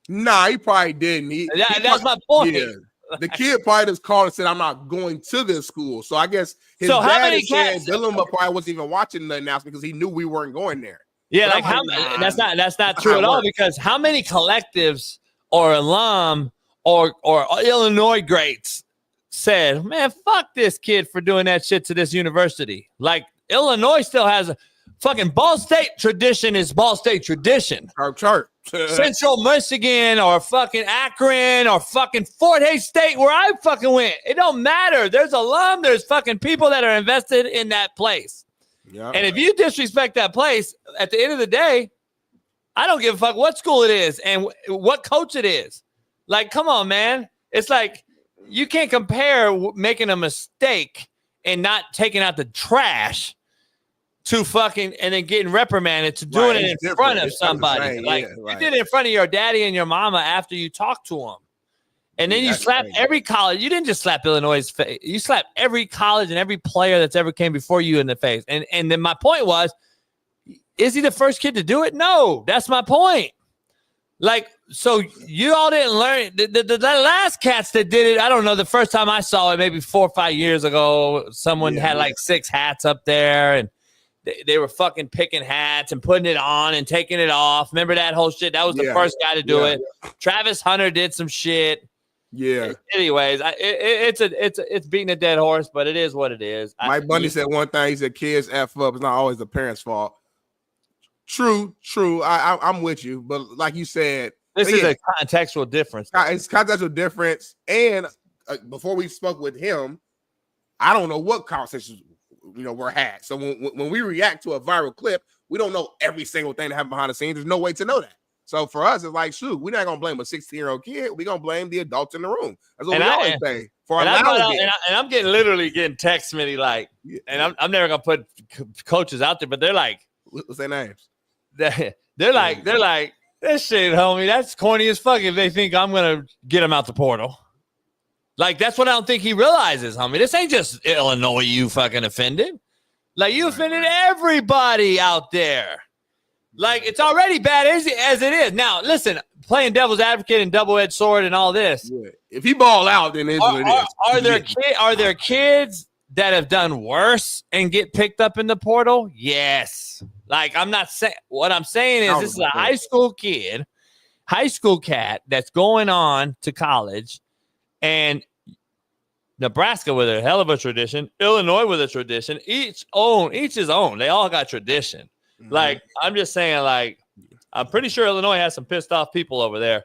Nah, he probably didn't. That's my point. Yeah. The kid probably just called and said, I'm not going to this school. So I guess his dad is saying Billima probably wasn't even watching the announcement because he knew we weren't going there. Yeah, like that's not true at all, because how many collectives or alum or Illinois greats said, man, fuck this kid for doing that shit to this university? Like, Illinois still has a fucking Ball State tradition is Ball State tradition. Chart. Central Michigan or fucking Akron or fucking Fort Hays State, where I fucking went. It don't matter. There's alum. There's fucking people that are invested in that place. Yeah. And if you disrespect that place, at the end of the day, I don't give a fuck what school it is and what coach it is. Like, come on, man. It's like you can't compare making a mistake and not taking out the trash to fucking and then getting reprimanded to doing it in front of somebody. You did it in front of your daddy and your mama after you talked to them. And then you slap every college. You didn't just slap Illinois' face. You slapped every college and every player that's ever came before you in the face. And then my point was, is he the first kid to do it? No, that's my point. Like, so you all didn't learn. The last cats that did it, I don't know, the first time I saw it, maybe 4 or 5 years ago, someone had like 6 hats up there, and they were fucking picking hats and putting it on and taking it off. Remember that whole shit? That was the first guy to do it. Travis Hunter did some shit. Yeah. Anyways, it's beating a dead horse, but it is what it is. Mike Bundy said one thing. He said, "Kids F up. It's not always the parents' fault." True. I'm with you, but like you said, this is a contextual difference. It's contextual difference. And before we spoke with him, I don't know what conversations were had. So when we react to a viral clip, we don't know every single thing that happened behind the scenes. There's no way to know that. So for us, it's like, shoot, we're not gonna blame a 16-year-old kid. We're gonna blame the adults in the room. That's what we always say. I'm getting getting texts, Smitty, like, and I'm never gonna put coaches out there, but they're like, what's their names? They're like, this shit, homie, that's corny as fuck if they think I'm gonna get them out the portal. Like, that's what I don't think he realizes, homie. This ain't just Illinois you fucking offended. Like, you offended everybody out there. Like, it's already bad as it is. Now, listen, playing devil's advocate and double-edged sword and all this. Yeah. If he ball out, then it's what it is. Are there kids that have done worse and get picked up in the portal? Yes. Like, I'm not saying – what I'm saying is this is a high school cat that's going on to college, and Nebraska with a hell of a tradition, Illinois with a tradition, each his own. They all got tradition. Mm-hmm. Like, I'm just saying, like, I'm pretty sure Illinois has some pissed off people over there,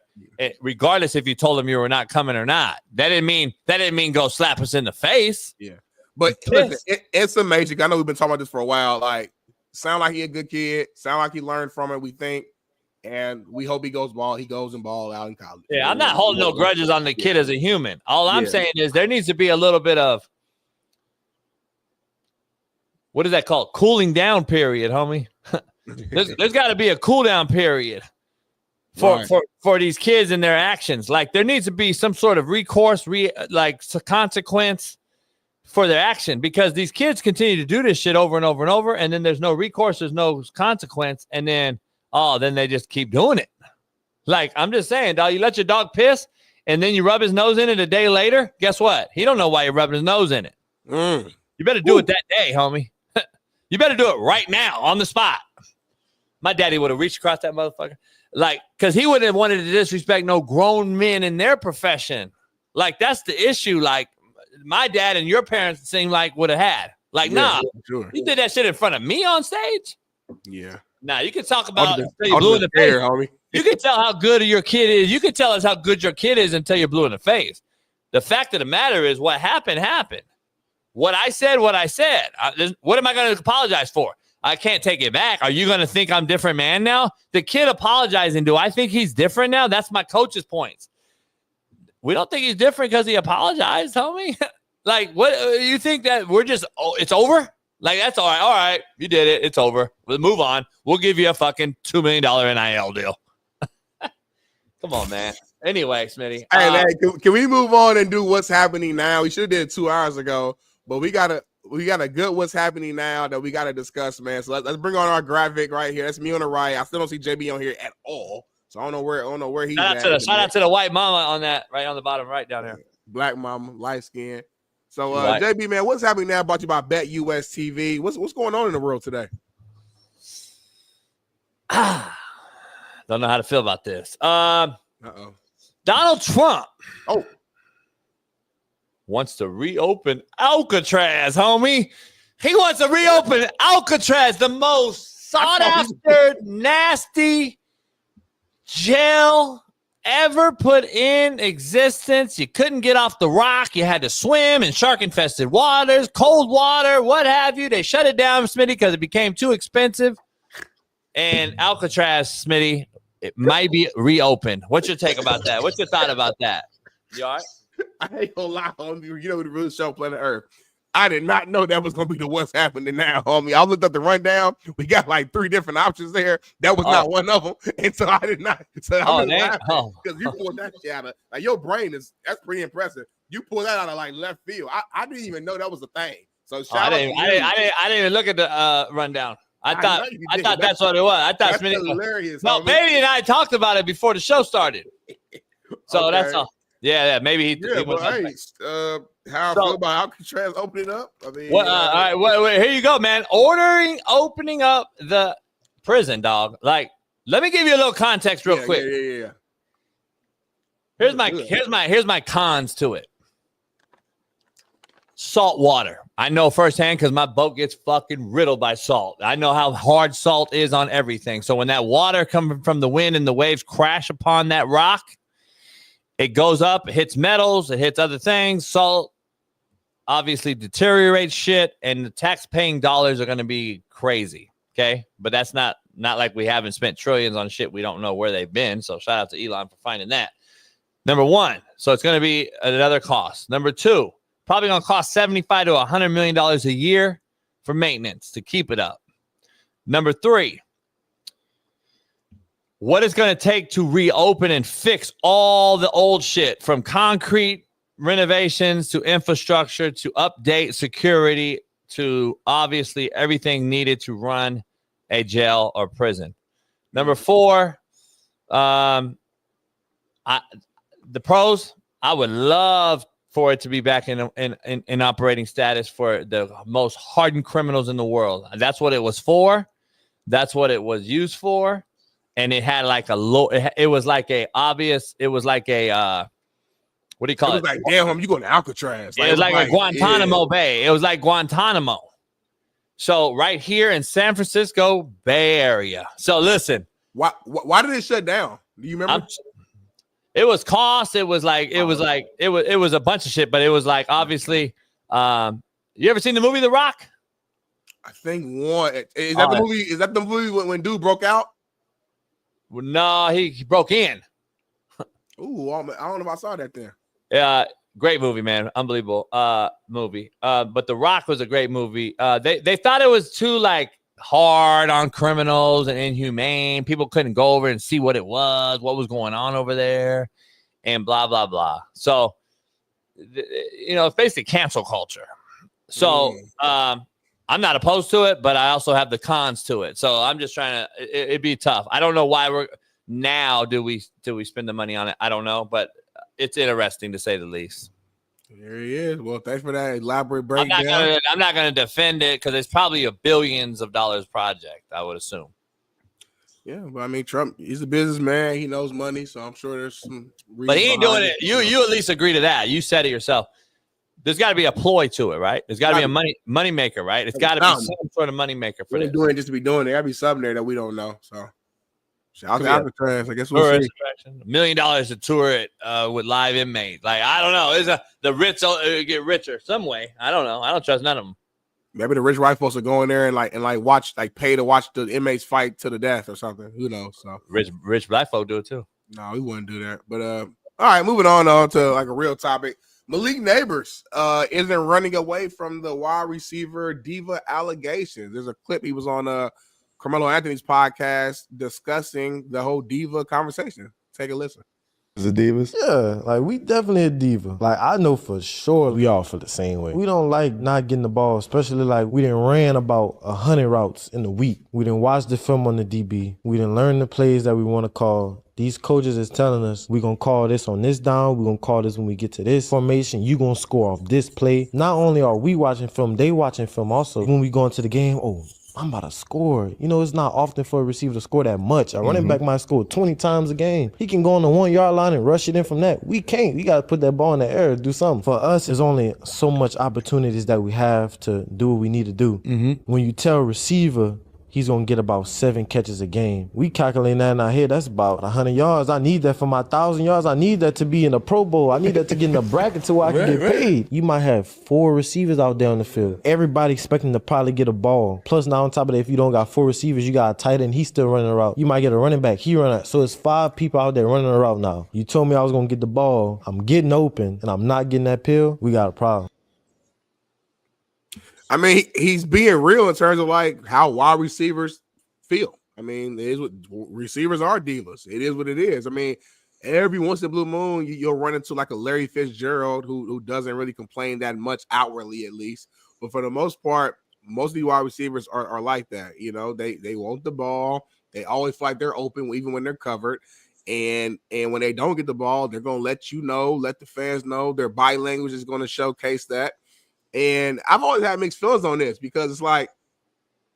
regardless if you told them you were not coming or not. That didn't mean go slap us in the face. Yeah. But listen, it's amazing. I know we've been talking about this for a while. Like, sound like he a good kid. Sound like he learned from it, we think. And we hope he goes and ball out in college. Yeah, I'm not holding no grudges on the kid as a human. All I'm saying is there needs to be a little bit of, what is that called? Cooling down period, homie. There's got to be a cool down period for these kids and their actions. Like, there needs to be some sort of recourse, consequence for their action, because these kids continue to do this shit over and over and over, and then there's no recourse, there's no consequence, and then they just keep doing it. Like, I'm just saying, dog, you let your dog piss, and then you rub his nose in it a day later, guess what? He don't know why you're rubbing his nose in it. You better do it that day, homie. You better do it right now on the spot. My daddy would have reached across that motherfucker. Like, because he wouldn't have wanted to disrespect no grown men in their profession. Like, that's the issue. Like, my dad and your parents seem like would have had. Like, you did that shit in front of me on stage? Yeah. Nah, you can talk about until you blue in the face. Homie. You can tell how good your kid is. You can tell us how good your kid is until you're blue in the face. The fact of the matter is, what happened. What I said. What am I going to apologize for? I can't take it back. Are you going to think I'm a different man now? The kid apologizing. Do I think he's different now? That's my coach's points. We don't think he's different because he apologized, homie. Like, what you think that we're just, it's over? Like, that's all right. All right. You did it. It's over. We'll move on. We'll give you a fucking $2 million NIL deal. Come on, man. Anyway, Smitty. Can we move on and do what's happening now? We should have did it 2 hours ago, but we got a good what's happening now that we got to discuss, man. So let's bring on our graphic right here. That's me on the right. I still don't see JB on here at all. So I don't know where he's at. Shout out to the white mama on that, right on the bottom right down there. Black mama, light skin. So JB, man, what's happening now? Brought to you by Bet US TV. What's going on in the world today? Don't know how to feel about this. Donald Trump. Wants to reopen Alcatraz, homie. He wants to reopen Alcatraz, the most sought after, nasty jail ever put in existence. You couldn't get off the rock. You had to swim in shark-infested waters, cold water, what have you. They shut it down, Smitty, because it became too expensive. and Alcatraz, Smitty, it might be reopened. What's your take about that? What's your thought about that? You all right? I ain't gonna lie, homie. You know the real show, Planet Earth. I did not know that was gonna be the what's happening now, homie. I looked up the rundown. We got like 3 different options there. That was not one of them, and so I did not. So I'm laughing because you pulled that shit out of like your brain that's pretty impressive. You pulled that out of like left field. I didn't even know that was a thing. So I didn't even look at the rundown. I thought that's what it was. I thought that's hilarious. No, Baby and I talked about it before the show started. So that's all. Yeah, maybe he. Yeah, but hey, how I feel about Alcatraz opening up? I mean, all right, wait, here you go, man. Opening up the prison, dog. Like, let me give you a little context real quick. Yeah. Here's my cons to it. Salt water. I know firsthand because my boat gets fucking riddled by salt. I know how hard salt is on everything. So when that water coming from the wind and the waves crash upon that rock, it goes up, it hits metals, it hits other things. Salt obviously deteriorates shit, and the tax-paying dollars are going to be crazy, okay? But that's not like we haven't spent trillions on shit we don't know where they've been, so shout out to Elon for finding that. Number one, so it's going to be another cost. Number two, probably going to cost $75 to $100 million a year for maintenance to keep it up. Number three, what it's going to take to reopen and fix all the old shit from concrete renovations to infrastructure to update security to obviously everything needed to run a jail or prison. Number four, the pros, I would love for it to be back in operating status for the most hardened criminals in the world. That's what it was for. That's what it was used for. And it had like a low, it was like a, what do you call it? It was like, damn, you going to Alcatraz. It was like a Guantanamo Bay. It was like Guantanamo. So right here in San Francisco Bay Area. So listen. Why did it shut down? Do you remember? It was cost. It was like, it was a bunch of shit, but it was like, obviously, you ever seen the movie The Rock? I think one. Is that the movie when dude broke out? Well, no, he broke in. Ooh, I don't know if I saw that there. Yeah, great movie, man. Unbelievable movie. But The Rock was a great movie. They thought it was too like hard on criminals and inhumane. People couldn't go over and see what was going on over there, and blah blah blah. So, it's basically cancel culture. So, I'm not opposed to it, but I also have the cons to it. So I'm just trying to. It'd be tough. I don't know why do we spend the money on it? I don't know, but it's interesting to say the least. There he is. Well, thanks for that elaborate breakdown. I'm not going to defend it because it's probably a billions of dollars project, I would assume. Yeah, but I mean, Trump, he's a businessman. He knows money, so I'm sure there's some reason. But he ain't doing it. You at least agree to that. You said it yourself. There's got to be a ploy to it, right? There's got to be a money maker, right? It's got to be some sort of money maker for this. Doing it just to be doing it. There got to be something there that we don't know. So, shout out to Alcatraz. I guess we'll see. $1 million to tour it with live inmates. Like, I don't know. The rich get richer some way. I don't know. I don't trust none of them. Maybe the rich white folks will go in there and watch, pay to watch the inmates fight to the death or something. Who knows? So rich black folk do it too. No, we wouldn't do that. But all right, moving on to like a real topic. Malik Neighbors isn't running away from the wide receiver diva allegations. There's a clip he was on Carmelo Anthony's podcast discussing the whole diva conversation. Take a listen. The divas? Yeah, like we definitely a diva. Like I know for sure we all feel the same way. We don't like not getting the ball, especially like we done ran about 100 routes in a week. We done watched the film on the DB. We done learn the plays that we want to call. These coaches is telling us we're going to call this on this down. We're going to call this when we get to this formation. You're going to score off this play. Not only are we watching film, they watching film also. When we go into the game, I'm about to score. It's not often for a receiver to score that much. A running back might score 20 times a game. He can go on the 1 yard line and rush it in from that. We can't. We got to put that ball in the air, do something. For us, there's only so much opportunities that we have to do what we need to do. When you tell a receiver he's going to get about 7 catches a game. We calculating that in our head. That's about 100 yards. I need that for my 1,000 yards. I need that to be in the Pro Bowl. I need that to get in the bracket to where I can get paid. You might have 4 receivers out there on the field. Everybody expecting to probably get a ball. Plus, now on top of that, if you don't got 4 receivers, you got a tight end. He's still running a route. You might get a running back. He running. So it's 5 people out there running a route now. You told me I was going to get the ball. I'm getting open, and I'm not getting that pill. We got a problem. I mean, he's being real in terms of like how wide receivers feel. I mean, it is what receivers are divas. It is what it is. I mean, every once in a blue moon, you'll run into like a Larry Fitzgerald who doesn't really complain that much outwardly, at least. But for the most part, most of the wide receivers are like that. You know, they want the ball. They always feel like they're open even when they're covered. And when they don't get the ball, they're going to let you know, let the fans know. Their body language is going to showcase that. And I've always had mixed feelings on this because it's like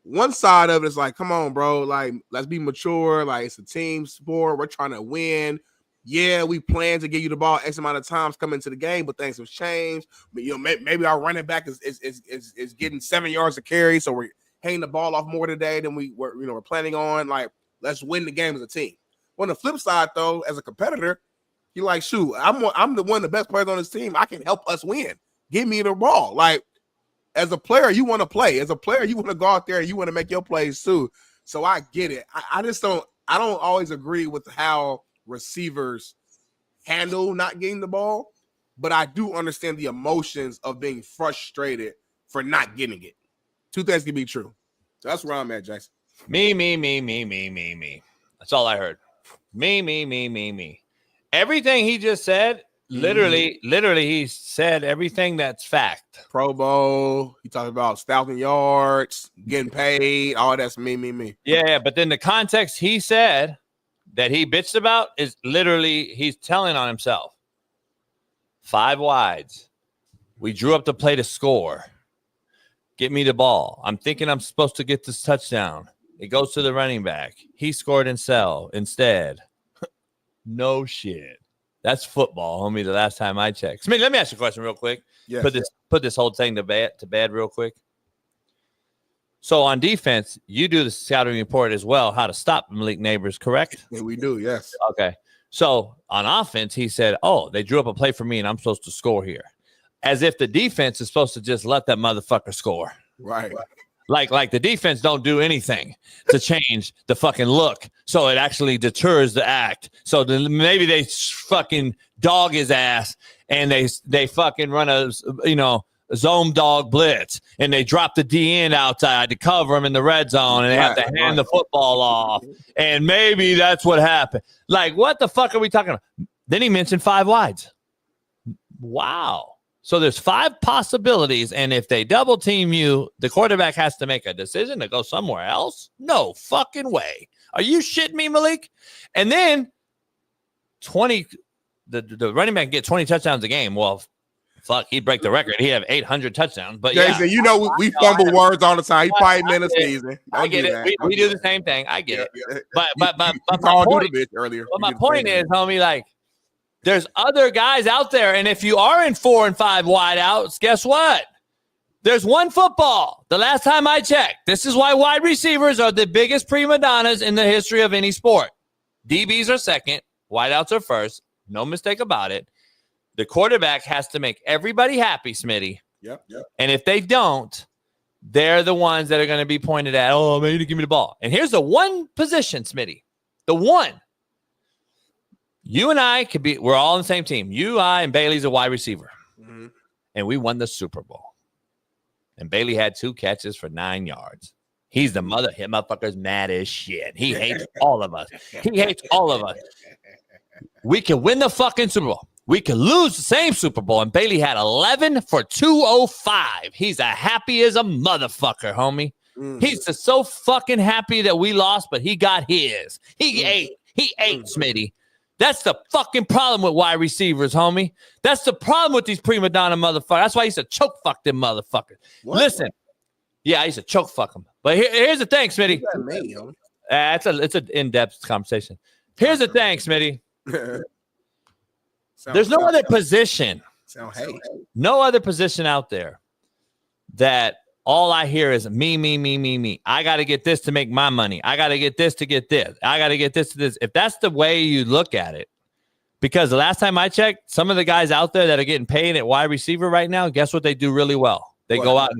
one side of it is like, come on, bro, like let's be mature. Like it's a team sport. We're trying to win. Yeah, we plan to give you the ball X amount of times coming into the game, but things have changed. But you know, maybe our running back is getting 7 yards to carry, so we're hanging the ball off more today than we're planning on. Like let's win the game as a team. On the flip side, though, as a competitor, you're like, shoot, I'm the one of the best players on this team. I can help us win. Give me the ball. Like, as a player, you want to play. As a player, you want to go out there and you want to make your plays too. So I get it. I don't always agree with how receivers handle not getting the ball, but I do understand the emotions of being frustrated for not getting it. Two things can be true. So that's where I'm at, Jason. Me. That's all I heard. Me. Everything he just said, literally, he said everything that's fact. Pro Bowl, he talked about 1,000 yards, getting paid, all that's me. Yeah, but then the context he said that he bitched about is literally he's telling on himself. 5 wides. We drew up the play to score. Get me the ball. I'm thinking I'm supposed to get this touchdown. It goes to the running back. He scored instead. No shit. That's football, homie. The last time I checked. Smitty, let me ask you a question real quick. Yes. Put this whole thing to bed real quick. So on defense, you do the scouting report as well, how to stop Malik Neighbors, correct? Yeah, we do, yes. Okay. So on offense, he said, oh, they drew up a play for me and I'm supposed to score here. As if the defense is supposed to just let that motherfucker score. Right. Like the defense don't do anything to change the fucking look, so it actually deters the act. So maybe they fucking dog his ass and they fucking run a zone dog blitz and they drop the D end outside to cover him in the red zone and they have to hand the football off. And maybe that's what happened. Like, what the fuck are we talking about? Then he mentioned 5 wides. Wow. So there's 5 possibilities, and if they double team you, the quarterback has to make a decision to go somewhere else? No fucking way. Are you shitting me, Malik? And then the running back get 20 touchdowns a game. Well, fuck, he'd break the record. He'd have 800 touchdowns. But Jason, we fumble words all the time. He probably meant a season. I get it. We do the same thing. I get it. But my point is, homie, like, there's other guys out there, and if you are in 4 and 5 wide outs, guess what? There's one football. The last time I checked, this is why wide receivers are the biggest prima donnas in the history of any sport. DBs are second, wide outs are first. No mistake about it. The quarterback has to make everybody happy, Smitty. Yep. And if they don't, they're the ones that are going to be pointed at, oh, man, you give me the ball. And here's the one position, Smitty. The one. You and I we're all on the same team. You, I, and Bailey's a wide receiver. Mm-hmm. And we won the Super Bowl. And Bailey had 2 catches for 9 yards. He's the motherfucker's mad as shit. He hates all of us. We can win the fucking Super Bowl. We could lose the same Super Bowl. And Bailey had 11 for 205. He's happy as a motherfucker, homie. Mm-hmm. He's just so fucking happy that we lost, but he got his. He ate, Smitty. That's the fucking problem with wide receivers, homie. That's the problem with these prima donna motherfuckers. That's why I used to choke fuck them motherfuckers. What? Listen. Yeah, I used to choke fuck them. But here's the thing, Smitty. It's an in-depth conversation. Here's the thing, Smitty. There's no other position. No other position out there that all I hear is me. I got to get this to make my money. I got to get this to get this. I got to get this to this. If that's the way you look at it, because the last time I checked, some of the guys out there that are getting paid at wide receiver right now, guess what they do really well? They go out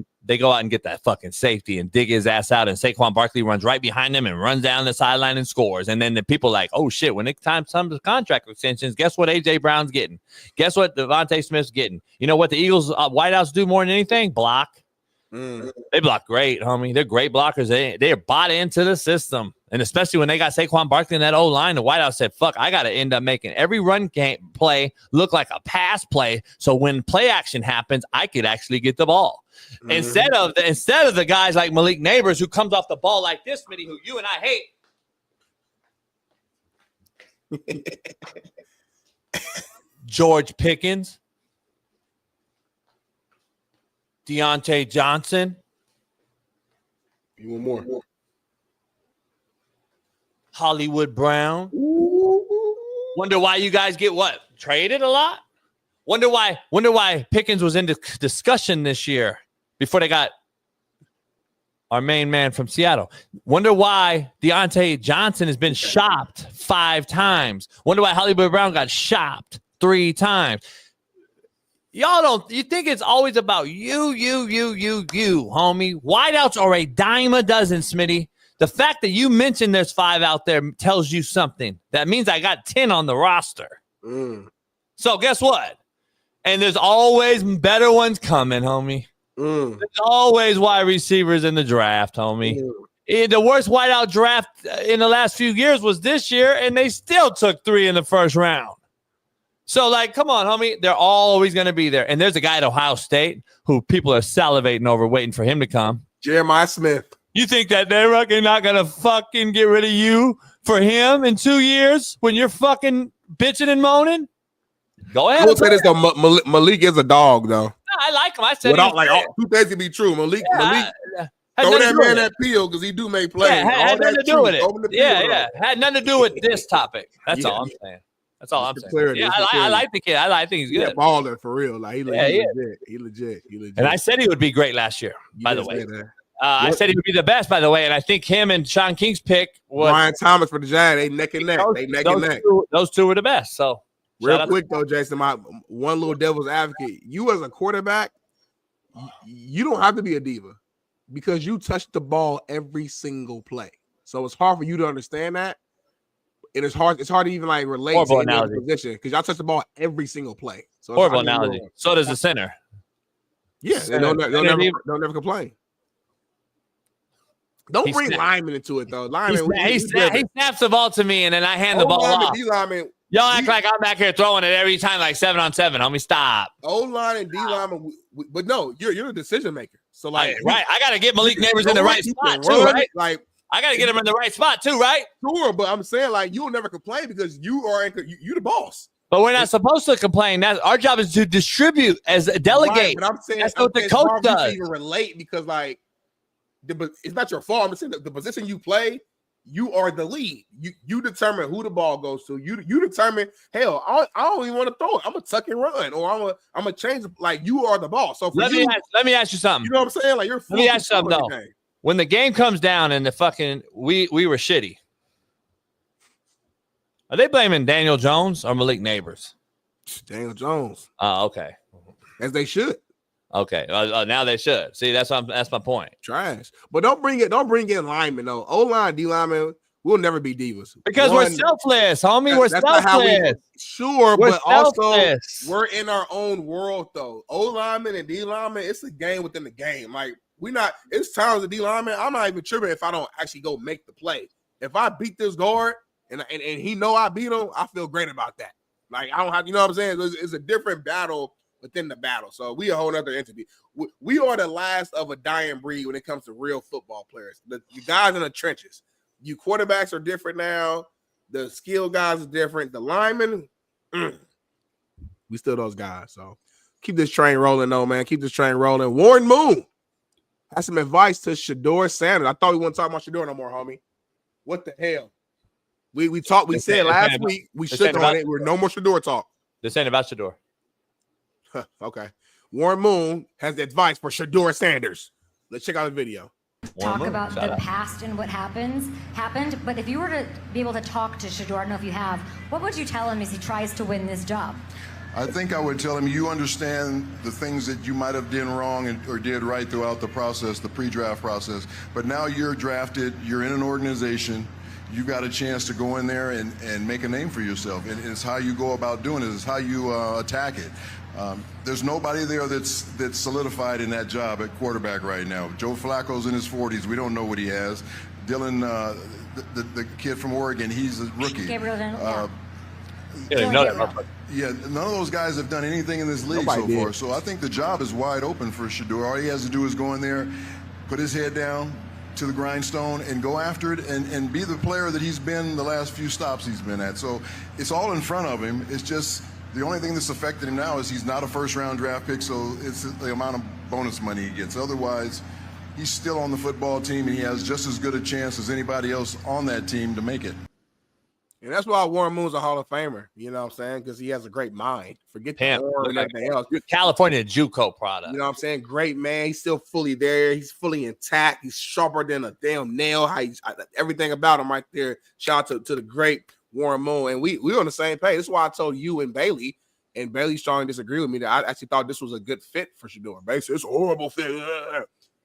and get that fucking safety and dig his ass out, and Saquon Barkley runs right behind him and runs down the sideline and scores. And then the people like, oh shit, when it's time to contract extensions, guess what AJ Brown's getting? Guess what Devontae Smith's getting? You know what the Eagles wideouts do more than anything? Block. They block great, homie. They're great blockers. They're bought into the system. And especially when they got Saquon Barkley in that O-line, the wideout said, fuck, I got to end up making every run game play look like a pass play. So when play action happens, I could actually get the ball. Instead of the guys like Malik Neighbors who comes off the ball like this, Smitty, who you and I hate. George Pickens. Deontay Johnson. You want more? Hollywood Brown. Wonder why you guys get what? Traded a lot? Wonder why Pickens was in discussion this year before they got our main man from Seattle. Wonder why Deontay Johnson has been shopped 5 times. Wonder why Hollywood Brown got shopped 3 times. You think it's always about you, homie. Wideouts are a dime a dozen, Smitty. The fact that you mentioned there's 5 out there tells you something. That means I got 10 on the roster. So guess what? And there's always better ones coming, homie. There's always wide receivers in the draft, homie. The worst wideout draft in the last few years was this year, and they still took 3 in the first round. So, like, come on, homie. They're always going to be there. And there's a guy at Ohio State who people are salivating over, waiting for him to come. Jeremiah Smith. You think that they're not going to fucking get rid of you for him in 2 years when you're fucking bitching and moaning? Go ahead. I will say this, though. Malik is a dog, though. No, I like him. I said two things can be true. Malik throw that man that peel because he do make plays. Yeah, had nothing to do with it. Had nothing to do with this topic. That's all I'm saying. That's all I'm saying. Yeah, I like the kid. I think he's good. Baller for real. Like he legit. And I said he would be great last year. By the way, I said he would be the best. By the way, and I think him and Sean King's pick was Ryan Thomas for the Giants. They neck and neck. Those two were the best. So real quick though, Jason, my one little devil's advocate. You as a quarterback, you don't have to be a diva because you touch the ball every single play. So it's hard for you to understand that. And it's hard to even like relate to the position because y'all touch the ball every single play. So horrible analogy. So does the center. Yeah, they'll never complain. Don't bring Lyman into it though. Lyman, he snaps the ball to me and then I hand the ball off. Y'all act like I'm back here throwing it every time like 7-on-7. Homie, stop. O-line and D-lineman, but no, you're the decision maker. So like, right, I got to get Malik Neighbors in the right spot too, right? Like. I got to get him in the right spot too, right? Sure, but I'm saying like you'll never complain because you the boss. But we're not supposed to complain. Our job is to distribute as a delegate. Right, but I'm saying that's what the coach does. Even relate because like it's not your fault. I'm saying the position you play, you are the lead. You determine who the ball goes to. You determine. Hell, I don't even want to throw it. I'm gonna tuck and run, or I'm gonna change. Like you are the boss. So let me ask you something. You know what I'm saying? Like you're. Let me ask you something though. When the game comes down and the fucking we were shitty, are they blaming Daniel Jones or Malik Neighbors? Daniel Jones. Oh, okay. As they should. Okay. Now they should. See, that's my point. Trash. But don't bring in linemen though. O-line, D-linemen, we'll never be divas. Because we're selfless, homie. We're selfless. But also we're in our own world though. O-linemen and D-linemen, it's a game within the game. Like it's times the D lineman. I'm not even tripping if I don't actually go make the play. If I beat this guard and he know I beat him, I feel great about that. Like I don't have, you know what I'm saying? It's a different battle within the battle. So we a whole other entity. We are the last of a dying breed when it comes to real football players. You guys in the trenches. You quarterbacks are different now. The skill guys are different. The linemen, we still those guys. So keep this train rolling, though, man. Keep this train rolling. Warren Moon. That's some advice to Shedeur Sanders. I thought we wouldn't talk about Shedeur no more, homie. What the hell? We said last week we shook on it. We're no more Shedeur talk. This ain't about Shedeur. Okay. Warren Moon has advice for Shedeur Sanders. Let's check out the video. Talk about the past and what happened, but if you were to be able to talk to Shedeur, I don't know if you have, what would you tell him as he tries to win this job? I think I would tell him you understand the things that you might have done wrong or did right throughout the process, the pre-draft process. But now you're drafted, you're in an organization, you've got a chance to go in there and make a name for yourself. And it's how you go about doing it, it's how you attack it. There's nobody there that's solidified in that job at quarterback right now. Joe Flacco's in his 40s. We don't know what he has. Dylan, the kid from Oregon, he's a rookie. Gabriel Daniel, Yeah, none of those guys have done anything in this league so far. So I think the job is wide open for Shedeur. All he has to do is go in there, put his head down to the grindstone, and go after it and be the player that he's been the last few stops he's been at. So it's all in front of him. It's just the only thing that's affected him now is he's not a first-round draft pick, so it's the amount of bonus money he gets. Otherwise, he's still on the football team, and he has just as good a chance as anybody else on that team to make it. And that's why Warren Moon's a Hall of Famer. You know what I'm saying? Because he has a great mind. Forget the horn and everything else. California JUCO product. You know what I'm saying? Great man. He's still fully there. He's fully intact. He's sharper than a damn nail. Everything about him right there. Shout out to the great Warren Moon. And we on the same page. That's why I told you and Bailey strongly disagree with me that I actually thought this was a good fit for Shedeur. Basically, it's a horrible fit.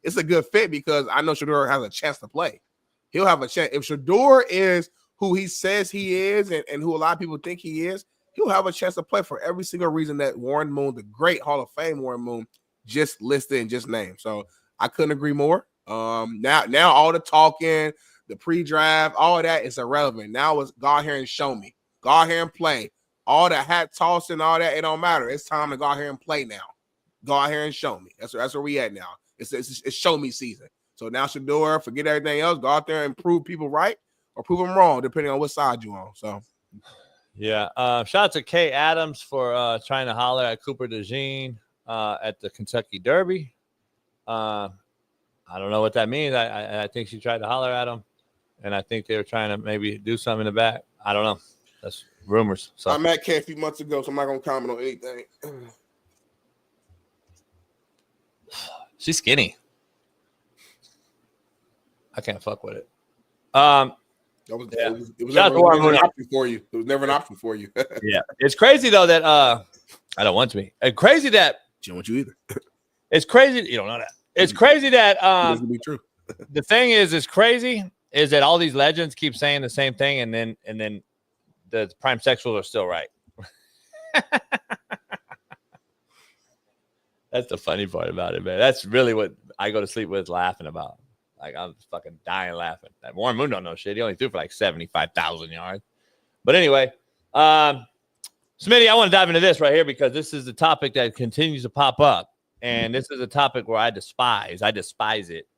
It's a good fit because I know Shedeur has a chance to play. He'll have a chance. If Shedeur is who he says he is and who a lot of people think he is, he'll have a chance to play for every single reason that Warren Moon, the great Hall of Fame Warren Moon, just listed and just named. So I couldn't agree more. Now all the talking, the pre-draft, all of that is irrelevant. Now it's go out here and show me. Go out here and play. All the hat tossing, all that, it don't matter. It's time to go out here and play now. Go out here and show me. That's where we at now. It's show me season. So now Shedeur, forget everything else. Go out there and prove people right or prove them wrong, depending on what side you're on. So, yeah. Shout out to Kay Adams for trying to holler at Cooper DeJean at the Kentucky Derby. I don't know what that means. I think she tried to holler at him, and I think they were trying to maybe do something in the back. I don't know. That's rumors. So I met Kay a few months ago, so I'm not going to comment on anything. She's skinny. I can't fuck with it. It was never an option for you. It was never an option for you. Yeah, it's crazy though that I don't want to be. It's crazy that she don't want you either. It's crazy. You don't know that. It's crazy that it doesn't be true. The thing is crazy is that all these legends keep saying the same thing, and then the prime sexuals are still right. That's the funny part about it, man. That's really what I go to sleep with laughing about. Like, I'm just fucking dying laughing. That Warren Moon don't know shit. He only threw for like 75,000 yards. But anyway, Smitty, I want to dive into this right here because this is the topic that continues to pop up. And this is a topic where I despise it.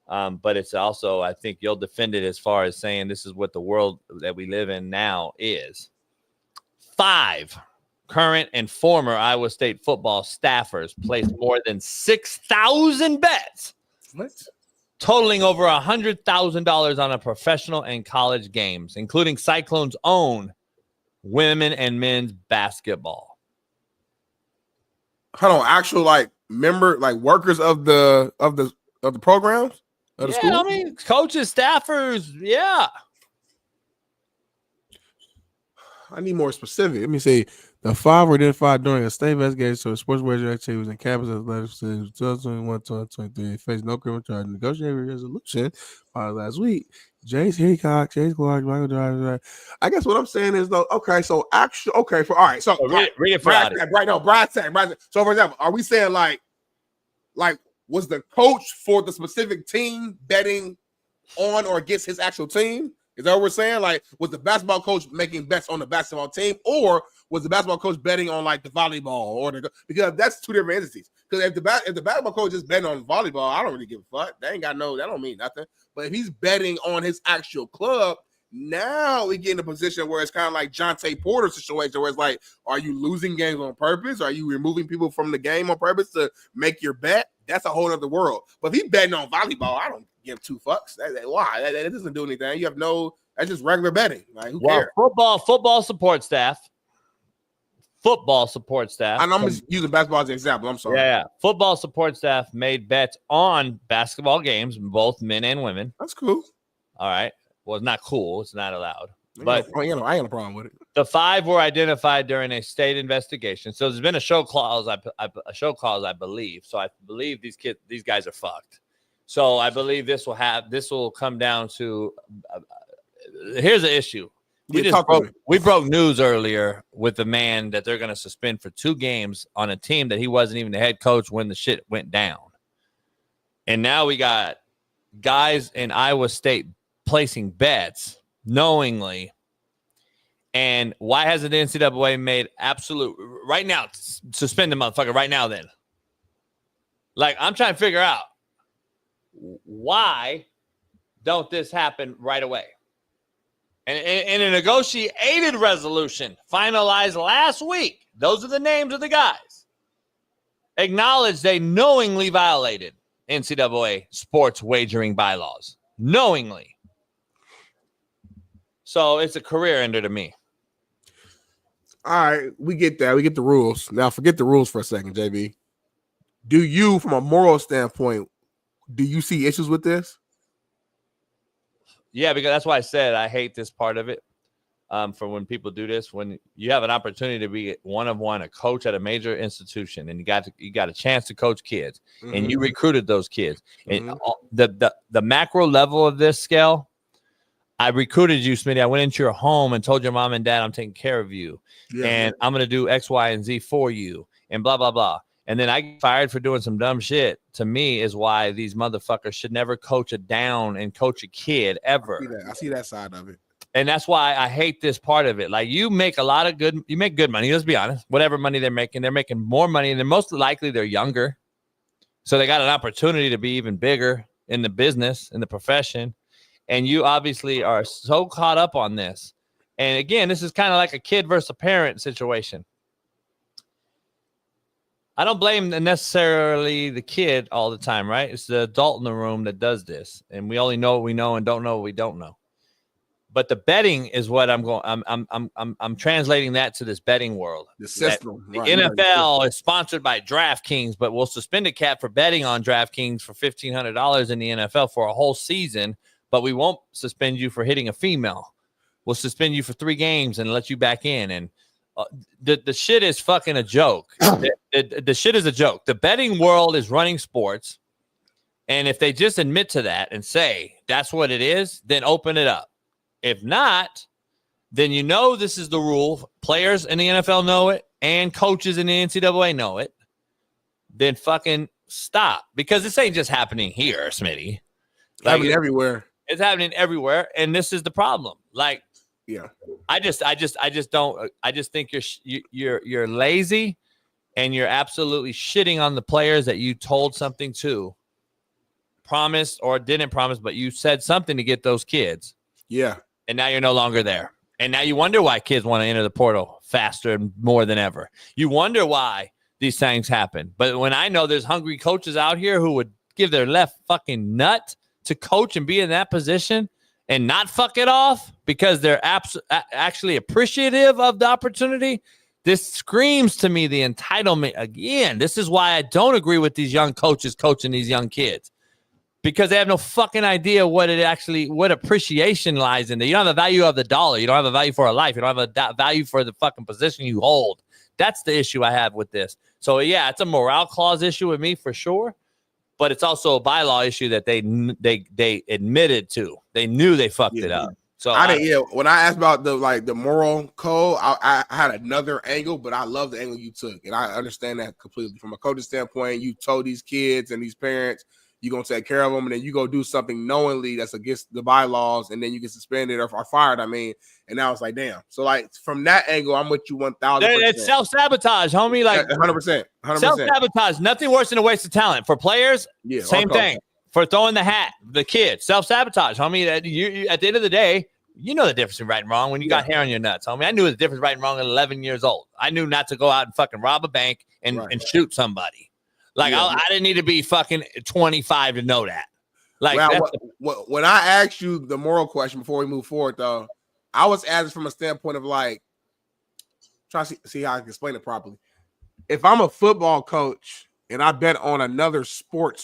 But it's also, I think you'll defend it as far as saying this is what the world that we live in now is. 5 current and former Iowa State football staffers placed more than 6,000 bets. What? Totaling over $100,000 on a professional and college games, including Cyclones' own women and men's basketball. Hold on, actual workers of the programs of the school. I mean, coaches, staffers, yeah. I need more specific. Let me see. The 5 were identified during a state investigation so sports wager activity was in campus athletics 2021-2023. Faced no criminal charge. Negotiated resolution last week. Jace Hickok, Chase Clark, Michael Driver. I guess what I'm saying is though. Okay, so actually, okay, for all right. So read it for Brad Tech. So for example, are we saying like was the coach for the specific team betting on or against his actual team? Is that what we're saying? Like, was the basketball coach making bets on the basketball team, or was the basketball coach betting on like the volleyball or because that's two different entities. Because if the basketball coach is betting on volleyball, I don't really give a fuck. That don't mean nothing. But if he's betting on his actual club, now we get in a position where it's kind of like Jonte Porter's situation, where it's like, are you losing games on purpose? Are you removing people from the game on purpose to make your bet? That's a whole other world. But if he's betting on volleyball, I don't give 2 fucks. Why? That doesn't do anything. You have that's just regular betting. Like, who cares? Football support staff football support staff. And I'm just using basketball as an example. I'm sorry. Yeah. Football support staff made bets on basketball games, both men and women. That's cool. All right. Well, it's not cool. It's not allowed. But I ain't got a problem with it. The 5 were identified during a state investigation. So there's been a show clause, I believe. So I believe these guys are fucked. So I believe this will come down to. Here's the issue. We broke news earlier with the man that they're going to suspend for 2 games on a team that he wasn't even the head coach when the shit went down. And now we got guys in Iowa State placing bets knowingly. And why hasn't the NCAA made absolute right now? Suspend the motherfucker right now. Then, like, I'm trying to figure out why don't this happen right away? And in a negotiated resolution finalized last week, those are the names of the guys. Acknowledged they knowingly violated NCAA sports wagering bylaws. Knowingly. So it's a career ender to me. All right, we get that. We get the rules. Now forget the rules for a second, JB. Do you, from a moral standpoint, do you see issues with this? Yeah, because that's why I said I hate this part of it. For when people do this, when you have an opportunity to be one-of-one, a coach at a major institution, and you got a chance to coach kids, and you recruited those kids. And the macro level of this scale, I recruited you, Smitty. I went into your home and told your mom and dad I'm taking care of you, and I'm going to do X, Y, and Z for you, and blah, blah, blah. And then I get fired for doing some dumb shit. To me, is why these motherfuckers should never coach a down and coach a kid ever. I see that side of it. And that's why I hate this part of it. Like, you make good money. Let's be honest. Whatever money they're making more money. And they're most likely they're younger. So they got an opportunity to be even bigger in the business, in the profession. And you obviously are so caught up on this. And again, this is kind of like a kid versus a parent situation. I don't blame necessarily the kid all the time, right? It's the adult in the room that does this. And we only know what we know and don't know what we don't know. But the betting is what I'm translating that to this betting world. The system. The NFL is sponsored by DraftKings, but we'll suspend a cat for betting on DraftKings for $1,500 in the NFL for a whole season, but we won't suspend you for hitting a female. We'll suspend you for 3 games and let you back in. And the shit is fucking a joke. The shit is a joke. The betting world is running sports. And if they just admit to that and say that's what it is, then open it up. If not, then this is the rule. Players in the NFL know it, and coaches in the NCAA know it. Then fucking stop, because this ain't just happening here, Smitty. Like, happening everywhere. It's happening everywhere, and this is the problem. Like, yeah, I just think you're lazy, and you're absolutely shitting on the players that you told something to, promised or didn't promise, but you said something to get those kids. Yeah. And now you're no longer there. And now you wonder why kids want to enter the portal faster and more than ever. You wonder why these things happen. But when I know there's hungry coaches out here who would give their left fucking nut to coach and be in that position and not fuck it off because they're actually appreciative of the opportunity, this screams to me the entitlement. Again, this is why I don't agree with these young coaches coaching these young kids. Because they have no fucking idea what appreciation lies in there. You don't have the value of the dollar. You don't have a value for a life. You don't have a value for the fucking position you hold. That's the issue I have with this. So, yeah, it's a morale clause issue with me for sure. But it's also a bylaw issue that they admitted to. They knew they fucked it up. So when I asked about the moral code, I had another angle, but I love the angle you took. And I understand that completely. From a coaching standpoint, you told these kids and these parents, you're going to take care of them, and then you go do something knowingly that's against the bylaws, and then you get suspended or fired, and now it's like, damn. So, like, from that angle, I'm with you 1,000%. It's self-sabotage, homie. Like, 100%. Self-sabotage. Nothing worse than a waste of talent. For players, same thing. For throwing the hat, the kid, self-sabotage, homie. You, at the end of the day, you know the difference between right and wrong when you got hair on your nuts, homie. I knew the difference right and wrong at 11 years old. I knew not to go out and fucking rob a bank and shoot somebody. Like, I didn't need to be fucking 25 to know that. Like, when I asked you the moral question before we move forward, though, I was asking from a standpoint of, like, try to see how I can explain it properly. If I'm a football coach and I bet on another sport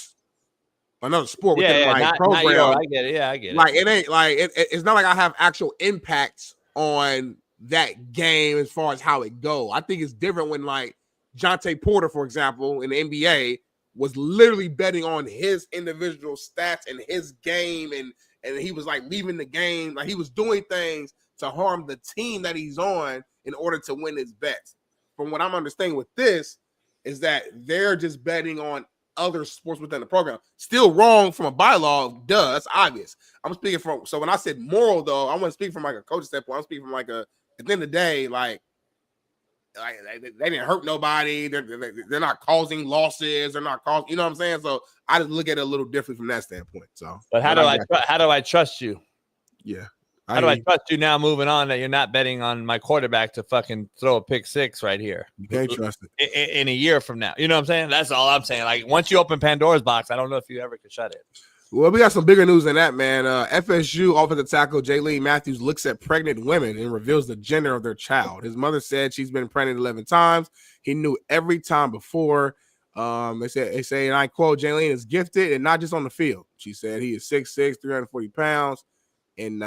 within my program, I get it. Yeah, I get it. Like it ain't like it's not like I have actual impacts on that game as far as how it go. I think it's different when like Jonte Porter, for example, in the NBA was literally betting on his individual stats and his game, and he was like leaving the game, like he was doing things to harm the team that he's on in order to win his bets. From what I'm understanding with this is that they're just betting on other sports within the program. Still wrong from a bylaw, duh, that's obvious. I'm speaking from, so when I said moral though, I wasn't speaking from like a coach standpoint. I'm speaking from like at the end of the day, like they didn't hurt nobody. They're not causing losses. They're not causing, you know what I'm saying? So I just look at it a little different from that standpoint. So, but how do I trust you? Yeah. How do I trust you now moving on that you're not betting on my quarterback to fucking throw a pick six right here? You can't trust it. In a year from now. You know what I'm saying? That's all I'm saying. Like, once you open Pandora's box, I don't know if you ever could shut it. Well, we got some bigger news than that, man. FSU offensive tackle Jaylene Matthews looks at pregnant women and reveals the gender of their child. His mother said she's been pregnant 11 times. He knew every time before. They say, and I quote, Jaylene is gifted and not just on the field. She said he is 6'6", 340 pounds. And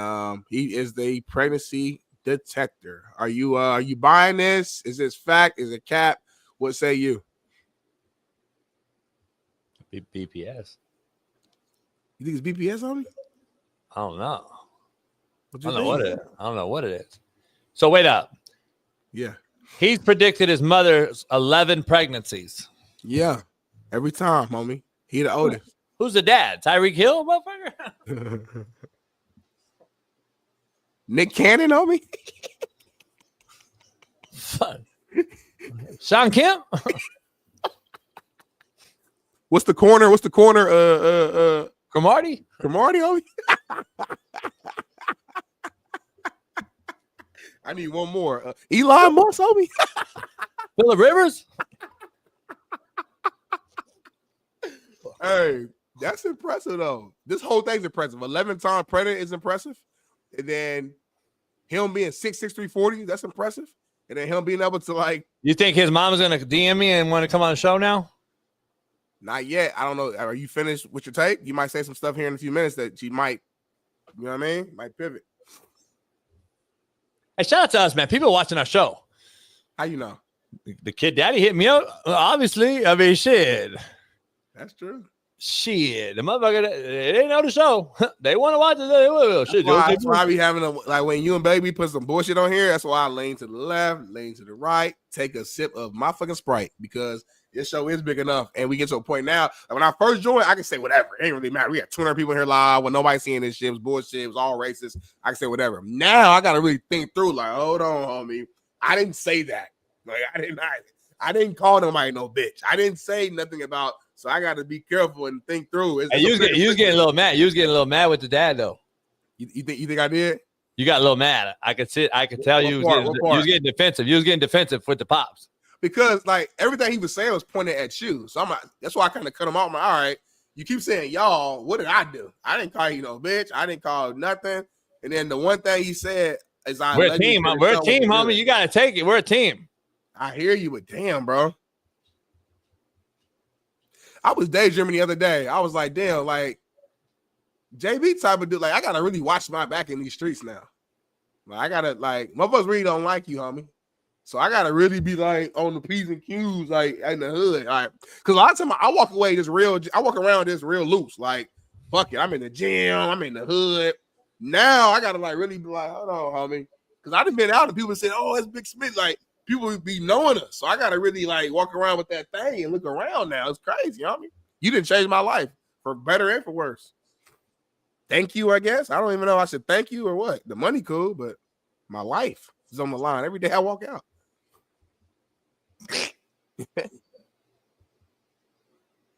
he is the pregnancy detector. Are you buying this? Is this fact? Is it cap? What say you? BPS. You think it's BPS on me? I don't know. I don't know what it is. So wait up. Yeah. He's predicted his mother's 11 pregnancies. Yeah. Every time, homie. He the oldest. Who's the dad? Tyreek Hill, motherfucker? Nick Cannon, homie. Fun. Shaun Kemp. What's the corner? Cromartie, homie. I need one more. Elon Musk, homie. Phillip Rivers. Hey, that's impressive though. This whole thing's impressive. 11-time predator is impressive, and then him being 6'6", 340, that's impressive. And then him being able to like. You think his mom's gonna DM me and want to come on the show now? Not yet. I don't know. Are you finished with your take? You might say some stuff here in a few minutes that she might, you know what I mean? Might pivot. Hey, shout out to us, man. People watching our show. How you know? The kid daddy hit me up. Obviously, I mean, shit. That's true. Shit, the motherfucker, they know the show. They want to watch it. They will. Shit, that's why I be having like when you and baby put some bullshit on here. That's why I lean to the left, lean to the right, take a sip of my fucking Sprite because this show is big enough. And we get to a point now. Like when I first joined, I can say whatever. It ain't really matter. We got 200 people here live when nobody seeing this shit. It was bullshit. It was all racist. I can say whatever. Now I gotta really think through. Like, hold on, homie. I didn't say that. Like I didn't call nobody no bitch. I didn't say nothing about. So I got to be careful and think through. Hey, you was getting a little mad. You was getting a little mad with the dad, though. You think I did? You got a little mad. I could tell you was getting defensive. You was getting defensive with the pops. Because like everything he was saying was pointed at you. So I'm like, that's why I kind of cut him off. I'm like, all right, you keep saying y'all. What did I do? I didn't call you no bitch. I didn't call nothing. And then the one thing he said is, we're a team. We're a team, homie. You got to take it. We're a team. I hear you, but damn, bro. I was daydreaming the other day. I was like, damn, like JB type of dude. Like, I gotta really watch my back in these streets now. Like, I gotta like, motherfuckers really don't like you, homie. So I gotta really be like on the P's and Q's, like in the hood. All right, because a lot of times I walk around just real loose. Like, fuck it, I'm in the gym, I'm in the hood. Now I gotta like really be like, hold on, homie, because I done been out and people say, oh, it's Big Smitty. Like, people be knowing us. So I got to really like walk around with that thing and look around now. It's crazy, homie. You didn't change my life for better and for worse. Thank you, I guess. I don't even know if I should thank you or what. The money cool, but my life is on the line every day I walk out.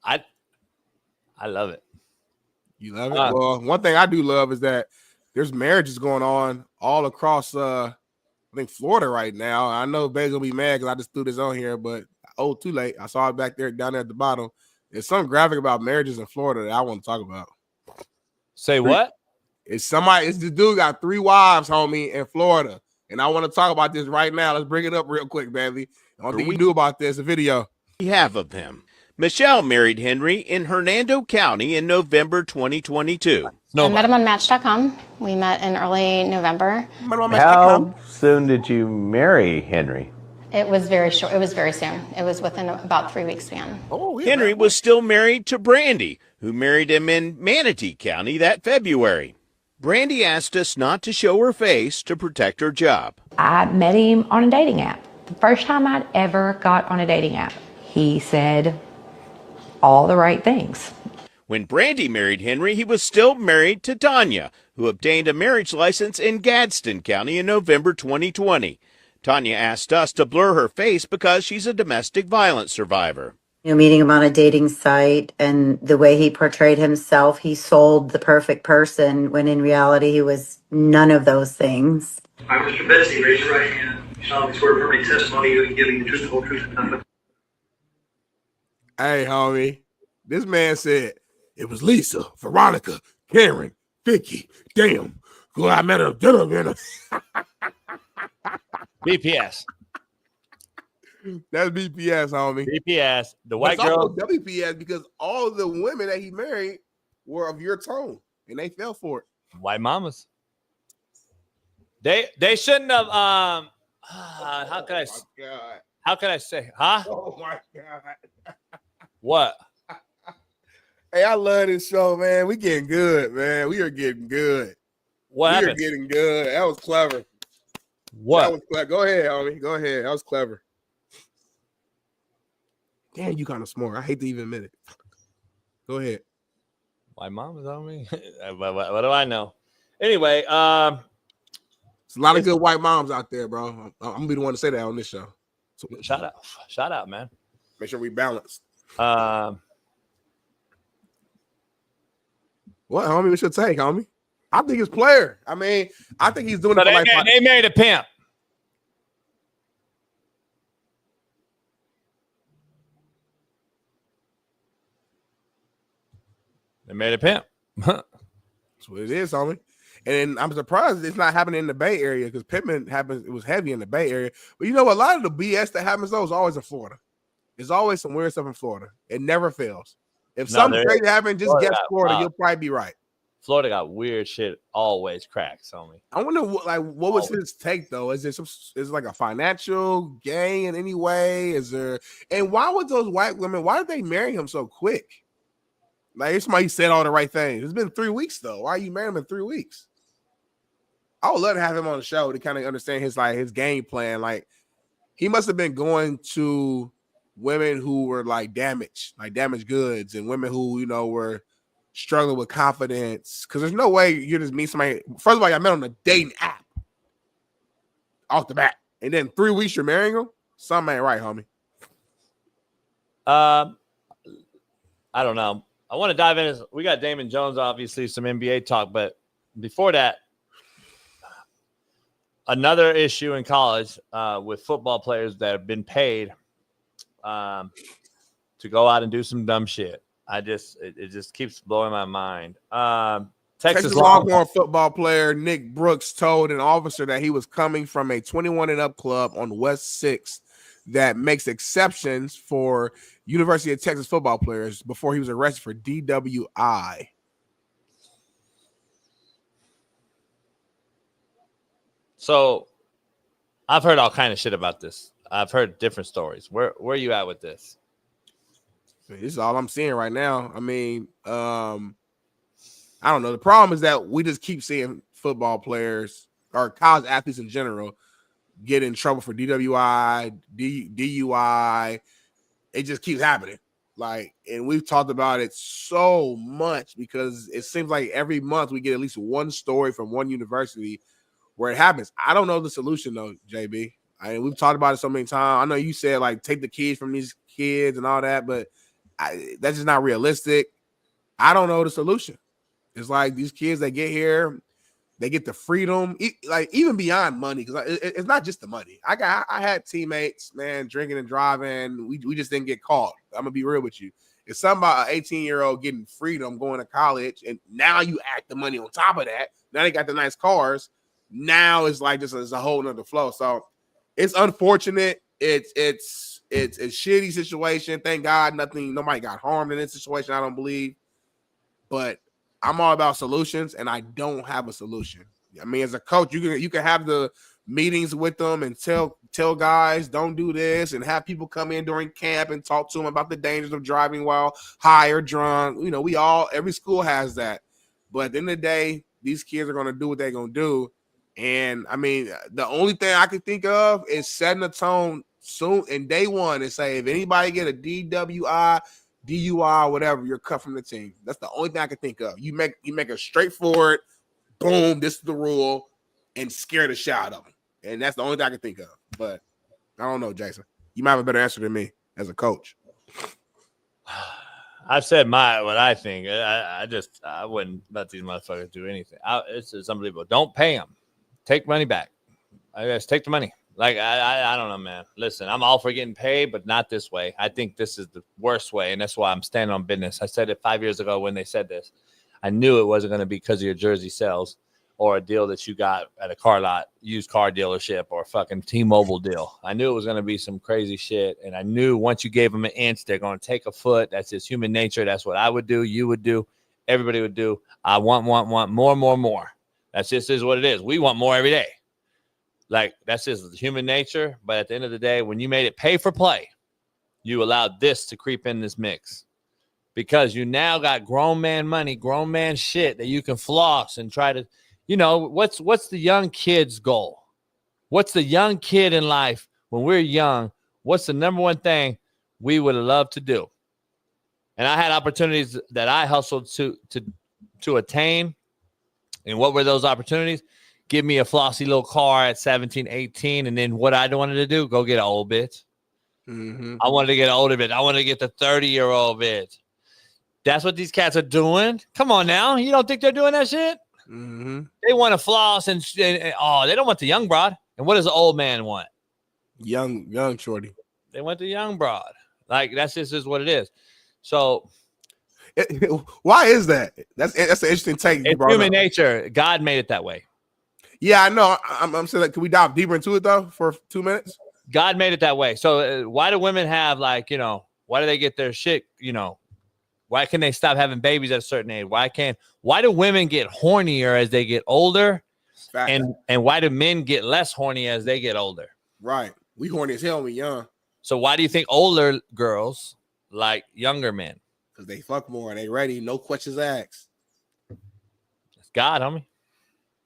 I love it. You love it? Well, one thing I do love is that there's marriages going on all across I think Florida right now. I know Bay's gonna be mad because I just threw this on here, but too late. I saw it back there, down there at the bottom. There's some graphic about marriages in Florida that I want to talk about. Say what? It's this dude got 3 wives, homie, in Florida, And I want to talk about this right now. Let's bring it up real quick, baby. I don't think you knew about this, a video. We have of him. Michelle married Henry in Hernando County in November 2022. I met him on Match.com. We met in early November. How soon did you marry Henry? It was very short. It was very soon. It was within about 3 weeks span. Henry was still married to Brandy, who married him in Manatee County that February. Brandy asked us not to show her face to protect her job. I met him on a dating app. The first time I'd ever got on a dating app. He said all the right things. When Brandy married Henry, he was still married to Tanya, who obtained a marriage license in Gadsden County in November 2020. Tanya asked us to blur her face because she's a domestic violence survivor. Meeting him on a dating site and the way he portrayed himself, he sold the perfect person when in reality he was none of those things. All right, Mr. Betsy, raise your right hand. You solemnly swear to affirm any testimony you are giving the truth, the whole truth, and nothing. Hey, homie. This man said, it was Lisa, Veronica, Karen, Vicky. Damn. Glad I met her at dinner, man. BPS. That's BPS, homie. BPS. The white But it's girl. also WPS because all the women that he married were of your tone, and they fell for it. White mamas. They shouldn't have. How could I? God. How could I say? Huh? Oh my God. What? Hey, I love this show, man. We getting good, man. We are getting good. What we happened? are getting good. That was clever. What? That was clever. Go ahead, homie. Go ahead. That was clever. Damn, you kind of smart. I hate to even admit it. Go ahead. My mom is on me. what do I know? Anyway, there's a lot of good white moms out there, bro. I'm gonna be the one to say that on this show. So, shout out, man. Make sure we balance. What, homie? What's your take, homie? I think it's player. I mean, I think he's doing it for like. They married a pimp. They made a pimp. That's what it is, homie. And I'm surprised it's not happening in the Bay Area because pimping happens. It was heavy in the Bay Area. But you know, a lot of the BS that happens though is always in Florida. There's always some weird stuff in Florida. It never fails. If something crazy happens, just guess Florida. You'll probably be right. Florida got weird shit. Always cracks on me. I wonder, what was his take though? Is it like a financial gain in any way? Is there? And why would those white women? Why did they marry him so quick? Like, it's somebody said all the right things. It's been 3 weeks though. Why are you marrying him in 3 weeks? I would love to have him on the show to kind of understand his game plan. Like, he must have been going to women who were like damaged goods, and women who were struggling with confidence. Because there's no way you just meet somebody. First of all, I met on a dating app off the bat, and then 3 weeks you're marrying him. Something ain't right, homie. I don't know. I want to dive in. We got Damon Jones, obviously, some NBA talk, but before that, another issue in college with football players that have been paid to go out and do some dumb shit. It just keeps blowing my mind. Texas Longhorn football player Nick Brooks told an officer that he was coming from a 21 and up club on West 6th that makes exceptions for University of Texas football players before he was arrested for DWI. So I've heard all kind of shit about this. I've heard different stories. Where are you at with this? This is all I'm seeing right now. I mean, I don't know. The problem is that we just keep seeing football players or college athletes in general get in trouble for DWI, DUI. It just keeps happening. Like, and we've talked about it so much because it seems like every month we get at least one story from one university where it happens. I don't know the solution though, JB. I mean, we've talked about it so many times. I know you said like take the kids from these kids and all that, but that's just not realistic. I don't know the solution. It's like these kids that get here, they get the freedom, like even beyond money, because it's not just the money. I had teammates, man, drinking and driving. We just didn't get caught. I'm gonna be real with you. It's something about an 18-year-old getting freedom, going to college, and now you add the money on top of that. Now they got the nice cars. now it's like just it's a whole nother flow. So it's unfortunate. It's a shitty situation. Thank God nobody got harmed in this situation, I don't believe. But I'm all about solutions, and I don't have a solution. I mean, as a coach, you can have the meetings with them and tell guys don't do this, and have people come in during camp and talk to them about the dangers of driving while high or drunk. You know, every school has that. But at the end of the day, these kids are gonna do what they're gonna do. And I mean, the only thing I can think of is setting a tone soon in day one and say, if anybody get a DWI, DUI, whatever, you're cut from the team. That's the only thing I can think of. You make a straightforward, boom, this is the rule, and scare the shit out of them. And that's the only thing I can think of. But I don't know, Jason. You might have a better answer than me as a coach. I've said what I think. I wouldn't let these motherfuckers do anything. It's unbelievable. Don't pay them. Take money back. I guess take the money. Like, I don't know, man. Listen, I'm all for getting paid, but not this way. I think this is the worst way, and that's why I'm standing on business. I said it 5 years ago when they said this. I knew it wasn't going to be because of your jersey sales or a deal that you got at a car lot, used car dealership, or a fucking T-Mobile deal. I knew it was going to be some crazy shit, and I knew once you gave them an inch, they're going to take a foot. That's just human nature. That's what I would do, you would do, everybody would do. I want more. That's just is what it is. We want more every day. Like, that's just human nature. But at the end of the day, when you made it pay for play, you allowed this to creep in this mix. Because you now got grown man money, grown man shit that you can floss and try to, what's the young kid's goal? What's the young kid in life when we're young? What's the number one thing we would have loved to do? And I had opportunities that I hustled to attain. And what were those opportunities? Give me a flossy little car at 17, 18. And then what I wanted to do, go get an old bitch. Mm-hmm. I wanted to get an older bitch. I wanted to get the 30-year-old bitch. That's what these cats are doing. Come on now. You don't think they're doing that shit? Mm-hmm. They want to floss and they don't want the young broad. And what does the old man want? Young shorty. They want the young broad. Like, that's just is what it is. So why is that? That's an interesting take. It's human nature. God made it that way. Yeah, I know. I'm saying, like, can we dive deeper into it though for 2 minutes? God made it that way. So why do women have why do they get their shit? Why can they stop having babies at a certain age? Why do women get hornier as they get older? Fact. And why do men get less horny as they get older? Right. We horny as hell when we young. So why do you think older girls like younger men? Because they fuck more and they ready. No questions asked. It's God, homie.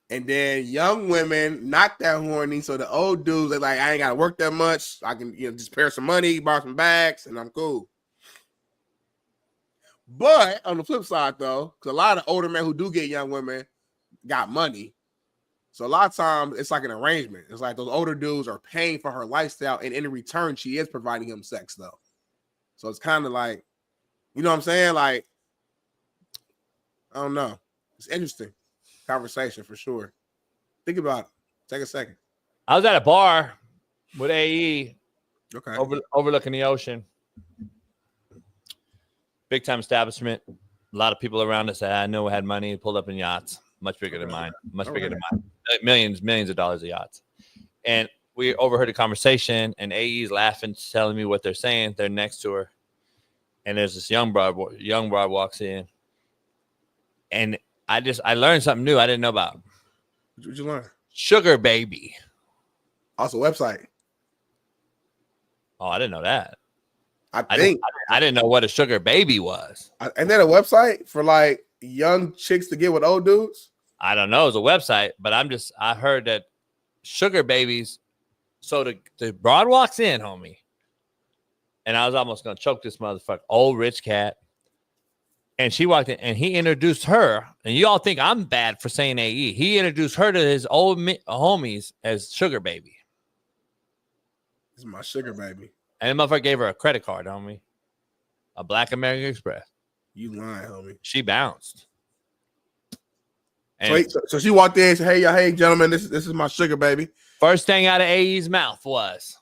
And then young women, not that horny. So the old dudes, they're like, I ain't got to work that much. I can just pay some money, borrow some bags, and I'm cool. But on the flip side, though, because a lot of older men who do get young women got money. So a lot of times it's like an arrangement. It's like those older dudes are paying for her lifestyle, and in return, she is providing him sex, though. So it's kind of like, you know what I'm saying? Like, I don't know. It's interesting conversation for sure. Think about it. Take a second. I was at a bar with AE, okay, overlooking the ocean. Big time establishment. A lot of people around us that I know had money, pulled up in yachts, much bigger than mine, much bigger than mine. Millions of dollars of yachts. And we overheard a conversation, and AE's laughing, telling me what they're saying. They're next to her. And there's this young broad walks in. And I learned something new I didn't know about. What'd you learn? Sugar baby. Also website. Oh, I didn't know that. I think I didn't know what a sugar baby was. And then a website for like young chicks to get with old dudes? I don't know. It's a website, but I heard that sugar babies. So the broad walks in, homie. And I was almost going to choke this motherfucker. Old rich cat. And she walked in and he introduced her. And you all think I'm bad for saying AE. He introduced her to his old homies as sugar baby. This is my sugar baby. And the motherfucker gave her a credit card, homie. A Black American Express. You lying, homie. She bounced. So she walked in and said, hey, gentlemen, this is my sugar baby. First thing out of AE's mouth was,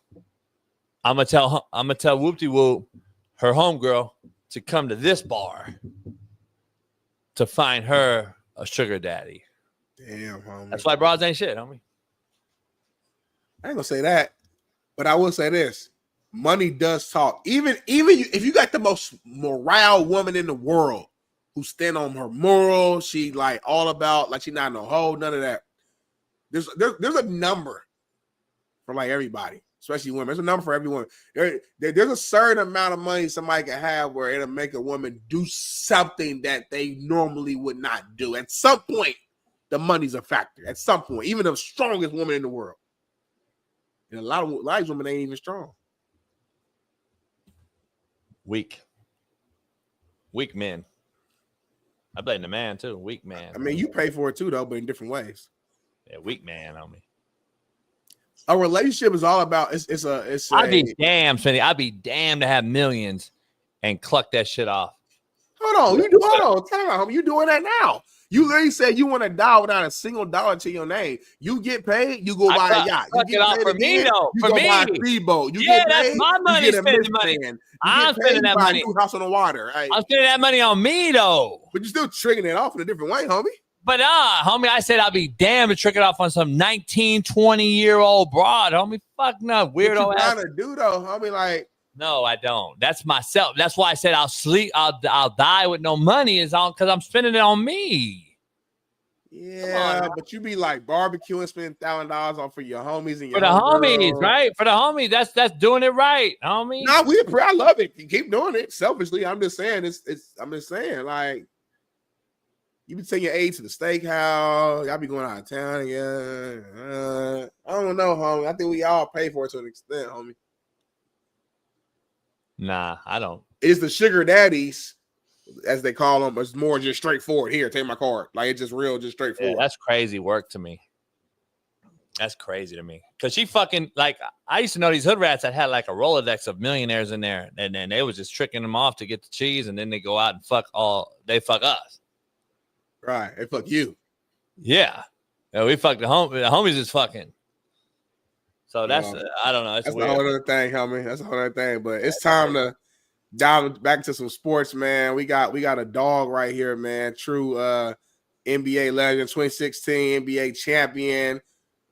I'm gonna tell Whoop-de-Whoop, her homegirl, to come to this bar to find her a sugar daddy. Damn, homie. That's why broads ain't shit, homie. I ain't gonna say that, but I will say this: money does talk. Even if you got the most morale woman in the world who stand on her morals, she like all about like she not no hoe, none of that. There's a number for like everybody, especially women. There's a number for everyone. There's a certain amount of money somebody can have where it'll make a woman do something that they normally would not do. At some point, the money's a factor. At some point, even the strongest woman in the world. And a lot of these women ain't even strong. Weak men. I blame the man too. Weak man. I mean, you pay for it too, though, but in different ways. Yeah, weak man on me. A relationship is all about. I'd be damned, Smitty. I'd be damned to have millions and cluck that shit off. Hold on. Time out, homie. You doing that now? You literally said you want to die without a single dollar to your name. You get paid, you go buy a yacht. You get paid for me, though. You For go me. buy a speedboat. You Yeah, get paid, that's my money. You get a Spending money. Mustang. I'm spending that money. New house on the water. Right? I'm spending that money on me, though. But you're still tricking it off in a different way, homie. But homie, I said I'd be damned to trick it off on some 19, 20-year-old broad, homie. Fuck no, weirdo what you ass. trying to do though, homie? Like, no, I don't. That's myself. That's why I said I'll die with no money is on because I'm spending it on me. Yeah, but you be like barbecuing, spending $1,000 on for your homies and your for the homies, right? For the homies, that's doing it right, homie. Nah, I love it. You keep doing it. Selfishly, I'm just saying I'm just saying, like, you be taking your aid to the steakhouse. Y'all be going out of town again. I don't know, homie. I think we all pay for it to an extent, homie. Nah, I don't. It's the sugar daddies, as they call them. It's more just straightforward. Here, take my card. Like, it's just real, just straightforward. Yeah, that's crazy work to me. That's crazy to me. Because she fucking, like, I used to know these hood rats that had like a Rolodex of millionaires in there. And then they was just tricking them off to get the cheese. And then they go out and fuck us. Right. They fuck you. Yeah. We fuck the homies is fucking. So that's, I don't know. It's that's weird. a whole other thing, homie. That's a whole other thing. But it's time to dive back into some sports, man. We got a dog right here, man. True NBA legend, 2016 NBA champion,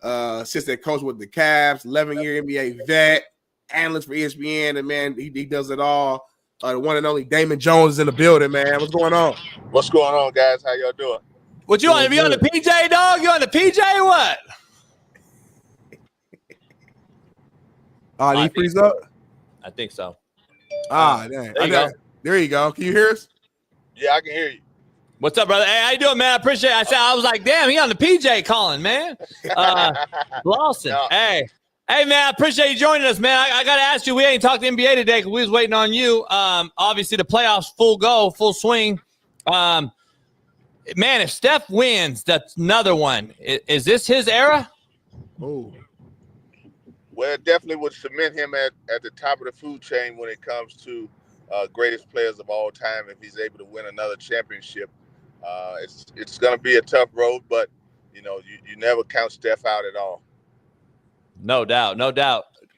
assistant coach with the Cavs, 11-year NBA vet, analyst for ESPN, and man, he does it all. The one and only Damon Jones is in the building, man. What's going on? What's going on, guys? How y'all doing? What you on? You on the PJ, dog? You on the PJ or what? Did he freeze up? I think so. Dang. There you go. There you go. Can you hear us? Yeah, I can hear you. What's up, brother? Hey, how you doing, man? I appreciate it. I was like, damn, he on the PJ calling, man. Lawson. No. Hey, man, I appreciate you joining us, man. I got to ask you, we ain't talked NBA today because we was waiting on you. Obviously, the playoffs full swing. Man, if Steph wins, that's another one. Is this his era? Oh. Well, it definitely would cement him at the top of the food chain when it comes to greatest players of all time if he's able to win another championship. It's going to be a tough road, but, you never count Steph out at all. No doubt.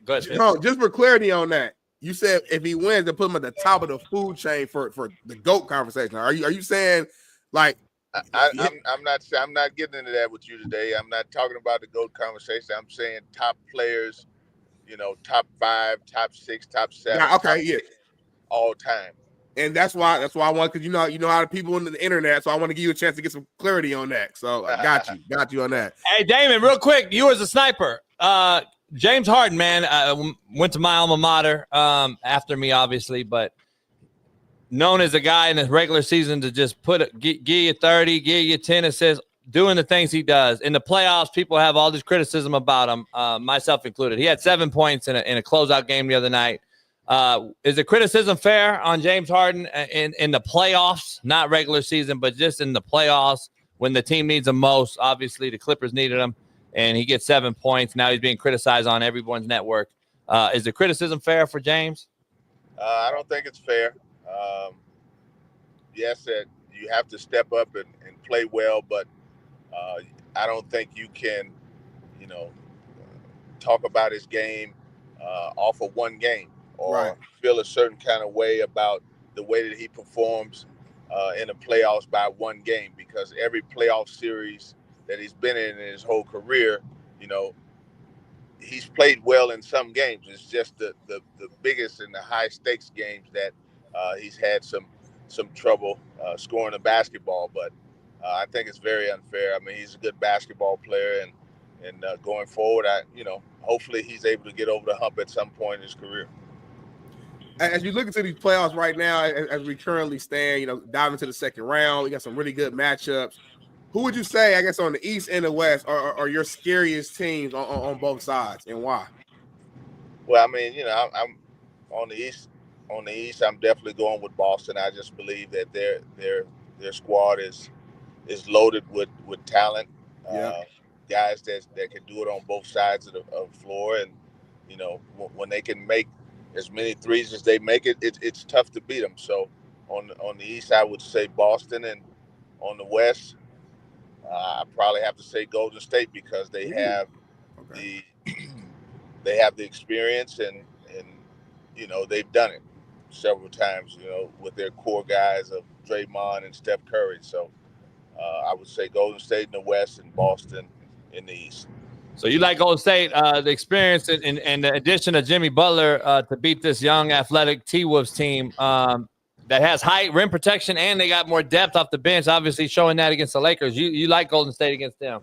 Go ahead. No, just for clarity on that, you said if he wins, they put him at the top of the food chain for the GOAT conversation. Are you saying like I'm not getting into that with you today. I'm not talking about the GOAT conversation. I'm saying top players, top 5, top 6, top 7. Yeah, okay, yeah, all time. And that's why I want, because you know how the people on the internet, so I want to give you a chance to get some clarity on that. So I got you on that. Hey, Damon, real quick, you as a sniper, James Harden, man, went to my alma mater after me, obviously, but known as a guy in the regular season to just give you 30, give you 10 assists, doing the things he does. In the playoffs, people have all this criticism about him, myself included. He had 7 points in a closeout game the other night. Is the criticism fair on James Harden in the playoffs, not regular season, but just in the playoffs when the team needs him most? Obviously, the Clippers needed him, and he gets 7 points. Now he's being criticized on everyone's network. Is the criticism fair for James? I don't think it's fair. Yes, you have to step up and play well, but I don't think you can, talk about his game off of one game or feel a certain kind of way about the way that he performs in the playoffs by one game, because every playoff series that he's been in his whole career, you know, he's played well in some games. It's just the biggest and the high stakes games that he's had some trouble scoring the basketball. But I think it's very unfair. I mean, he's a good basketball player, and going forward, hopefully he's able to get over the hump at some point in his career. As you look into these playoffs right now, as we currently stand, you know, diving into the second round, we got some really good matchups. Who would you say, I guess, on the East and the West are your scariest teams on both sides, and why? Well, I mean, you know, I'm on the East. On the East, I'm definitely going with Boston. I just believe that their squad is loaded with talent. Guys that can do it on both sides of the floor, and you know, when they can make as many threes as they make, it's tough to beat them. So on the East, I would say Boston, and on the West, I probably have to say Golden State, because they have the experience, and you know, they've done it several times, you know, with their core guys of Draymond and Steph Curry. So I would say Golden State in the West and Boston in the East. So you like Golden State, the experience and the addition of Jimmy Butler to beat this young athletic T-Wolves team that has high rim protection, and they got more depth off the bench, obviously showing that against the Lakers. You like Golden State against them.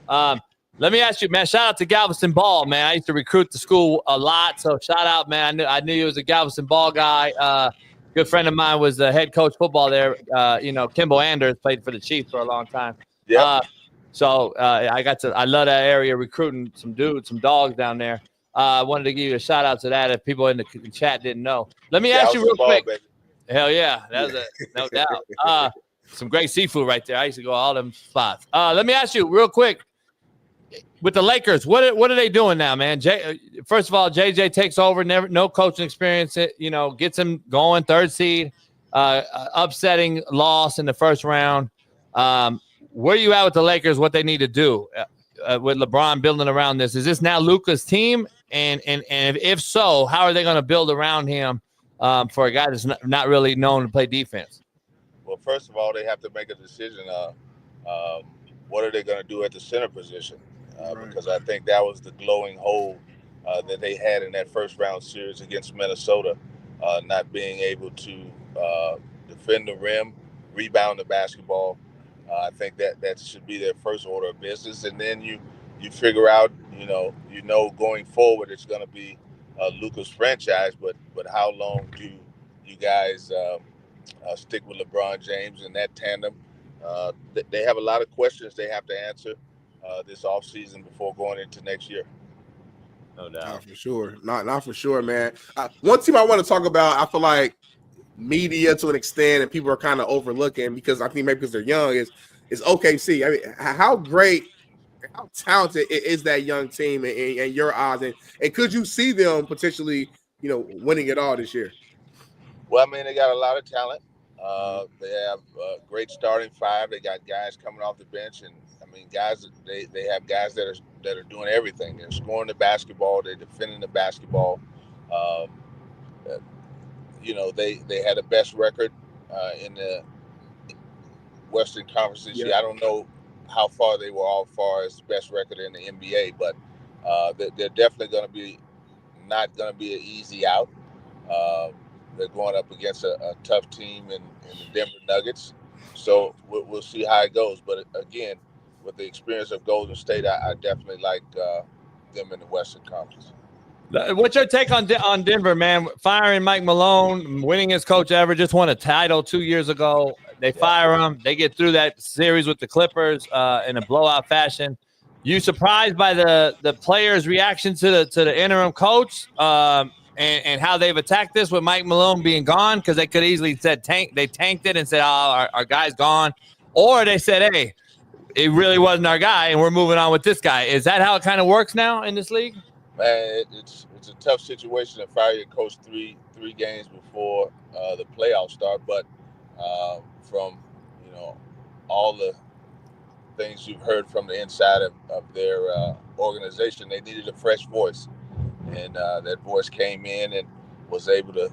Let me ask you, man, shout out to Galveston Ball, man. I used to recruit the school a lot, so shout out, man. I knew he was a Galveston Ball guy. Good friend of mine was the head coach football there. You know, Kimball Anders played for the Chiefs for a long time. Yeah. So I love that area, recruiting some dudes, some dogs down there. I wanted to give you a shout out to that if people in the chat didn't know. Let me ask you real quick. Baby. Hell yeah, that's no doubt. Some great seafood right there. I used to go all them spots. Let me ask you real quick. With the Lakers, what are they doing now, man? First of all, JJ takes over, no coaching experience. You know, gets him going, third seed, upsetting loss in the first round. Where are you at with the Lakers? What they need to do with LeBron building around this? Is this now Luka's team? And if so, how are they going to build around him for a guy that's not really known to play defense? Well, first of all, they have to make a decision. What are they going to do at the center position? Because I think that was the glowing hole that they had in that first round series against Minnesota, not being able to defend the rim, rebound the basketball. I think that should be their first order of business, and then you figure out, you know, going forward it's going to be Luka's franchise, but how long do you guys stick with LeBron James and that tandem? They have a lot of questions they have to answer this offseason before going into next year. No doubt. Not for sure. Not for sure, man. One team I want to talk about, I feel like media to an extent, and people are kind of overlooking, because I think maybe because they're young, is OKC. I mean, how great, how talented is that young team in your eyes? And could you see them potentially, you know, winning it all this year? Well, I mean, they got a lot of talent. They have a great starting five. They got guys coming off the bench, and I mean, guys. They have guys that are doing everything. They're scoring the basketball. They're defending the basketball. You know, they had the best record in the Western Conference this year. I don't know how far they were all far as best record in the NBA, but they're definitely going to be not going to be an easy out. They're going up against a tough team in the Denver Nuggets. So we'll see how it goes. But again, with the experience of Golden State, I definitely like them in the Western Conference. What's your take on Denver, man? Firing Mike Malone, winning his coach ever, just won a title 2 years ago. They fire him. They get through that series with the Clippers in a blowout fashion. You surprised by the players' reaction to the interim coach and how they've attacked this with Mike Malone being gone? Because they could easily said they tanked it and said, "Oh, our guy's gone," or they said, "Hey, it really wasn't our guy, and we're moving on with this guy." Is that how it kind of works now in this league? Man, it's a tough situation to fire your coach three games before the playoffs start. But from all the things you've heard from the inside of their organization, they needed a fresh voice, and that voice came in and was able to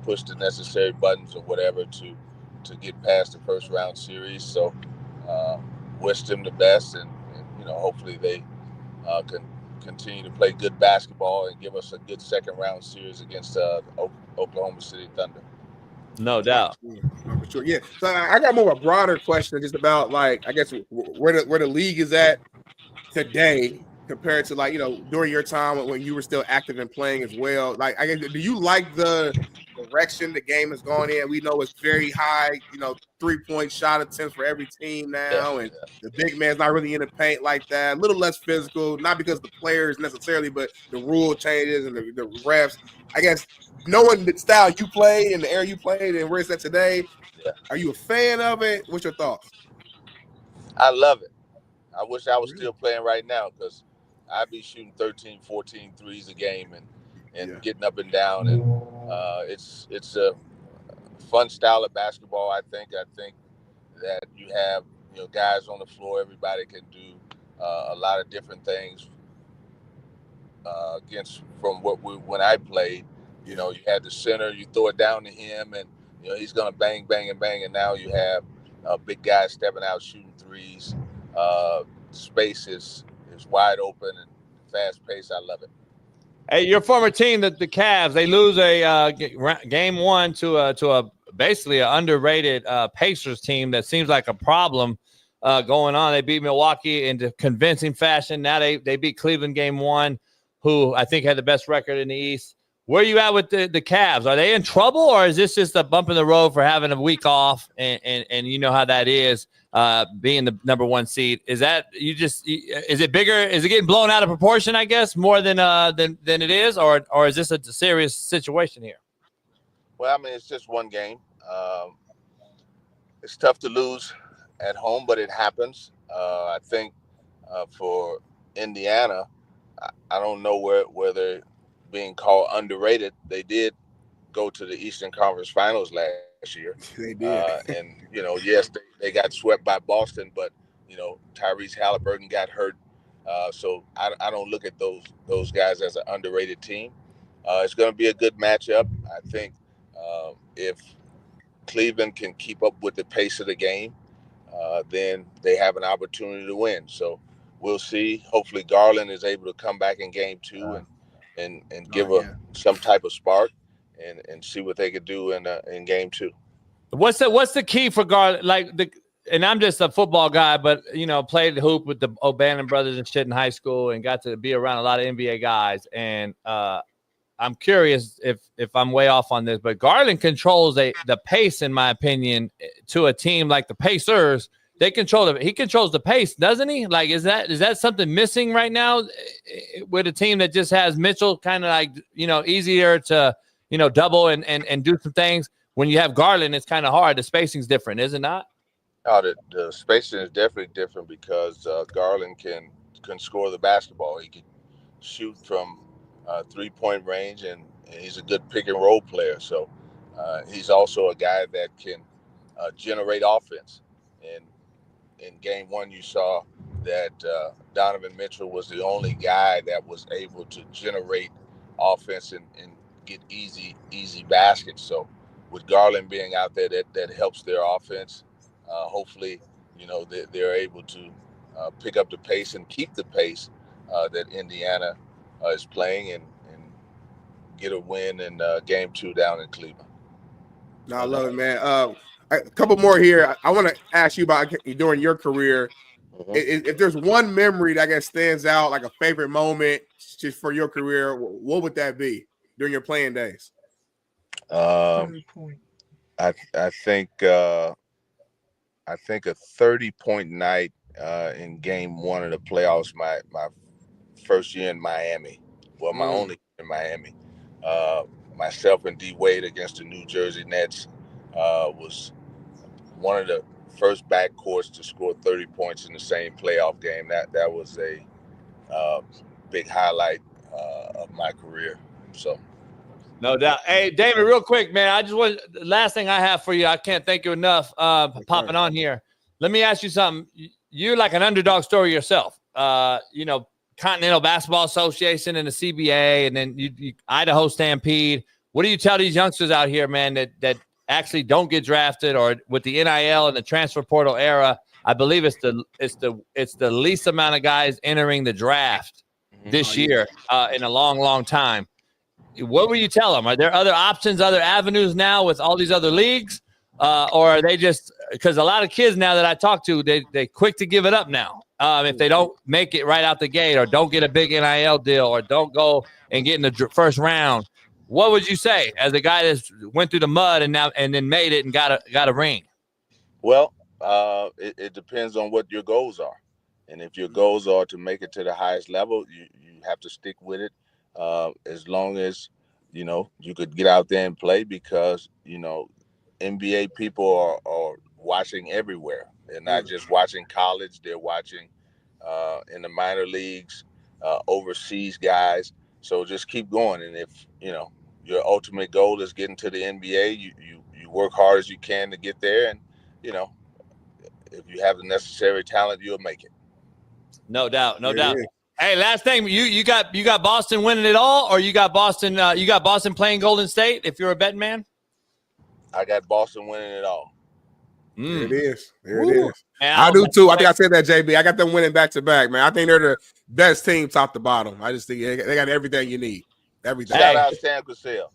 push the necessary buttons or whatever to get past the first round series. So wish them the best, and hopefully they can continue to play good basketball and give us a good second round series against Oklahoma City Thunder. No doubt. For sure. Yeah. So I got more of a broader question just about, like, I guess where the league is at today compared to, like, during your time when you were still active and playing as well. Like, I guess, do you like the direction the game has gone in? We know it's very high, 3-point shot attempts for every team now, and the big man's not really in the paint like that. A little less physical, not because the players necessarily, but the rule changes and the refs. I guess, knowing the style you played and the era you played and where it's at today, are you a fan of it? What's your thoughts? I love it. I wish I was still playing right now, because I'd be shooting 13, 14 threes a game and getting up and down. And it's a fun style of basketball, I think. I think that you have guys on the floor. Everybody can do a lot of different things when I played. You had the center, you throw it down to him, and he's gonna bang, bang, and bang. And now you have big guys stepping out, shooting threes. Space is wide open and fast paced. I love it. Hey, your former team, the Cavs, they lose a game one to a basically an underrated Pacers team that seems like a problem going on. They beat Milwaukee in convincing fashion. Now they beat Cleveland game one, who I think had the best record in the East. Where are you at with the Cavs? Are they in trouble, or is this just a bump in the road for having a week off? And you know how that is, being the number one seed. Is that is it bigger? Is it getting blown out of proportion, I guess, more than it is, or is this a serious situation here? Well, I mean, it's just one game. It's tough to lose at home, but it happens. I think for Indiana, I don't know where they're being called underrated. They did go to the Eastern Conference Finals last year. They did. And, yes, they got swept by Boston, but, Tyrese Halliburton got hurt. So I don't look at those guys as an underrated team. It's going to be a good matchup. I think if Cleveland can keep up with the pace of the game, then they have an opportunity to win. So we'll see. Hopefully Garland is able to come back in game two and give some type of spark and see what they could do in game two. What's the key for Garland? And I'm just a football guy, but played the hoop with the O'Bannon brothers and shit in high school and got to be around a lot of NBA guys. And I'm curious if I'm way off on this, but Garland controls the pace, in my opinion, to a team like the Pacers. He controls the pace, doesn't he? Like, is that something missing right now with a team that just has Mitchell kind of easier to, double and do some things? When you have Garland, it's kind of hard. The spacing's different, is it not? Oh, the spacing is definitely different because Garland can score the basketball. He can shoot from 3-point range, and he's a good pick and roll player. So he's also a guy that can generate offense. And in game one, you saw that Donovan Mitchell was the only guy that was able to generate offense and get easy baskets. So with Garland being out there, that helps their offense. Hopefully, they're able to pick up the pace and keep the pace that Indiana is playing and get a win in game two down in Cleveland. No, I love it, man. A couple more here. I want to ask you about during your career. Mm-hmm. If there's one memory that I guess stands out, like a favorite moment just for your career, what would that be during your playing days? I think a 30-point night in game one of the playoffs, my first year in Miami. Well, my only in Miami. Myself and D Wade against the New Jersey Nets was one of the first backcourts to score 30 points in the same playoff game. That was a big highlight of my career. So. No doubt. Hey, Damon, real quick, man, the last thing I have for you, I can't thank you enough popping on here. Let me ask you something. You're like an underdog story yourself. Continental Basketball Association and the CBA, and then you Idaho Stampede. What do you tell these youngsters out here, man, that actually don't get drafted, or with the NIL and the transfer portal era, I believe it's the least amount of guys entering the draft this year in a long, long time. What will you tell them? Are there other options, other avenues now with all these other leagues? Or are they just – because a lot of kids now that I talk to, they quick to give it up now. If they don't make it right out the gate or don't get a big NIL deal or don't go and get in the first round, what would you say as a guy that went through the mud and then made it and got a ring? Well, it depends on what your goals are. And if your goals are to make it to the highest level, you have to stick with it as long as, you could get out there and play because, NBA people are watching everywhere. They're not just watching college. They're watching in the minor leagues, overseas guys. So just keep going. And if, your ultimate goal is getting to the NBA, you work hard as you can to get there. And, if you have the necessary talent, you'll make it. No doubt. No doubt. Hey, last thing, you got Boston winning it all, or you got Boston playing Golden State if you're a betting man? I got Boston winning it all. There it is. There it is. Man, I do too. I think I said that, JB. I got them winning back to back, man. I think they're the best team top to bottom. I just think they got everything you need. Everything. Shout out Sam Cassell.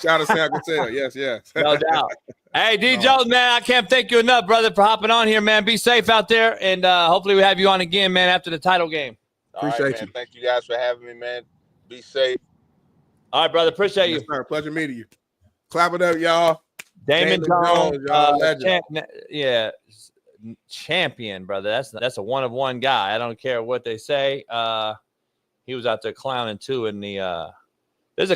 Shout out Sam Cassell. Yes. No doubt. Hey, D. Jones, man, I can't thank you enough, brother, for hopping on here, man. Be safe out there, and hopefully we have you on again, man, after the title game. Appreciate you. Thank you guys for having me, man. Be safe. All right, brother. Appreciate you. Sir. Pleasure meeting you. Clap it up, y'all. Damon Jones, y'all. champion, brother. That's a one-of-one guy. I don't care what they say. He was out there clowning too. In the there's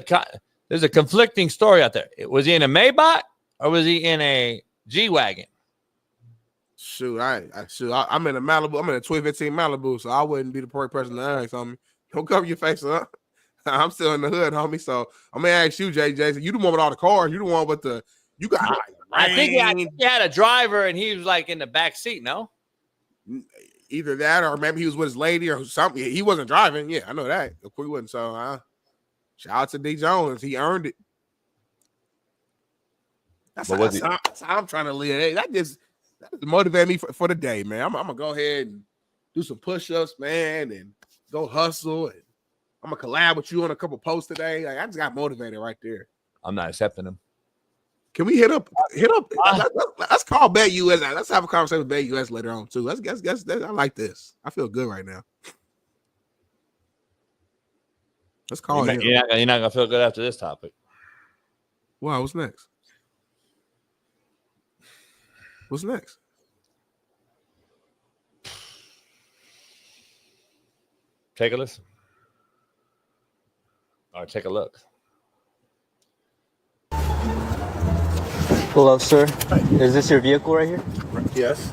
a conflicting story out there. Was he in a Maybach or was he in a G-Wagon? Shoot, I'm in a Malibu. I'm in a 2015 Malibu, so I wouldn't be the perfect person to ask homie. Don't cover your face up. I'm still in the hood, homie. So I'm gonna ask you, JJ. You the one with all the cars. You the one with the. You got. I think he had a driver and he was like in the back seat. No, either that or maybe he was with his lady or something. He wasn't driving. Yeah, I know that. Of course he wasn't. So shout out to D Jones. He earned it. That's how I'm trying to live. That just motivated me for the day, man. I'm gonna go ahead and do some push-ups, man, and go hustle. And I'm gonna collab with you on a couple posts today. Like, I just got motivated right there. I'm not accepting them. Can we hit up? Let's call Bet US. Let's have a conversation with Bet US later on too. Let's I like this. I feel good right now. Let's call him. You're not gonna feel good after this topic. Wow, what's next? What's next? Take a listen. Or take a look. Hello, sir. Hi. Is this your vehicle right here? Yes.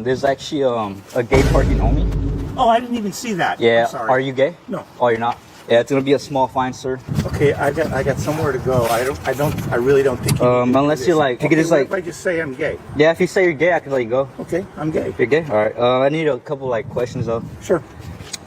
There's actually a gay parking only. Oh, I didn't even see that. Yeah. I'm sorry. Are you gay? No. Oh, you're not. Yeah, it's gonna be a small fine, sir. Okay, I got somewhere to go. I really don't think. Unless you like, you could just like. If I just say I'm gay. Yeah, if you say you're gay, I can let you go. Okay, I'm gay. You're gay. All right. I need a couple like questions though. Sure.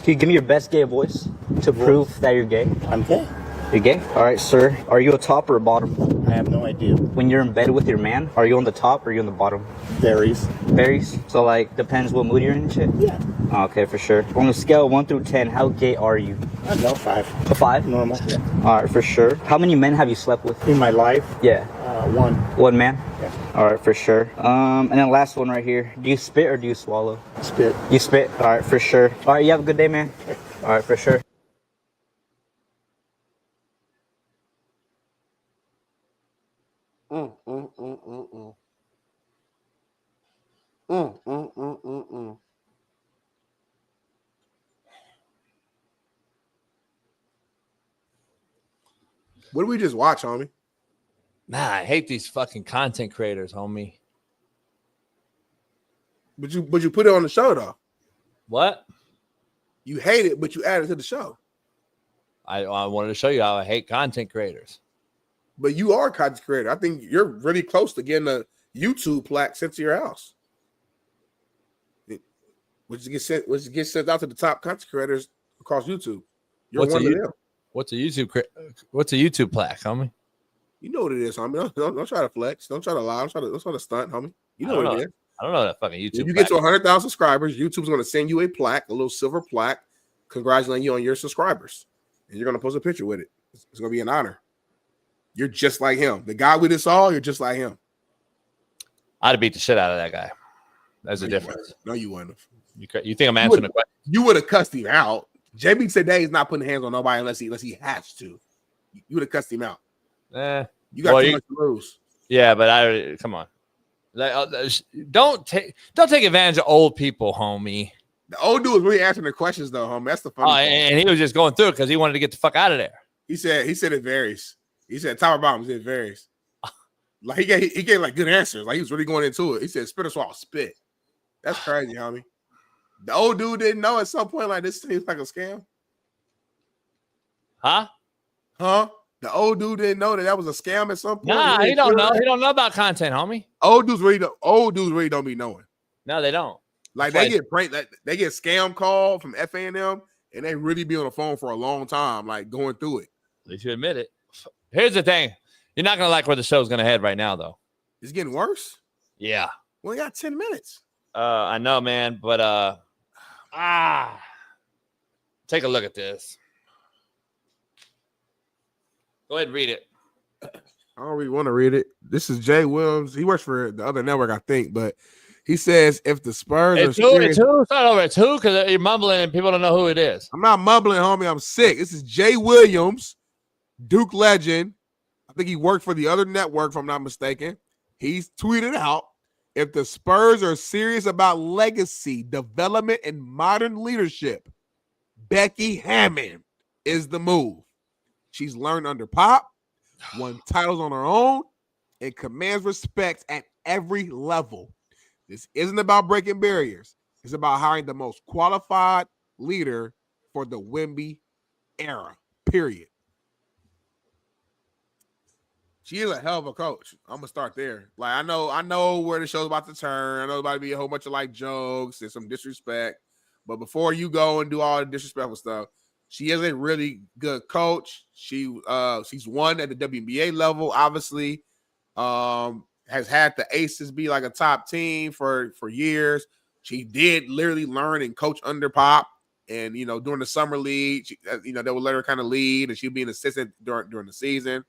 Can you give me your best gay voice to prove that you're gay? I'm gay. You're gay? All right, sir. Are you a top or a bottom? I have no idea. When you're in bed with your man, are you on the top or are you on the bottom? Varies. Varies? So, like, depends what mood you're in and shit? Yeah. Okay, for sure. On a scale of 1 through 10, how gay are you? I don't know, 5. A 5? Normal, yeah. All right, for sure. How many men have you slept with? In my life? Yeah. 1. 1 man? Yeah. All right, for sure. And then last one right here. Do you spit or do you swallow? Spit. You spit? All right, for sure. All right, you have a good day, man. Okay. All right, for sure. What did we just watch, homie? Nah, I hate these fucking content creators, homie. But you put it on the show though. What? You hate it, but you added it to the show. I wanted to show you how I hate content creators. But you are a content creator. I think you're really close to getting a YouTube plaque sent to your house. Which gets sent out to the top content creators across YouTube. You're one of them. What's a YouTube plaque, homie? You know what it is, homie. Don't try to flex. Don't try to lie. Don't try to stunt, homie. You know what it is. I don't know that fucking YouTube. If you get to 100,000 subscribers, YouTube's going to send you a plaque, a little silver plaque, congratulating you on your subscribers. And you're going to post a picture with it. It's going to be an honor. You're just like him. The guy we just saw, you're just like him. I'd have beat the shit out of that guy. That's the difference. No, you wouldn't have. You think I'm answering the question? You would have cussed him out. JB today is not putting hands on nobody unless he has to. You would have cussed him out. You got too much to lose. Yeah, but come on. Don't take advantage of old people, homie. The old dude was really answering the questions though, homie. That's the funny thing. And he was just going through it because he wanted to get the fuck out of there. He said it varies. He said top or bottom, it varies. Like he gave like good answers. Like he was really going into it. He said spit or swallow, spit. That's crazy, homie. The old dude didn't know at some point like this seems like a scam. Huh? The old dude didn't know that was a scam at some point. Nah, he don't know. He don't know about content, homie. Old dudes really don't be knowing. No, they don't. Like they get pranked. They get scam called from FA&M, and they really be on the phone for a long time, like going through it. At least you admit it. Here's the thing: you're not gonna like where the show's gonna head right now, though. It's getting worse. Yeah. We only got 10 minutes. I know, man, but take a look at this. Go ahead and read it. I don't really want to read it. This is Jay Williams. He works for the other network, I think, but he says if the Spurs it's who? It's not over. It's who? Because you're mumbling and people don't know who it is. I'm not mumbling, homie. I'm sick. This is Jay Williams, Duke legend. I think he worked for the other network, if I'm not mistaken. He's tweeted out, if the Spurs are serious about legacy, development, and modern leadership, Becky Hammon is the move. She's learned under Pop, won titles on her own, and commands respect at every level. This isn't about breaking barriers. It's about hiring the most qualified leader for the Wemby era, period. She is a hell of a coach. I'm going to start there. Like, I know where the show's about to turn. I know there's about to be a whole bunch of, like, jokes and some disrespect. But before you go and do all the disrespectful stuff, she is a really good coach. She's won at the WNBA level, obviously. Has had the Aces be like a top team for years. She did literally learn and coach under Pop. And, during the summer league, they would let her kind of lead, and she'd be an assistant during the season.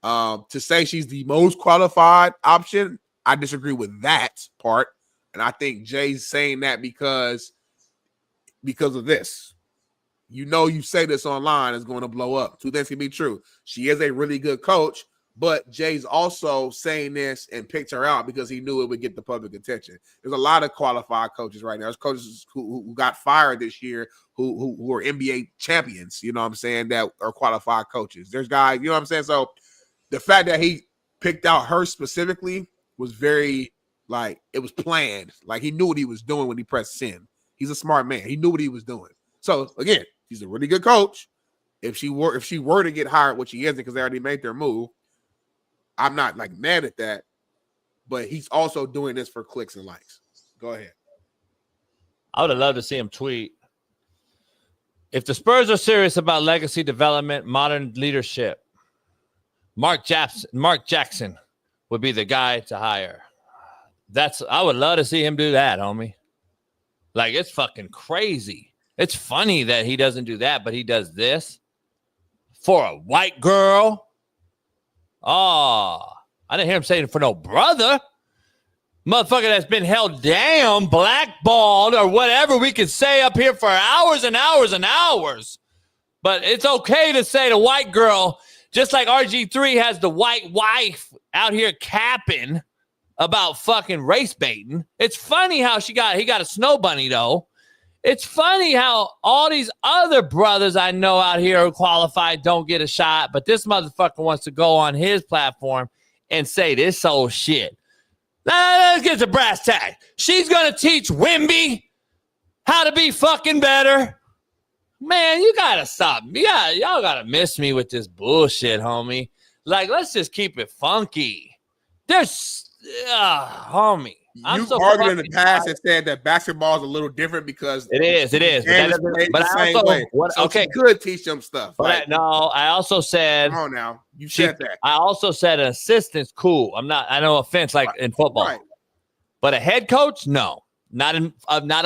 To say she's the most qualified option, I disagree with that part. And I think Jay's saying that because of this. You say this online is going to blow up. Two things can be true. She is a really good coach, but Jay's also saying this and picked her out because he knew it would get the public attention. There's a lot of qualified coaches right now. There's coaches who got fired this year who are NBA champions, you know what I'm saying, that are qualified coaches. There's guys, you know what I'm saying? So the fact that he picked out her specifically was very, like, it was planned. Like, he knew what he was doing when he pressed send. He's a smart man. He knew what he was doing. So, again, she's a really good coach. If she were to get hired, which she isn't because they already made their move, I'm not, like, mad at that. But he's also doing this for clicks and likes. Go ahead. I would have loved to see him tweet, if the Spurs are serious about legacy development, modern leadership, Mark Jackson would be the guy to hire. I would love to see him do that, homie. Like, it's fucking crazy. It's funny that he doesn't do that, but he does this for a white girl. Oh, I didn't hear him saying it for no brother. Motherfucker that's been held down, blackballed, or whatever we could say up here for hours and hours and hours. But it's okay to say the white girl, just like RG3 has the white wife out here capping about fucking race baiting. It's funny how he got a snow bunny, though. It's funny how all these other brothers I know out here who qualified don't get a shot, but this motherfucker wants to go on his platform and say this old shit. Let's get to brass tack. She's going to teach Wemby how to be fucking better. Man, you got to stop. Y'all got to miss me with this bullshit, homie. Like, let's just keep it funky. There's, homie. You've argued in the past and said that basketball is a little different because it is. But I also could teach them stuff. But I also said. Come on now, you said that. I also said an assistant's cool. I know offense, like in football. But a head coach, no. Not of men. Not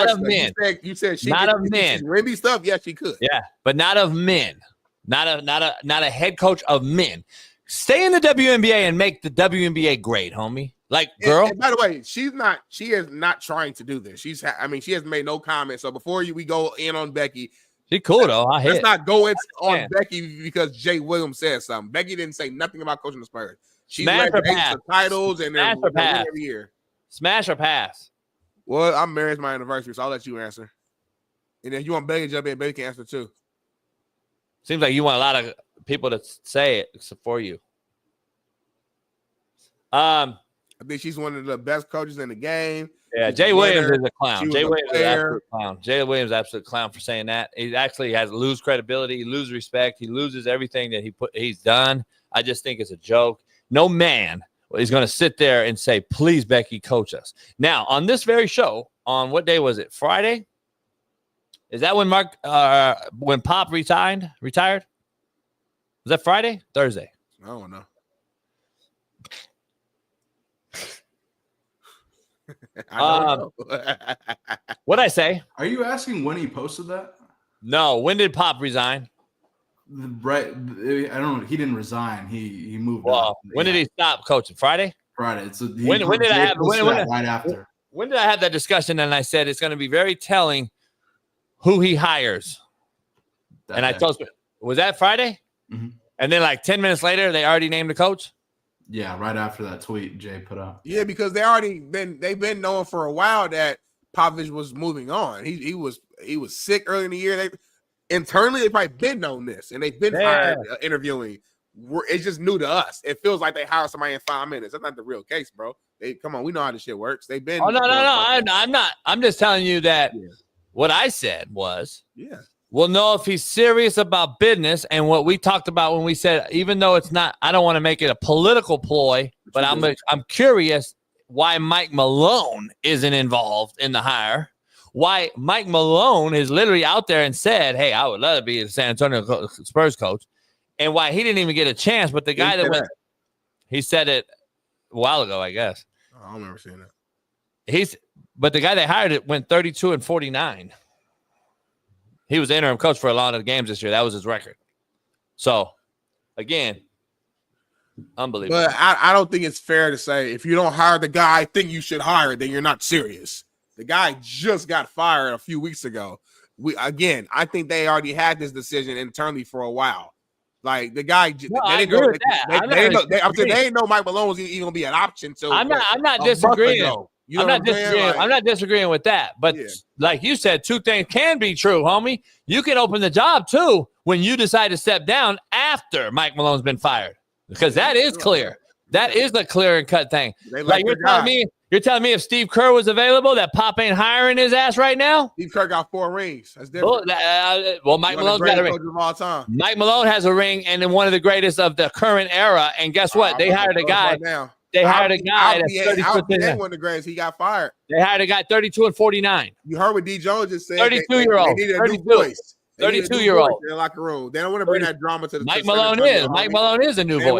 of men. You said she not of men. Wendy stuff. Yes, she could. Yeah, but not of men. Not a head coach of men. Stay in the WNBA and make the WNBA great, homie. Like, girl. And by the way, she is not trying to do this. She has made no comment. So before we go in on Becky, she cool though. Let's not go in on Becky because Jay Williams said something. Becky didn't say nothing about coaching the Spurs. She led the titles and they're every year. Smash or pass? Well, I'm married. It's my anniversary, so I'll let you answer. And if you want Becky to jump in, Becky can answer too. Seems like you want a lot of people to say it for you. I think she's one of the best coaches in the game. Yeah, Jay Williams is a clown. Jay Williams is an absolute clown. Jay Williams is an absolute clown for saying that. He actually has lose credibility, he loses respect, he loses everything that he's done. I just think it's a joke. No man is going to sit there and say, please, Becky, coach us. Now, on this very show, on what day was it? Friday? Is that when when Pop retired? Was that Friday? Thursday? I don't know. I don't know. What'd I say? Are you asking when he posted that? No. When did Pop resign? Right. I don't know. He didn't resign. He moved on. When did he stop coaching? Friday? Friday. So when did I have right after? When did I have that discussion? And I said it's going to be very telling who he hires. And I told you, was that Friday? Mm-hmm. And then like 10 minutes later, they already named the coach? Yeah, right after that tweet Jay put up. Yeah, because they've been knowing for a while that Popovich was moving on. He was sick early in the year. Internally, they've probably been known this, and they've been interviewing. It's just new to us. It feels like they hired somebody in 5 minutes. That's not the real case, bro. Come on, we know how this shit works. They've been. Oh no! I'm not. I'm just telling you that what I said was. Yeah. We'll know if he's serious about business, and what we talked about when we said, even though it's not, I don't want to make it a political ploy, but I'm curious why Mike Malone isn't involved in the hire. Why Mike Malone is literally out there and said, hey, I would love to be the San Antonio Spurs coach, and why he didn't even get a chance. But the guy he said it a while ago, I guess. I don't remember seeing that. But the guy they hired went 32-49. He was the interim coach for a lot of the games this year. That was his record. So, again, unbelievable. But I don't think it's fair to say if you don't hire the guy I think you should hire, then you're not serious. The guy just got fired a few weeks ago. I think they already had this decision internally for a while. Like the guy, they didn't know Mike Malone was even going to be an option. So I'm not disagreeing. I'm not disagreeing with that. But like you said, two things can be true, homie. You can open the job too when you decide to step down after Mike Malone's been fired, because that is clear. That is the clear and cut thing. Like you're telling me if Steve Kerr was available, that Pop ain't hiring his ass right now? Steve Kerr got 4 rings. That's different. Well, Mike Malone's got a ring. Of all time. Mike Malone has a ring, and then one of the greatest of the current era. And guess what? They hired a guy. They hired a guy that's 32. One of the greatest. He got fired. They hired a guy 32-49. You heard what D. Jones just said. 32-year-old. They need a new voice. 32-year-old in the locker room. They don't want to bring that drama to the Mike Malone is. Mike Malone is a new voice. They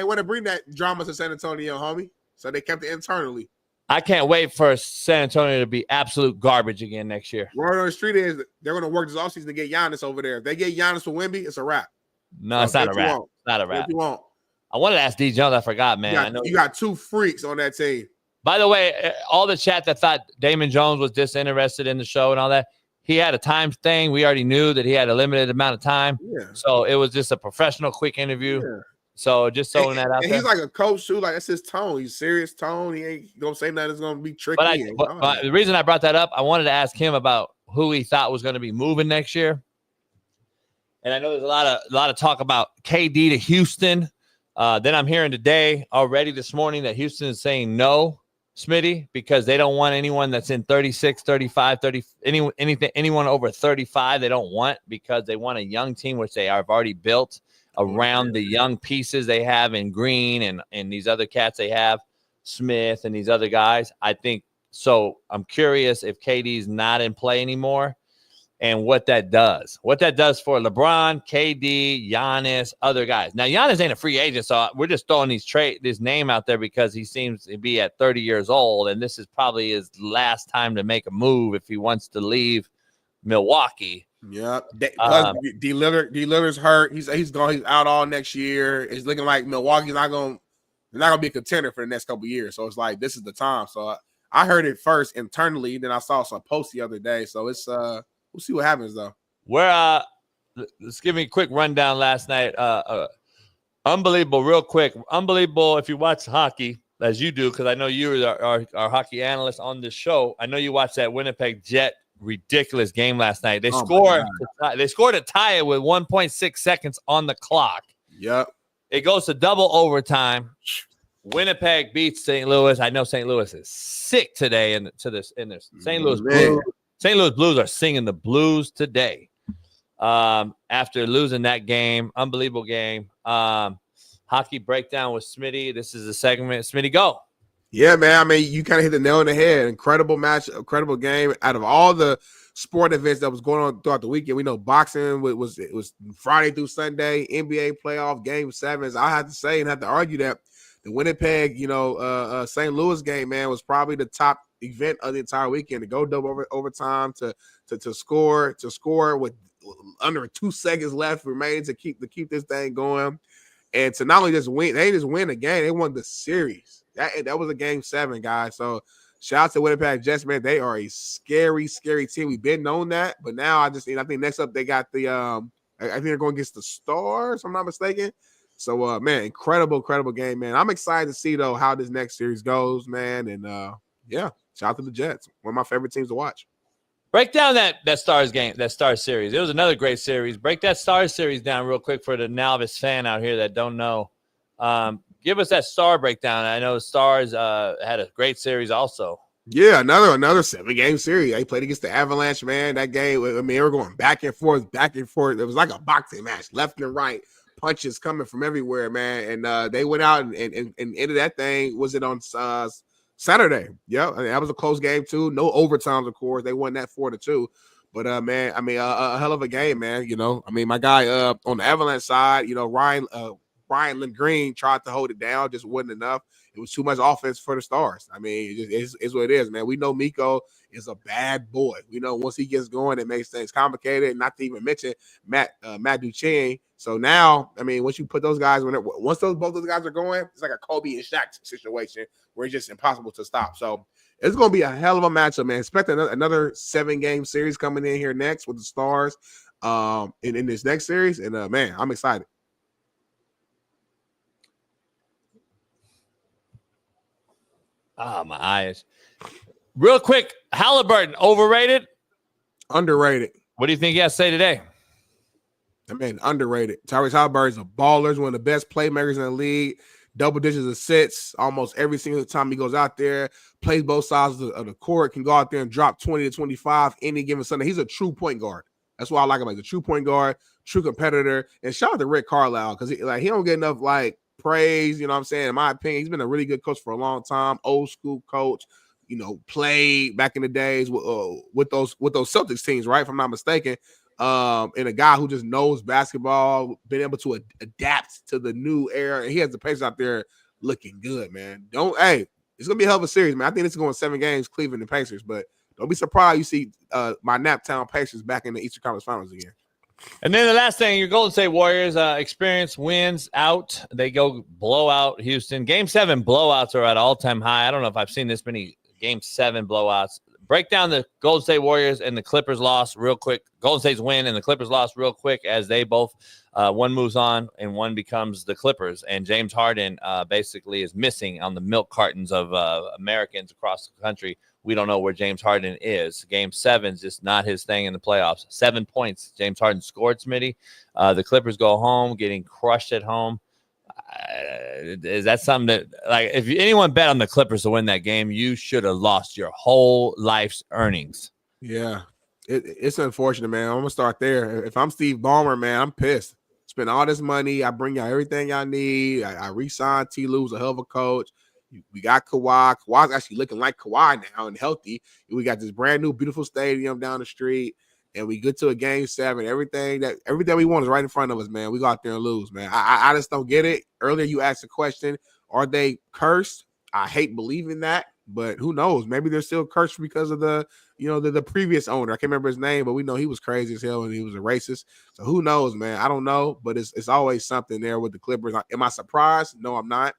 want to bring that drama to San Antonio, homie. So they kept it internally. I can't wait for San Antonio to be absolute garbage again next year. Word on the street is they're going to work this offseason to get Giannis over there. If they get Giannis for Wemby, it's a wrap. No, it's not a wrap. It's not a wrap. I wanted to ask D. Jones. I forgot, man. You got 2 freaks on that team. By the way, all the chat that thought Damon Jones was disinterested in the show and all that, he had a time thing. We already knew that he had a limited amount of time. Yeah. So it was just a professional, quick interview. Yeah. So just throwing that out there. He's like a coach too. Like that's his tone. He's serious tone. He ain't gonna say nothing that's gonna be tricky. But the reason I brought that up, I wanted to ask him about who he thought was going to be moving next year. And I know there's a lot of talk about KD to Houston. Then I'm hearing today already this morning that Houston is saying no, Smitty, because they don't want anyone that's in 36, 35, 30, anyone over 35. They don't want, because they want a young team, which they have already built around the young pieces they have in Green and these other cats they have, Smith and these other guys. I think so. I'm curious if KD's not in play anymore. and what that does for LeBron, KD, Giannis, other guys. Now, Giannis ain't a free agent, so we're just throwing this name out there because he seems to be at 30 years old, and this is probably his last time to make a move if he wants to leave Milwaukee. Yep. D. Lillard's hurt. He's gone. He's out all next year. It's looking like Milwaukee's not going to be a contender for the next couple of years. So it's like this is the time. So I heard it first internally, then I saw some posts the other day. So it's we'll see what happens though. Let's give me a quick rundown last night. Unbelievable, real quick. Unbelievable if you watch hockey as you do, because I know you are our hockey analyst on this show. I know you watched that Winnipeg Jet ridiculous game last night. They scored to tie it with 1.6 seconds on the clock. Yep. It goes to double overtime. Winnipeg beats St. Louis. I know St. Louis is sick today in this. St. Louis Blues. St. Louis Blues are singing the blues today. After losing that game, unbelievable game. Hockey breakdown with Smitty. This is a segment. Smitty, go. Yeah, man. I mean, you kind of hit the nail on the head. Incredible match, incredible game. Out of all the sport events that was going on throughout the weekend, we know boxing was Friday through Sunday, NBA playoff game 7s. I have to say and have to argue that the Winnipeg, St. Louis game, man, was probably the top event of the entire weekend. To go double overtime, to score with under 2 seconds left remaining to keep this thing going, and to not only just win, they just win the game, they won the series. That was a game 7, guys. So shout out to Winnipeg Jets, man. They are a scary, scary team. We've been known that, but now I think next up they got the I think they're going against the Stars, if I'm not mistaken. So man, incredible game, man. I'm excited to see though how this next series goes, man. And yeah, shout out to the Jets. One of my favorite teams to watch. Break down that Stars game, that Stars series. It was another great series. Break that Stars series down real quick for the novice fan out here that don't know. Give us that Star breakdown. I know the Stars had a great series also. Yeah, another 7-game series. They played against the Avalanche, man. That game, I mean, they were going back and forth. It was like a boxing match, left and right, punches coming from everywhere, man. And they went out and ended that thing. Was it on Saturday? Yeah, I mean, that was a close game too. No overtimes, of course. They won that 4-2. But man, I mean, a hell of a game, man. I mean, my guy on the Avalanche side, Ryan Lindgren tried to hold it down, just wasn't enough. It was too much offense for the Stars. I mean, it's what it is, man. We know Miko is a bad boy. We know once he gets going, it makes things complicated. Not to even mention Matt Duchene. So now, I mean, once you put those guys, once both those guys are going, it's like a Kobe and Shaq situation where it's just impossible to stop. So it's going to be a hell of a matchup, man. Expect another 7-game series coming in here next with the Stars in this next series. And man, I'm excited. Ah, my eyes. Real quick, Halliburton, overrated? Underrated. What do you think he has to say today? I mean, underrated. Tyrese Halliburton's a baller, one of the best playmakers in the league. Double digits assists almost every single time he goes out there. Plays both sides of the court. Can go out there and drop 20 to 25 any given Sunday. He's a true point guard. That's why I like him. Like a true point guard, true competitor. And shout out to Rick Carlisle because he don't get enough praise, you know what I'm saying? In my opinion, he's been a really good coach for a long time, old school coach, played back in the days with those Celtics teams, right? If I'm not mistaken. And a guy who just knows basketball, been able to adapt to the new era. And he has the Pacers out there looking good, man. It's gonna be a hell of a series, man. I think it's going 7 games, Cleveland and Pacers, but don't be surprised you see my Naptown Pacers back in the Eastern Conference Finals again. And then the last thing, your Golden State Warriors experience wins out. They go blow out Houston. Game 7 blowouts are at all-time high. I don't know if I've seen this many Game 7 blowouts. Break down the Golden State Warriors and the Clippers loss real quick. Golden State's win and the Clippers loss real quick as they both, one moves on and one becomes the Clippers. And James Harden basically is missing on the milk cartons of Americans across the country. We don't know where James Harden is. Game 7's just not his thing in the playoffs. 7 points. James Harden scored, Smitty. The Clippers go home, getting crushed at home. Is that something that, if anyone bet on the Clippers to win that game, you should have lost your whole life's earnings. Yeah, it's unfortunate, man. I'm going to start there. If I'm Steve Ballmer, man, I'm pissed. Spend all this money. I bring y'all everything y'all need. I re-signed T. Lue's a hell of a coach. We got Kawhi. Kawhi's actually looking like Kawhi now and healthy. We got this brand new, beautiful stadium down the street. and we get to a game 7, everything we want is right in front of us, man. We go out there and lose, man. I just don't get it. Earlier you asked a question, are they cursed? I hate believing that, but who knows? Maybe they're still cursed because of the previous owner. I can't remember his name, but we know he was crazy as hell and he was a racist. So who knows, man? I don't know, but it's always something there with the Clippers. Am I surprised? No, I'm not.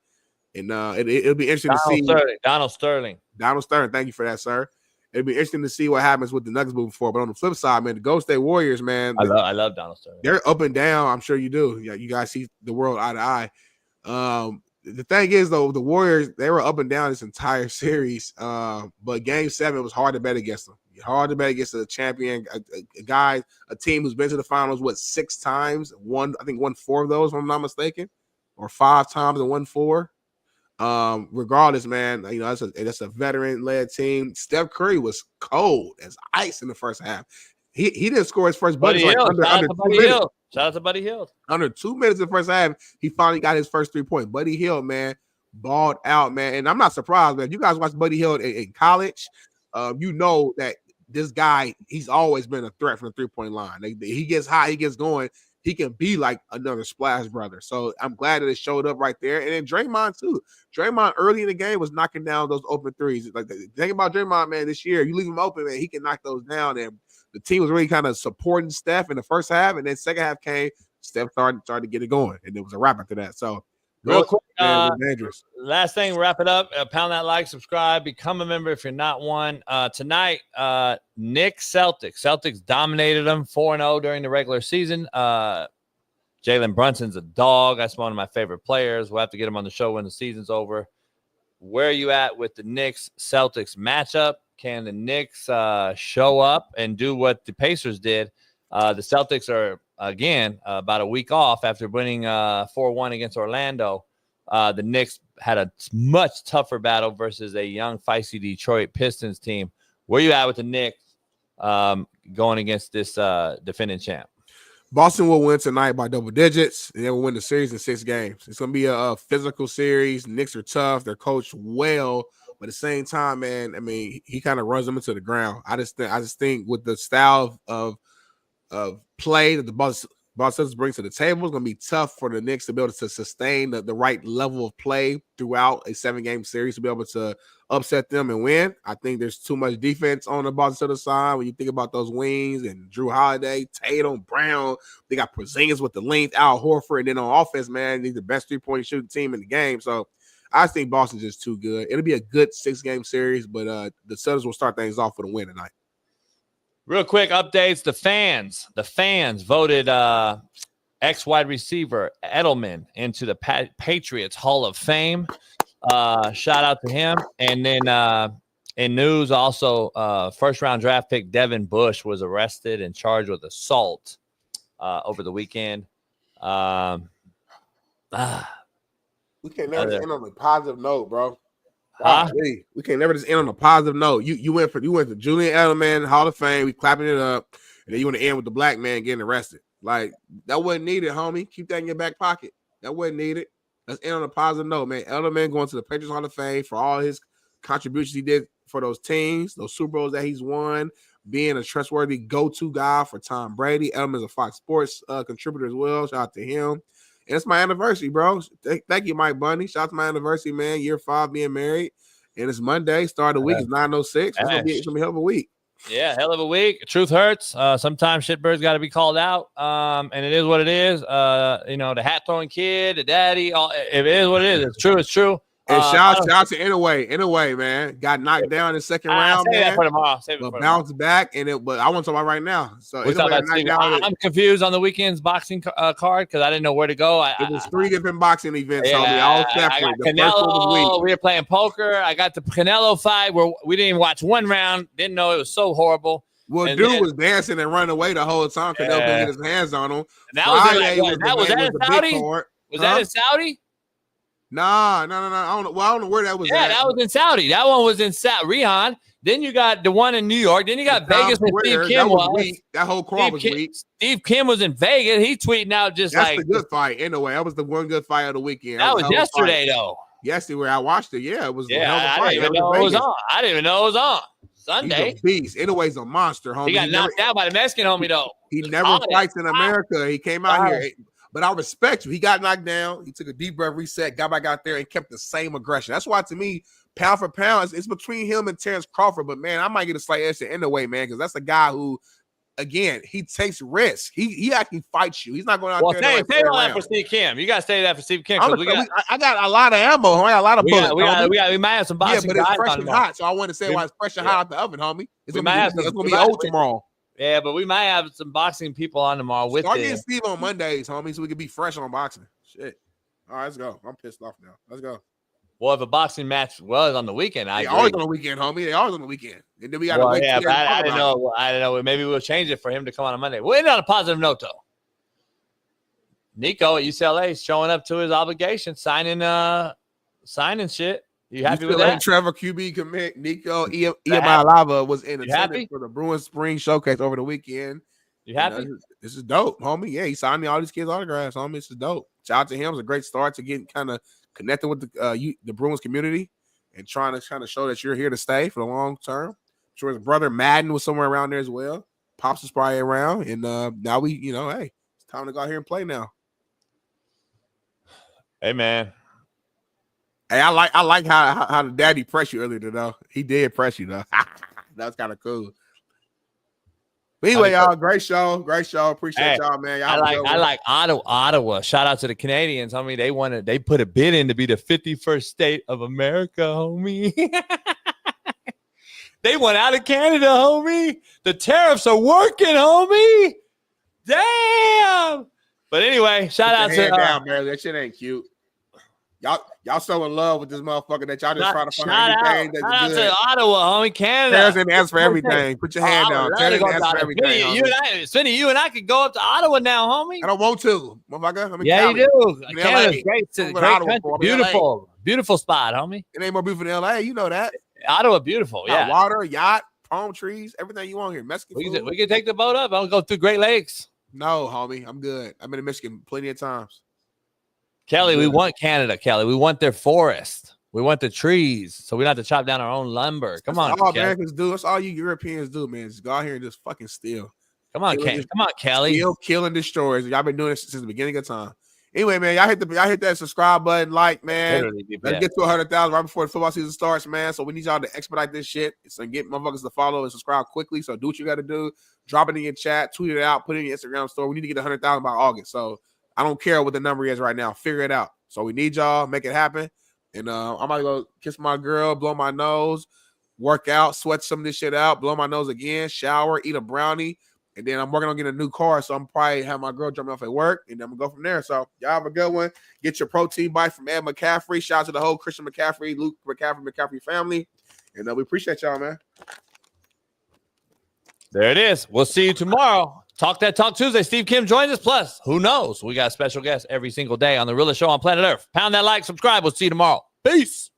And it'll be interesting to see. Donald Sterling. Thank you for that, sir. It'd be interesting to see what happens with the Nuggets moving forward. But on the flip side, man, the Golden State Warriors, man, I love Donald Sterling. They're up and down. I'm sure you do. Yeah, you guys see the world eye to eye. The thing is, though, the Warriors, they were up and down this entire series. But Game 7 was hard to bet against them. Hard to bet against a champion, a team who's been to the finals 6 times. Won 4 of those, if I'm not mistaken, or 5 times and won 4. Regardless, man, that's a veteran-led team. Steph Curry was cold as ice in the first half. He didn't score his first Buddy bucket Hield. under 2 minutes. Shout out to Buddy Hield. Under 2 minutes in the first half, he finally got his first 3 points. Buddy Hield, man, balled out, man. And I'm not surprised, man. If you guys watch Buddy Hield in college, you know that this guy, he's always been a threat from the 3-point line. He gets hot, he gets going. He can be like another Splash brother. So I'm glad that it showed up right there. And then Draymond, too. Draymond early in the game was knocking down those open threes. Like, the thing about Draymond, man, this year, you leave him open, man, he can knock those down. And the team was really kind of supporting Steph in the first half. And then second half came, Steph started to get it going. And it was a wrap after that. So, real quick, dangerous. Last thing, wrap it up. Pound that like, subscribe, become a member if you're not one. Tonight, Knicks Celtics. Celtics dominated them 4-0 during the regular season. Jalen Brunson's a dog. That's one of my favorite players. We'll have to get him on the show when the season's over. Where are you at with the Knicks Celtics matchup? Can the Knicks show up and do what the Pacers did? The Celtics are, again, about a week off after winning 4-1 against Orlando. The Knicks had a much tougher battle versus a young, feisty Detroit Pistons team. Where you at with the Knicks going against this defending champ? Boston will win tonight by double digits, and they will win the series in 6 games. It's going to be a physical series. Knicks are tough. They're coached well, but at the same time, man, I mean, he kind of runs them into the ground. I just think with the style of play that the Boston Celtics brings to the table, it's going to be tough for the Knicks to be able to sustain the right level of play throughout a 7-game series to be able to upset them and win. I think there's too much defense on the Boston Celtics side when you think about those wings and Drew Holiday, Tatum, Brown. They got Porzingis with the length, Al Horford, and then on offense, man, he's the best 3-point shooting team in the game. So I think Boston's just too good. It'll be a good 6-game series, but the Celtics will start things off with a win tonight. Real quick updates. The fans voted ex-wide receiver Edelman into the Patriots Hall of Fame. Shout out to him. And then in news, also, first-round draft pick Devin Bush was arrested and charged with assault over the weekend. We can't never just end on a positive note, bro. We can't never just end on a positive note. You went to Julian Edelman Hall of Fame. We clapping it up, and then you want to end with the black man getting arrested. Like, that wasn't needed, homie. Keep that in your back pocket. That wasn't needed. Let's end on a positive note, man. Edelman going to the Patriots Hall of Fame for all his contributions he did for those teams, those Super Bowls that he's won, being a trustworthy go-to guy for Tom Brady. Edelman's a Fox Sports contributor as well. Shout out to him. And it's my anniversary, bro. Thank you, Mike Bunny. Shout out to my anniversary, man. Year 5 being married. And it's Monday. Start of the week is 9:06. It's gonna be a hell of a week. Yeah, hell of a week. Truth hurts. Sometimes shitbirds got to be called out. And it is what it is. The hat throwing kid, the daddy. If it is what it is, it's true. It's true. And shout out to Inouye, man. Got knocked down in the second round, save man. That for tomorrow. But bounced back, but I want to talk about right now. So I'm confused on the weekend's boxing card because I didn't know where to go. It was 3 different boxing events. I got Canelo. We were playing poker. I got the Canelo fight where we didn't even watch one round. Didn't know it was so horrible. Well, and dude was dancing and running away the whole time. Canelo couldn't get his hands on him. That was in Saudi? Was that in Saudi? Nah. I don't know where that was. Yeah, that was in Saudi. That one was in Rihan. Then you got the one in New York. Then you got Vegas and Steve Kim was weak. That whole crowd was weak. Steve Kim was in Vegas. He tweeting out that's the good fight. Anyway, that was the one good fight of the weekend. That was yesterday, though. Yesterday, I watched it. Yeah, it was. Yeah, I didn't even know it was on. Sunday. He's a beast. Inoue's a monster, homie. He got knocked out by the Mexican homie, though. He never fights in America. He came out here. But I respect you. He got knocked down. He took a deep breath, reset, got back out there, and kept the same aggression. That's why, to me, pound for pound, it's between him and Terrence Crawford. But, man, I might get a slight edge to Inoue, man, because that's a guy who, again, he takes risks. He actually fights you. He's not going out there. Well, say all that for Steve Kim. You got to say that for Steve Kim. I got a lot of ammo. I got a lot of bullets. We might have some boxing guys. Yeah, but it's guys fresh and hot, so I want to say why it's fresh and hot out the oven, homie. It's going to be old tomorrow. Yeah, but we might have some boxing people on tomorrow with Start getting Steve on Mondays, homie, so we can be fresh on boxing. Shit. All right, let's go. I'm pissed off now. Let's go. Well, if a boxing match was on the weekend, they always on the weekend, homie. They always on the weekend. And then we got to wait. Yeah, but I didn't know. I don't know. Maybe we'll change it for him to come on a Monday. We'll end on a positive note, though. Nico at UCLA is showing up to his obligation, signing shit. You happy with that? Trevor QB commit Nico Iamaleava was in attendance for the Bruins Spring Showcase over the weekend. You happy? This is dope, homie. Yeah, he signed me all these kids' autographs, homie. This is dope. Shout out to him. It's a great start to getting kind of connecting with the Bruins community and trying to show that you're here to stay for the long term. I'm sure his brother Madden was somewhere around there as well. Pops is probably around, and now we, hey, it's time to go out here and play now. Hey, man. Hey, I like how the daddy pressed you earlier, though. He did press you, though. That's kind of cool. But anyway, y'all, great show. Appreciate y'all, man. Y'all I like Ottawa. Shout out to the Canadians, homie. They put a bid in to be the 51st state of America, homie. They went out of Canada, homie. The tariffs are working, homie. Damn. But anyway, shout out to down, man. That shit ain't cute. Y'all so in love with this motherfucker that y'all just trying to find anything that's good. Shout out to Ottawa, homie, Canada. There's an answer for everything. Put your hand down. There's an answer for everything. Smitty, you and I could go up to Ottawa now, homie. I don't want to, motherfucker. Yeah, you do. Canada's great. Great country. Beautiful spot, homie. It ain't more beautiful than LA. You know that. Ottawa, beautiful. Yeah. Water, yacht, palm trees, everything you want here. Mexican food. We can take the boat up. I'll go through Great Lakes. No, homie. I'm good. I've been to Michigan plenty of times. Kelly, we want Canada, Kelly. We want their forest. We want the trees, so we don't have to chop down our own lumber. Come on, all Americans do. That's all you Europeans do, man. Just go out here and just fucking steal. Come on, Kelly. Steal, kill, and destroy. Y'all been doing this since the beginning of time. Anyway, man, y'all hit that subscribe button, man. Let's get to 100,000 right before the football season starts, man. So we need y'all to expedite this shit. So get motherfuckers to follow and subscribe quickly. So do what you got to do. Drop it in your chat, tweet it out, put it in your Instagram store. We need to get 100,000 by August. So I don't care what the number is right now. Figure it out. So we need y'all. Make it happen. And I'm about to go kiss my girl, blow my nose, work out, sweat some of this shit out, blow my nose again, shower, eat a brownie. And then I'm working on getting a new car. So I'm probably have my girl drop me off at work. And then I'm going to go from there. So y'all have a good one. Get your protein bite from Ed McCaffrey. Shout out to the whole Christian McCaffrey, Luke McCaffrey family. And we appreciate y'all, man. There it is. We'll see you tomorrow. Talk That Talk Tuesday. Steve Kim joins us. Plus, who knows? We got special guests every single day on The Realest Show on Planet Earth. Pound that like, subscribe. We'll see you tomorrow. Peace.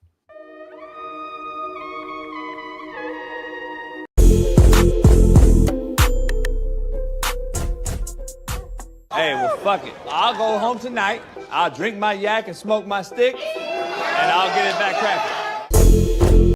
Hey, well, fuck it. I'll go home tonight. I'll drink my yak and smoke my stick, and I'll get it back cracking.